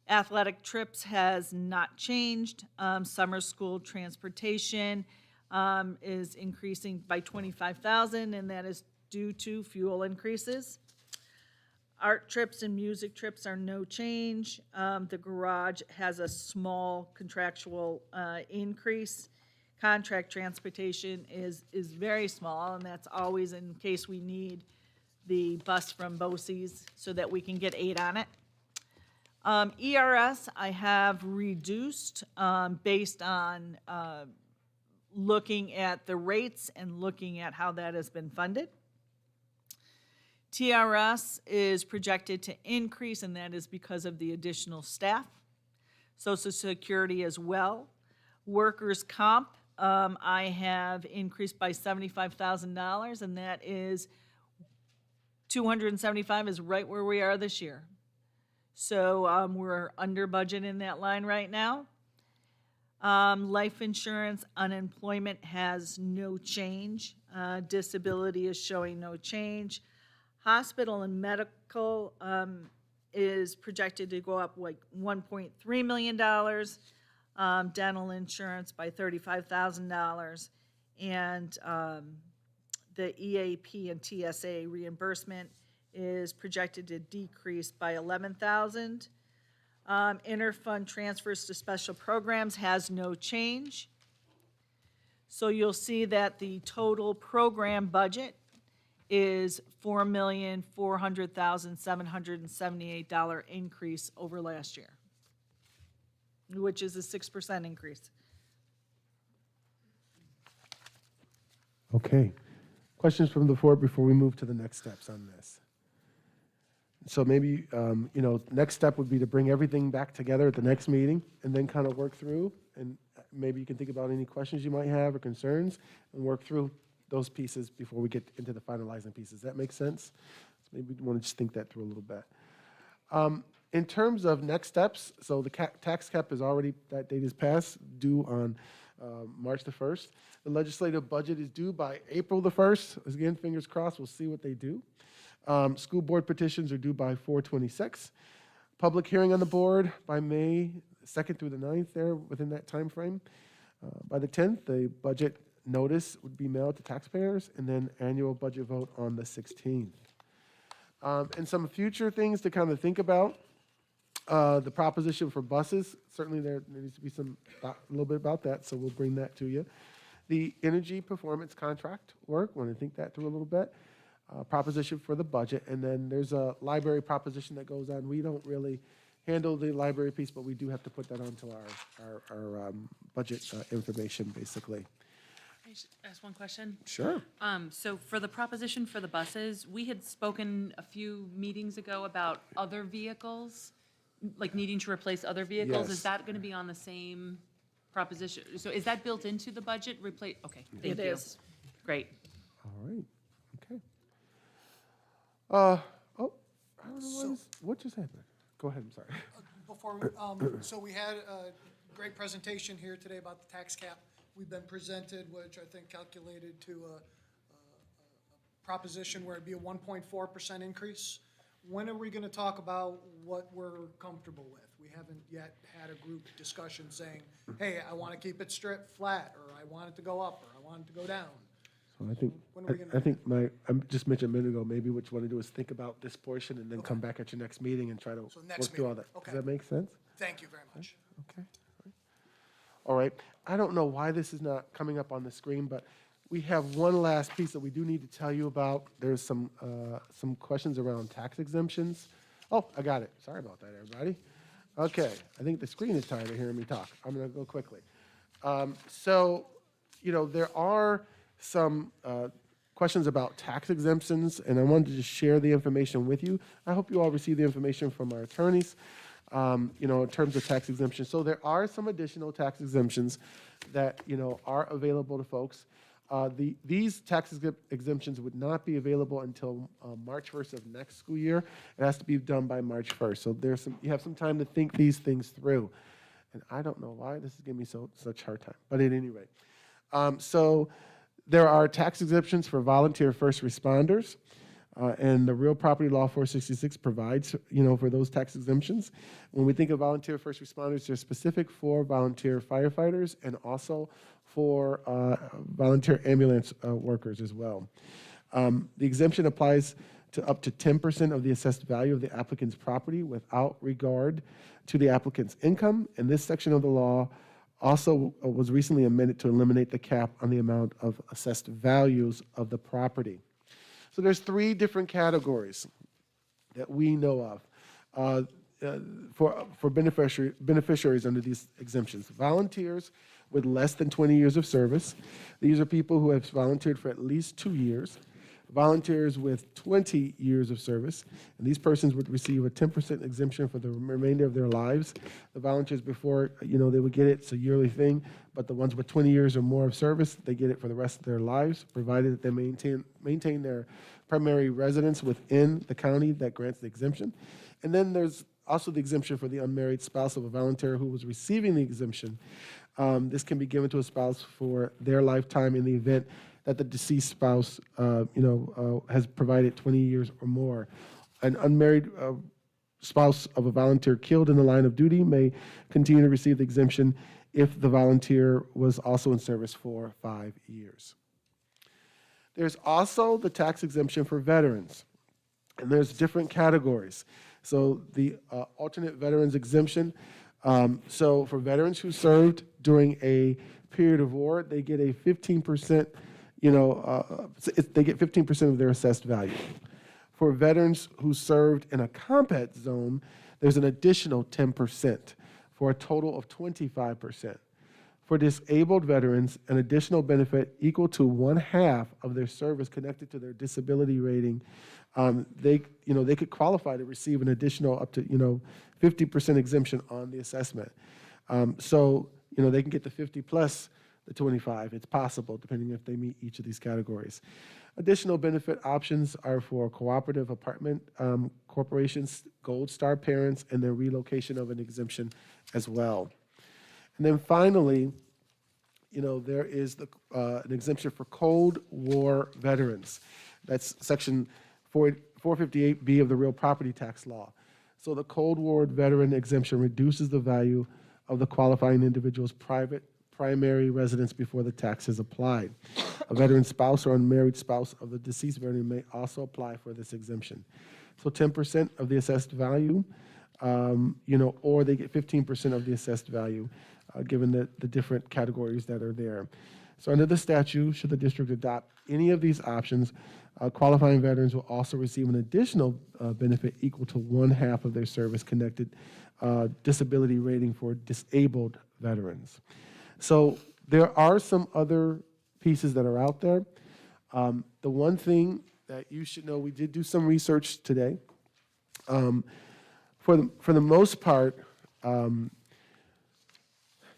Athletic trips has not changed. Summer school transportation is increasing by $25,000, and that is due to fuel increases. Art trips and music trips are no change. The garage has a small contractual increase. Contract transportation is very small, and that's always in case we need the bus from BOCES so that we can get 8 on it. ERS I have reduced based on looking at the rates and looking at how that has been funded. TRS is projected to increase, and that is because of the additional staff. Social Security as well. Workers' comp, I have increased by $75,000, and that is $275 is right where we are this year. So we're under budget in that line right now. Life insurance, unemployment has no change. Disability is showing no change. Hospital and medical is projected to go up like $1.3 million. Dental insurance by $35,000. And the EAP and TSA reimbursement is projected to decrease by $11,000. Interfund transfers to special programs has no change. So you'll see that the total program budget is $4,400,778 increase over last year. which is a 6% increase. Okay. Questions from the floor before we move to the next steps on this? So maybe, next step would be to bring everything back together at the next meeting and then kind of work through, and maybe you can think about any questions you might have or concerns and work through those pieces before we get into the finalizing pieces. Does that make sense? So maybe we want to just think that through a little bit. In terms of next steps, so the tax cap is already, that date is passed, due on March the 1st. The legislative budget is due by April the 1st. Again, fingers crossed, we'll see what they do. School board petitions are due by 4/26. Public hearing on the board by May 2nd through the 9th there, within that time frame. By the 10th, the budget notice would be mailed to taxpayers, and then annual budget vote on the 16th. And some future things to kind of think about. The proposition for buses, certainly there needs to be a little bit about that, so we'll bring that to you. The energy performance contract work, want to think that through a little bit. Proposition for the budget, and then there's a library proposition that goes on. We don't really handle the library piece, but we do have to put that onto our budget information, basically. Can I just ask one question? Sure. So for the proposition for the buses, we had spoken a few meetings ago about other vehicles, like needing to replace other vehicles. Yes. Is that going to be on the same proposition? So is that built into the budget? Okay, thank you. It is. Great. All right. Okay. I don't know what just happened. Go ahead. I'm sorry. So we had a great presentation here today about the tax cap. We've been presented, which I think calculated to a proposition where it'd be a 1.4% increase. When are we going to talk about what we're comfortable with? We haven't yet had a group discussion saying, hey, I want to keep it flat, or I want it to go up, or I want it to go down. So I think, When are we gonna I think I just mentioned a minute ago, maybe what you want to do is think about this portion and then come back at your next meeting and try to So work next through all meeting, that. okay. Does that make sense? Thank you very much. Okay. All right. I don't know why this is not coming up on the screen, but we have one last piece that we do need to tell you about. There's some questions around tax exemptions. Oh, I got it. Sorry about that, everybody. Okay. I think the screen is tired of hearing me talk. I'm going to go quickly. There are some questions about tax exemptions, and I wanted to just share the information with you. I hope you all received the information from our attorneys, in terms of tax exemptions. So there are some additional tax exemptions that, are available to folks. These tax exemptions would not be available until March 1st of next school year. It has to be done by March 1st. So you have some time to think these things through. And I don't know why this is giving me such a hard time, but at any rate. So there are tax exemptions for volunteer first responders, and the Real Property Law 466 provides, for those tax exemptions. When we think of volunteer first responders, they're specific for volunteer firefighters and also for volunteer ambulance workers as well. The exemption applies to up to 10% of the assessed value of the applicant's property without regard to the applicant's income, and this section of the law also was recently amended to eliminate the cap on the amount of assessed values of the property. So there's 3 different categories that we know of for beneficiaries under these exemptions. Volunteers with less than 20 years of service. These are people who have volunteered for at least 2 years. Volunteers with 20 years of service, and these persons would receive a 10% exemption for the remainder of their lives. The volunteers before, they would get it, it's a yearly thing, but the ones with 20 years or more of service, they get it for the rest of their lives, provided that they maintain their primary residence within the county that grants the exemption. And then there's also the exemption for the unmarried spouse of a volunteer who was receiving the exemption. This can be given to a spouse for their lifetime in the event that the deceased spouse, has provided 20 years or more. An unmarried spouse of a volunteer killed in the line of duty may continue to receive the exemption if the volunteer was also in service for 5 years. There's also the tax exemption for veterans, and there's different categories. So the alternate veterans exemption, so for veterans who served during a period of war, they get a 15%, they get 15% of their assessed value. For veterans who served in a combat zone, there's an additional 10% for a total of 25%. For disabled veterans, an additional benefit equal to 1/2 of their service connected to their disability rating, they could qualify to receive an additional up to 50% exemption on the assessment. So they can get the 50 plus the 25. It's possible, depending if they meet each of these categories. Additional benefit options are for cooperative apartment corporations, Gold Star parents, and their relocation of an exemption as well. And then finally, there is an exemption for Cold War veterans. That's Section 458B of the real property tax law. So the Cold War veteran exemption reduces the value of the qualifying individual's primary residence before the tax is applied. A veteran spouse or unmarried spouse of the deceased veteran may also apply for this exemption. So 10% of the assessed value, or they get 15% of the assessed value, given the different categories that are there. So under the statute, should the district adopt any of these options, qualifying veterans will also receive an additional benefit equal to 1/2 of their service-connected disability rating for disabled veterans. So there are some other pieces that are out there. The one thing that you should know, we did do some research today. For the most part, the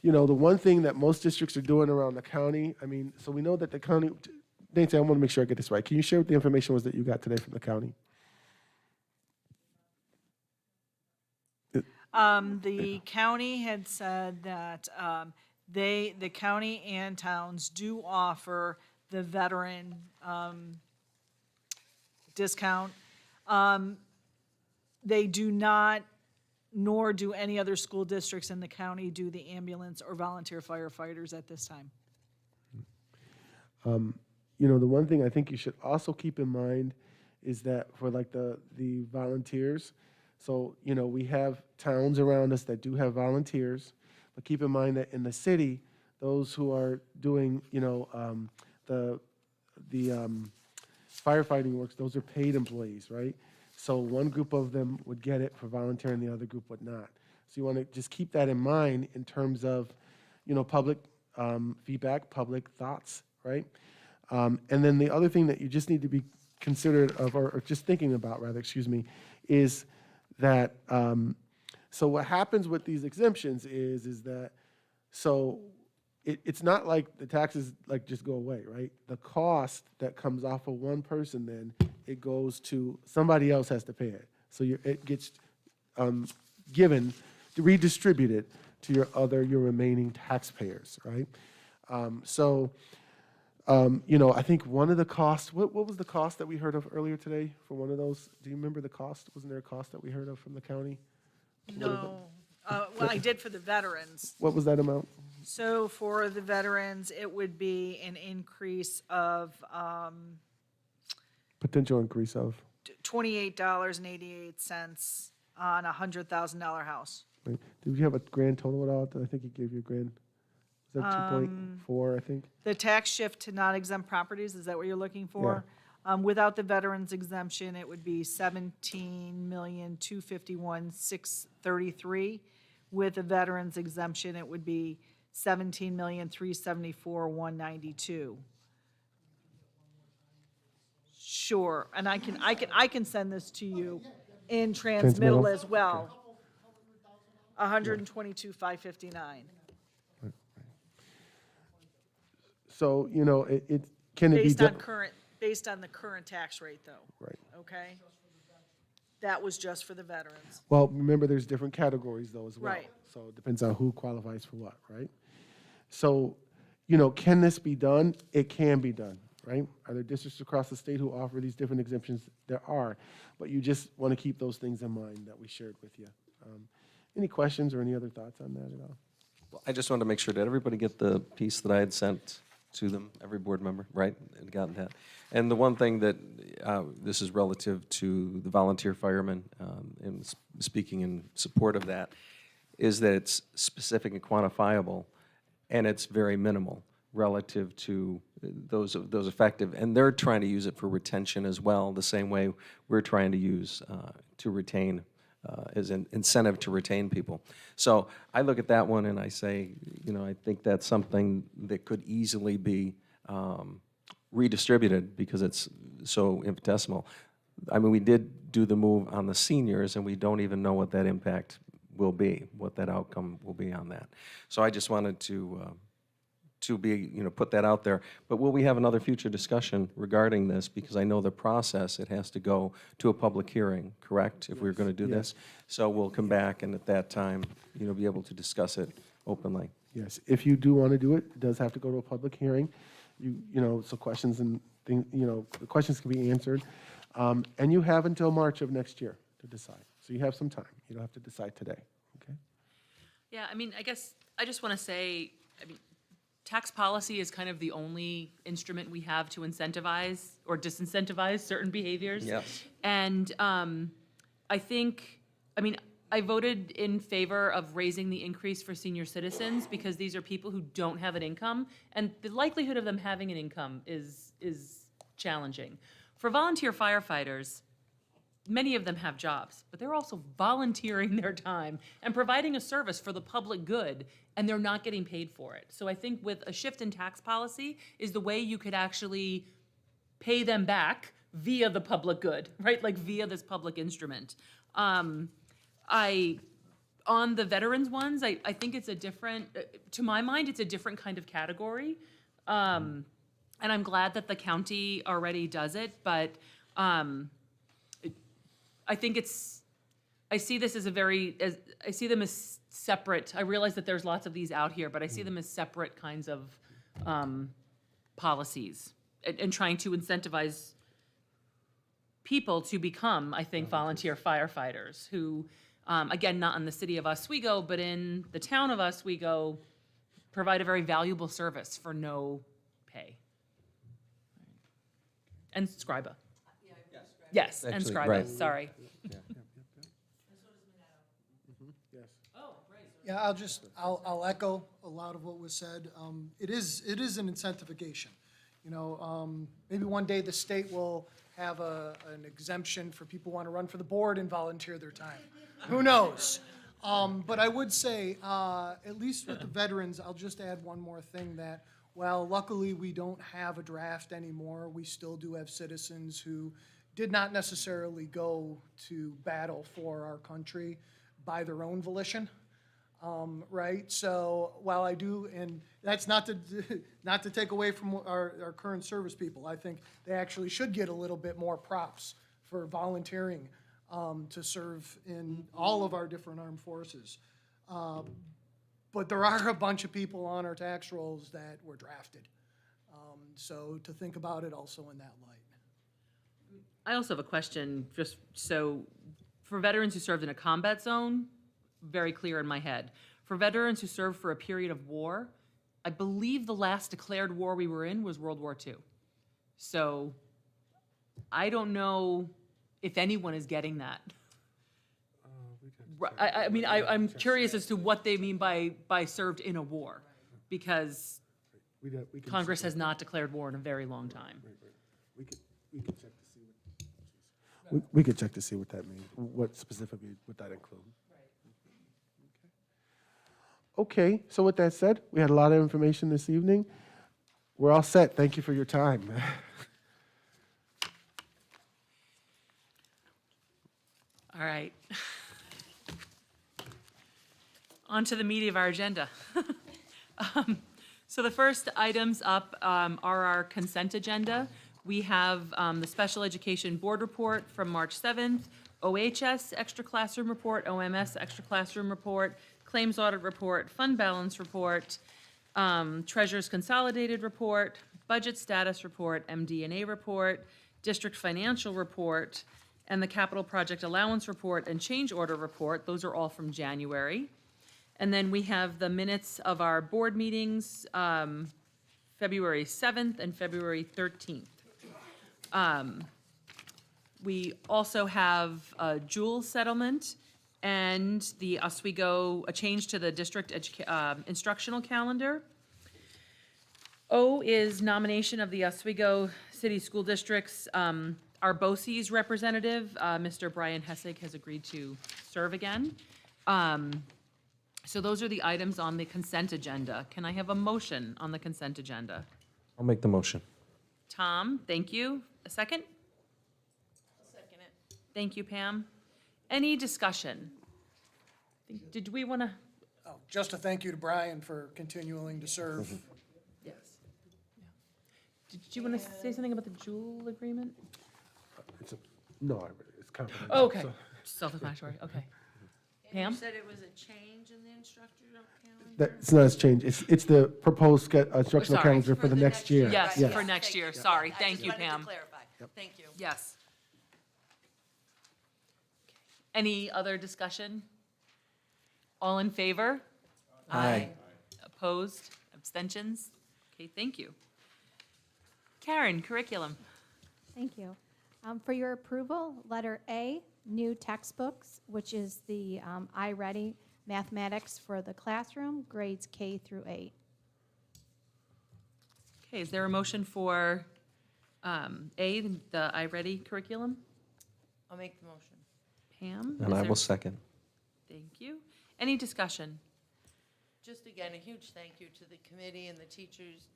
one thing that most districts are doing around the county, so we know that the county, Nancy, I want to make sure I get this right. Can you share what the information was that you got today from the county? The county had said that the county and towns do offer the veteran discount. They do not, nor do any other school districts in the county, do the ambulance or volunteer firefighters at this time. The one thing I think you should also keep in mind is that for like the volunteers, so, we have towns around us that do have volunteers, but keep in mind that in the city, those who are doing, the firefighting works, those are paid employees, right? So one group of them would get it for volunteering, the other group would not. So you want to just keep that in mind in terms of, public feedback, public thoughts, right? And then the other thing that you just need to be considerate of, or just thinking about, rather, is that, so what happens with these exemptions is that, so it's not like the taxes just go away, right? The cost that comes off of one person, then it goes to, somebody else has to pay it. So it gets redistributed to your remaining taxpayers, right? I think one of the costs, what was the cost that we heard of earlier today for one of those? Do you remember the cost? Wasn't there a cost that we heard of from the county? No. Well, I did for the veterans. What was that amount? So for the veterans, it would be an increase of Potential increase of? $28.88 on a $100,000 house. Right. Did you have a grand total at all? I think he gave you a grand. Is that 2.4, I think? The tax shift to non-exempt properties, is that what you're looking for? Without the veterans exemption, it would be $17,251,633. With the veterans exemption, it would be $17,374,192. Sure, and I can send this to you in transmittal as well. $122,559. So, can it be done? Based on the current tax rate, though. Right. Okay? That was just for the veterans. Well, remember, there's different categories, though, as well. Right. So it depends on who qualifies for what, right? So, can this be done? It can be done, right? Are there districts across the state who offer these different exemptions? There are, but you just want to keep those things in mind that we shared with you. Any questions or any other thoughts on that at all? Well, I just wanted to make sure, did everybody get the piece that I had sent to them, every board member, right? And gotten that. And the one thing that, this is relative to the volunteer firemen, and speaking in support of that, is that it's specific and quantifiable, and it's very minimal relative to those effective. And they're trying to use it for retention as well, the same way we're trying to use to retain as an incentive to retain people. So I look at that one and I say, I think that's something that could easily be redistributed because it's so infinitesimal. I mean, we did do the move on the seniors, and we don't even know what that impact will be, what that outcome will be on that. So I just wanted to be, put that out there. But will we have another future discussion regarding this? Because I know the process, it has to go to a public hearing, correct? If we're going to do this? So we'll come back and at that time, be able to discuss it openly. Yes, if you do want to do it, it does have to go to a public hearing. So questions and things, the questions can be answered. And you have until March of next year to decide. So you have some time. You don't have to decide today, okay? Yeah, I mean, I guess I just want to say, tax policy is kind of the only instrument we have to incentivize or disincentivize certain behaviors. Yes. And I think, I voted in favor of raising the increase for senior citizens because these are people who don't have an income, and the likelihood of them having an income is challenging. For volunteer firefighters, many of them have jobs, but they're also volunteering their time and providing a service for the public good, and they're not getting paid for it. So I think with a shift in tax policy is the way you could actually pay them back via the public good, right? Like via this public instrument. On the veterans ones, I think it's a different, to my mind, it's a different kind of category. And I'm glad that the county already does it, but I think I see this as I see them as separate. I realize that there's lots of these out here, but I see them as separate kinds of policies and trying to incentivize people to become, I think, volunteer firefighters who, again, not in the city of Oswego, but in the town of Oswego, provide a very valuable service for no pay. And Scriba. Yes, and Actually, Scriba, right. sorry. Yeah, I'll echo a lot of what was said. It is an incentivization. Maybe one day the state will have an exemption for people who want to run for the board and volunteer their time. Who knows? But I would say, at least with the veterans, I'll just add one more thing that, well, luckily we don't have a draft anymore. We still do have citizens who did not necessarily go to battle for our country by their own volition. Right? So while I do, and that's not to take away from our current service people, I think they actually should get a little bit more props for volunteering to serve in all of our different armed forces. But there are a bunch of people on our tax rolls that were drafted. So to think about it also in that light. I also have a question, just so, for veterans who served in a combat zone, very clear in my head. For veterans who served for a period of war, I believe the last declared war we were in was World War II. So I don't know if anyone is getting that. I'm curious as to what they mean by served in a war, because Congress has not declared war in a very long time. We could check to see what that means, what specifically would that include. Okay, so with that said, we had a lot of information this evening. We're all set. Thank you for your time. All right. On to the meat of our agenda. So the first items up are our consent agenda. We have the Special Education Board Report from March 7th, OHS Extra Classroom Report, OMS Extra Classroom Report, Claims Audit Report, Fund Balance Report, Treasurer's Consolidated Report, Budget Status Report, MD&A Report, District Financial Report, and the Capital Project Allowance Report and Change Order Report. Those are all from January. And then we have the minutes of our board meetings, February 7th and February 13th. We also have a Juul settlement and the Oswego, a change to the district instructional calendar. O is nomination of the Oswego City School District's Our BOCES representative, Mr. Brian Hessig, has agreed to serve again. So those are the items on the consent agenda. Can I have a motion on the consent agenda? I'll make the motion. Tom, thank you. A second? Second it. Thank you, Pam. Any discussion? Did we want to? Oh, just a thank you to Brian for continuing to serve. Yes. Did you want to say something about the Jewel agreement? No, it's confidential. Oh, okay. so- Self-explanatory, okay. And Pam? you said it was a change in the instructional calendar? That's not a change. It's the proposed instructional sorry. calendar for the next year. Yes, Yes. for next year. Sorry. Thank you, I just wanted Pam. to clarify. Thank you. Yes. Any other discussion? All in favor? Aye. Opposed? Abstentions? Okay, thank you. Karen, curriculum. Thank you. For your approval, letter A, new textbooks, which is the iReady mathematics for the classroom, grades K through 8. Okay, is there a motion for A, the iReady curriculum? I'll make the motion. Pam? And is I there- will second. Thank you. Any discussion? Just again, a huge thank you to the committee and the teachers,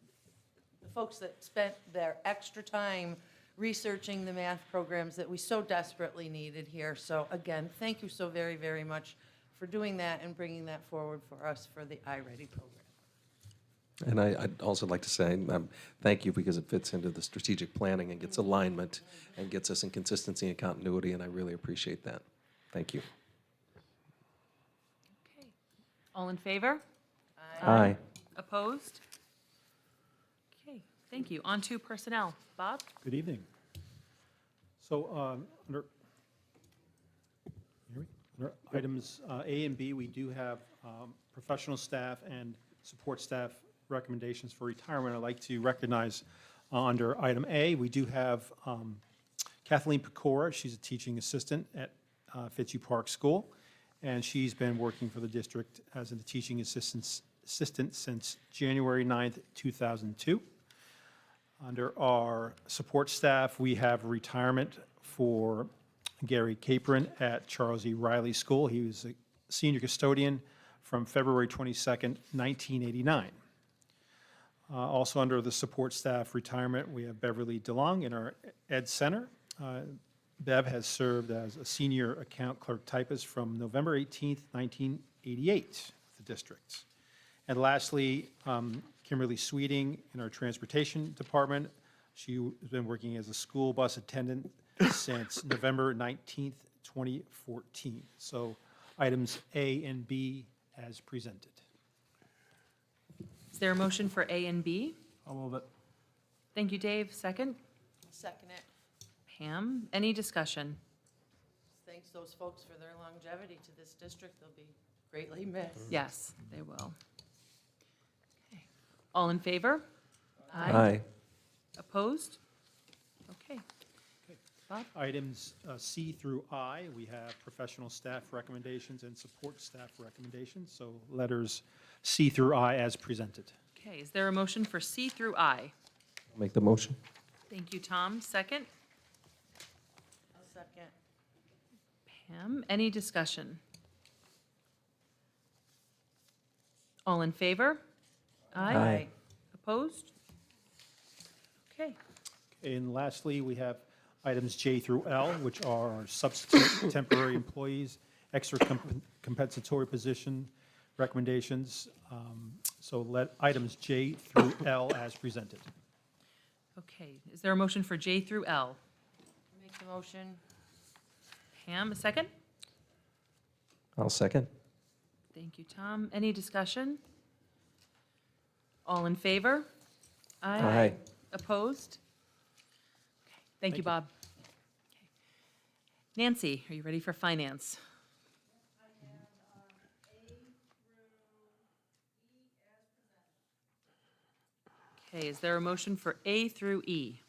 the folks that spent their extra time researching the math programs that we so desperately needed here. So again, thank you so very, very much for doing that and bringing that forward for us for the iReady program. And I'd also like to say thank you because it fits into the strategic planning and gets alignment and gets us in consistency and continuity, and I really appreciate that. Thank you. Okay. All in favor? Aye. Opposed? Okay, thank you. On to personnel. Bob? Good evening. So, under items A and B, we do have professional staff and support staff recommendations for retirement. I'd like to recognize under item A, we do have Kathleen Pecora. She's a teaching assistant at Fitzhugh Park School, and she's been working for the district as a teaching assistant since January 9th, 2002. Under our support staff, we have retirement for Gary Capron at Charles E. Riley School. He was a senior custodian from February 22nd, 1989. Also under the support staff retirement, we have Beverly DeLong in our Ed Center. Bev has served as a senior account clerk typist from November 18th, 1988, the district. And lastly, Kimberly Sweeting in our transportation department. She has been working as a school bus attendant since November 19th, 2014. So items A and B as presented. Is there a motion for A and B? I'll move it. Thank you, Dave. Second? Second it. Pam? Any discussion? Thanks those folks for their longevity to this district. They'll be greatly missed. Yes, they will. Okay. All in favor? Aye. Opposed? Okay. Bob? Items C through I, we have professional staff recommendations and support staff recommendations. So letters C through I as presented. Okay, is there a motion for C through I? I'll make the motion. Thank you, Tom. Second? I'll second. Pam? Any discussion? All in favor? Aye. Opposed? Okay. And lastly, we have items J through L, which are our substitute temporary employees, extra compensatory position recommendations. So let items J through L as presented. Okay, is there a motion for J through L? Make the motion. Pam, a second? I'll second. Thank you, Tom. Any discussion? All in favor? Aye. Opposed? Okay, thank you, Bob. Okay. Nancy, are you ready for finance? Okay, is there a motion for A through E?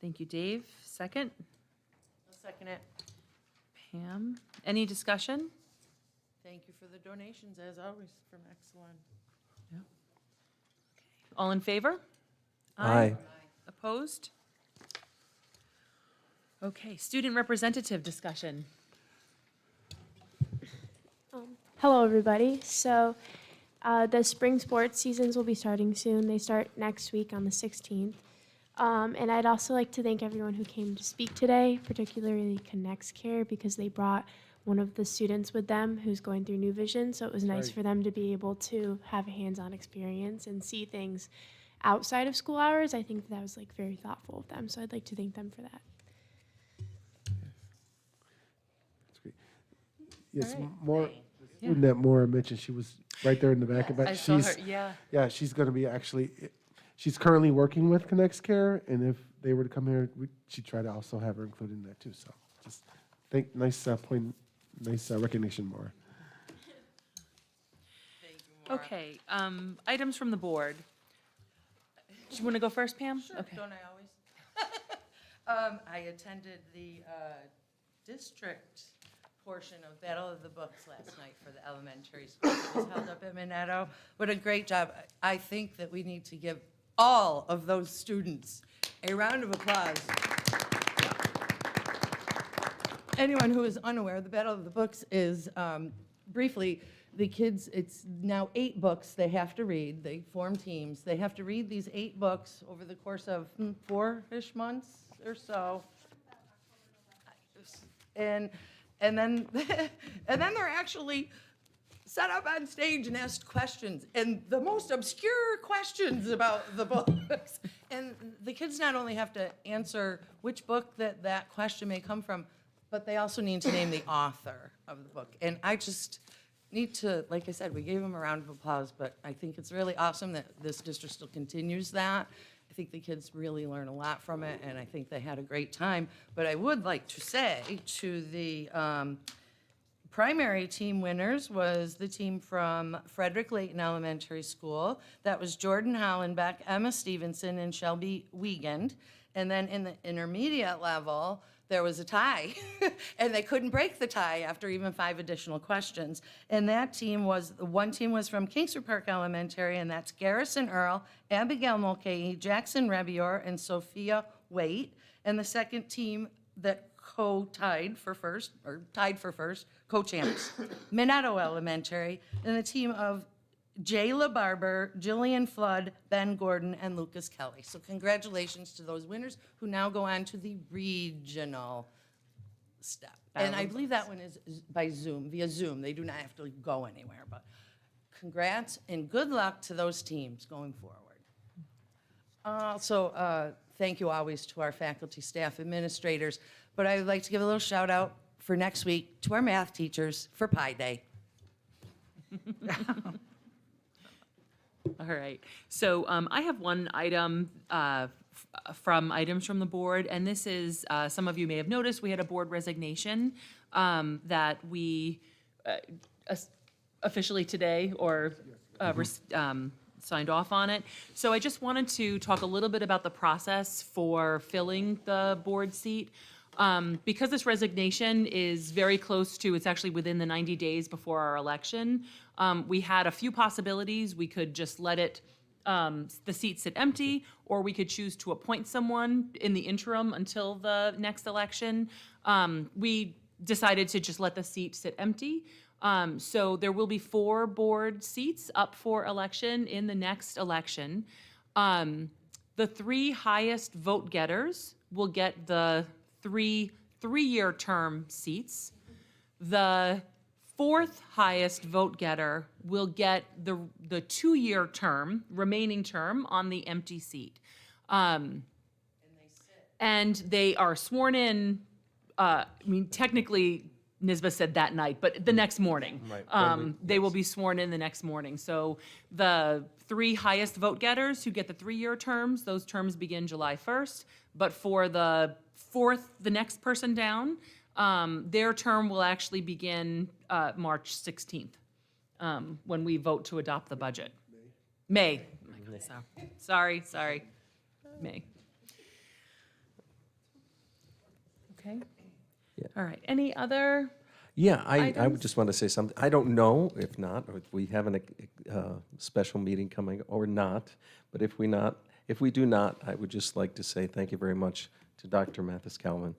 Thank you, Dave. Second? I'll second it. Pam, any discussion? Thank you for the donations, as always, from X1. All in favor? Aye. Opposed? Okay, student representative discussion. Hello, everybody. So the spring sports seasons will be starting soon. They start next week on the 16th. And I'd also like to thank everyone who came to speak today, particularly Connects Care, because they brought one of the students with them who's going through New Vision. So it was nice for them to be able to have a hands-on experience and see things outside of school hours. I think that was like very thoughtful of them. So I'd like to thank them for that. Yes, All right. more, student that Maura mentioned, she was right there in the back of it. I saw her, yeah. Yeah, she's going to be actually, she's currently working with Connects Care, and if they were to come here, she'd try to also have her included in that too. So just nice point, nice recognition, Maura. Okay, items from the board. Do you want to go first, Pam? Sure, Okay. don't I always? I attended the district portion of Battle of the Books last night for the elementary school. It was held up at Minetto. What a great job. I think that we need to give all of those students a round of applause. Anyone who is unaware, the Battle of the Books is, briefly, the kids, it's now 8 books they have to read. They form teams. They have to read these 8 books over the course of 4-ish months or so. And then and then they're actually set up on stage and asked questions, and the most obscure questions about the books. And the kids not only have to answer which book that question may come from, but they also need to name the author of the book. And I just need to, like I said, we gave them a round of applause, but I think it's really awesome that this district still continues that. I think the kids really learn a lot from it, and I think they had a great time. But I would like to say to the primary team winners was the team from Frederick Layton Elementary School. That was Jordan Hollenbeck, Emma Stevenson, and Shelby Wiegand. And then in the intermediate level, there was a tie, and they couldn't break the tie after even 5 additional questions. And that team was, one team was from Kingsford Park Elementary, and that's Garrison Earl, Abigail Mulcahy, Jackson Rebior, and Sophia Waite. And the second team that tied for first, co-champs, Minetto Elementary, and the team of Jayla Barber, Jillian Flood, Ben Gordon, and Lucas Kelly. So congratulations to those winners who now go on to the regional step. And I believe that one is by Zoom, via Zoom. They do not have to go anywhere, but congrats and good luck to those teams going forward. Also, thank you always to our faculty, staff, administrators, but I would like to give a little shout out for next week to our math teachers for Pi Day. All right, so I have one item from items from the board, and this is, some of you may have noticed, we had a board resignation that we officially today, or signed off on it. So I just wanted to talk a little bit about the process for filling the board seat. Because this resignation is very close to, it's actually within the 90 days before our election, we had a few possibilities. We could just let it, the seat sit empty, or we could choose to appoint someone in the interim until the next election. We decided to just let the seat sit empty. So there will be 4 board seats up for election in the next election. The 3 highest vote getters will get the 3-year term seats. The 4th highest vote getter will get the 2-year term, remaining term on the empty seat. And they are sworn in, I mean, technically, NYSBA said that night, but the next morning. Right. They will be sworn in the next morning. So the 3 highest vote getters who get the 3-year terms, those terms begin July 1st. But for the 4th, the next person down, their term will actually begin March 16th, when we vote to adopt the budget. May. Sorry. May. Okay. Yeah. All right. Any other? Yeah, I would items? just want to say something. I don't know if not, or if we have a special meeting coming or not, but if we do not, I would just like to say thank you very much to Dr. Mathis-Kalman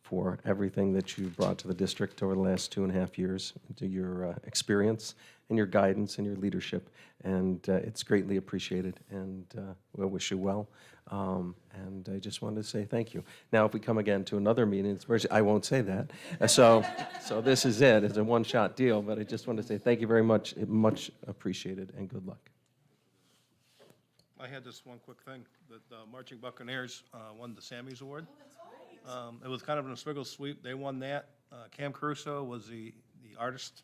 for everything that you've brought to the district over the last 2.5 years, to your experience and your guidance and your leadership. And it's greatly appreciated, and I wish you well. And I just wanted to say thank you. Now, if we come again to another meeting, I won't say that. So this is it. It's a one-shot deal, but I just wanted to say thank you very much. Much appreciated, and good luck. I had just one quick thing, that Marching Buccaneers won the Sammys Award. It was kind of an Oswego sweep. They won that. Cam Caruso was the artist,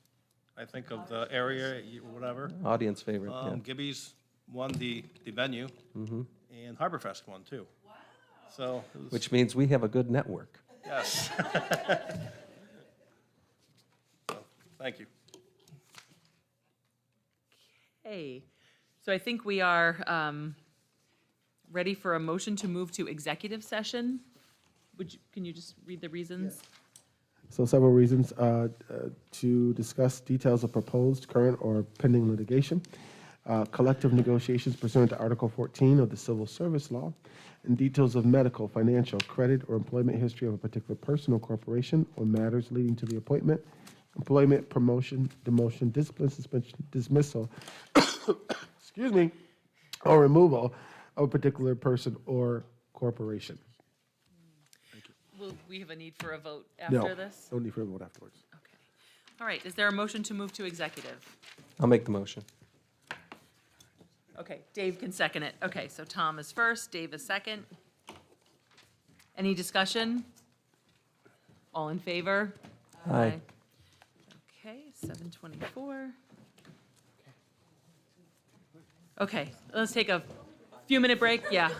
I think, of the area, or whatever. Audience favorite, yeah. Gibby's won the venue, and Harborfest won, too. Wow. So, it was, Which means we have a good network. yes. So, thank you. Hey, so I think we are ready for a motion to move to executive session. Can you just read the reasons? So several reasons to discuss details of proposed, current, or pending litigation, collective negotiations pursuant to Article 14 of the Civil Service Law, and details of medical, financial, credit, or employment history of a particular person or corporation, or matters leading to the appointment, employment, promotion, demotion, discipline, suspension, dismissal, excuse me, or removal of a particular person or corporation. Will we have a need for a vote No, after this? no need for a vote afterwards. Okay. All right, is there a motion to move to executive? I'll make the motion. Okay, Dave can second it. Okay, so Tom is first, Dave is second. Any discussion? All in favor? Aye. Okay, 7:24. Okay, let's take a few minute break, yeah.